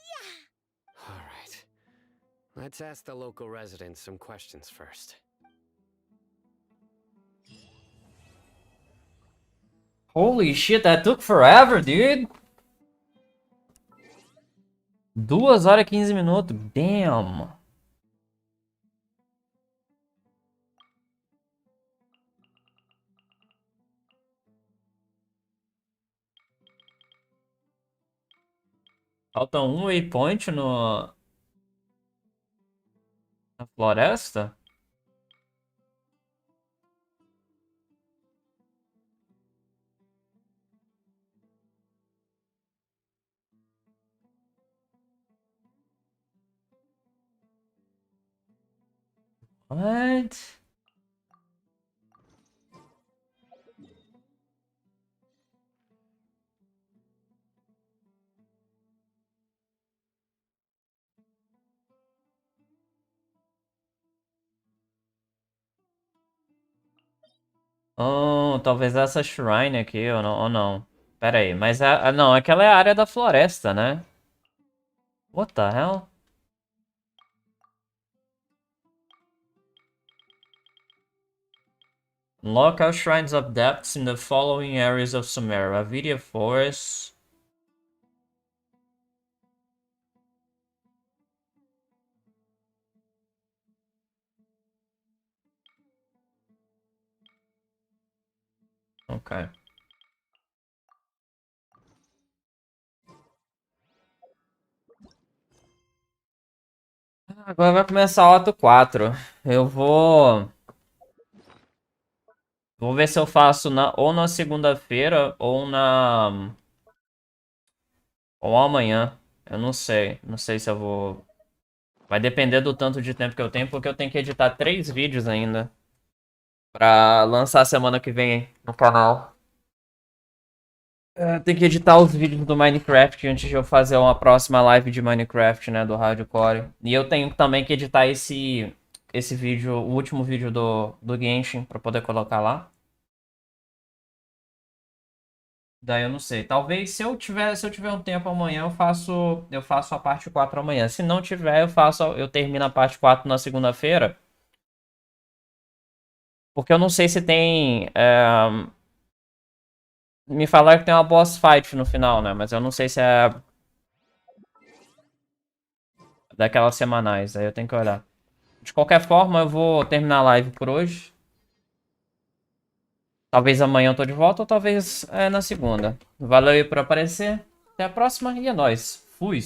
Yeah! Alright. Let's ask the local residents some questions first. Holy shit, that took forever, dude. 2 horas e 15 minutos. Damn. Falta um waypoint na floresta? What? Oh, talvez essa shrine aqui, ou não. Pera aí, mas não, aquela é a área da floresta, né? What the hell? Local shrines of depths in the following areas of Sumeria. Avidia Forest. Ok. Agora vai começar o ato 4. Eu vou... Vou ver se eu faço ou na segunda-feira ou na... Ou amanhã. Eu não sei. Não sei se eu vou... Vai depender do tanto de tempo que eu tenho, porque eu tenho que editar 3 vídeos ainda. Pra lançar semana que vem no canal. Tem que editar os vídeos do Minecraft antes de eu fazer uma próxima live de Minecraft, né, do Hardcore. E eu tenho também que editar esse vídeo, o último vídeo do Genshin, pra poder colocar lá. Daí eu não sei. Talvez se eu tiver um tempo amanhã, eu faço a parte 4 amanhã. Se não tiver, eu termino a parte 4 na segunda-feira. Porque eu não sei se tem. Me falaram que tem uma boss fight no final, né? Mas eu não sei se é daquelas semanais. Aí eu tenho que olhar. De qualquer forma, eu vou terminar a live por hoje. Talvez amanhã eu tô de volta ou talvez na segunda. Valeu aí por aparecer. Até a próxima e é nóis. Fui.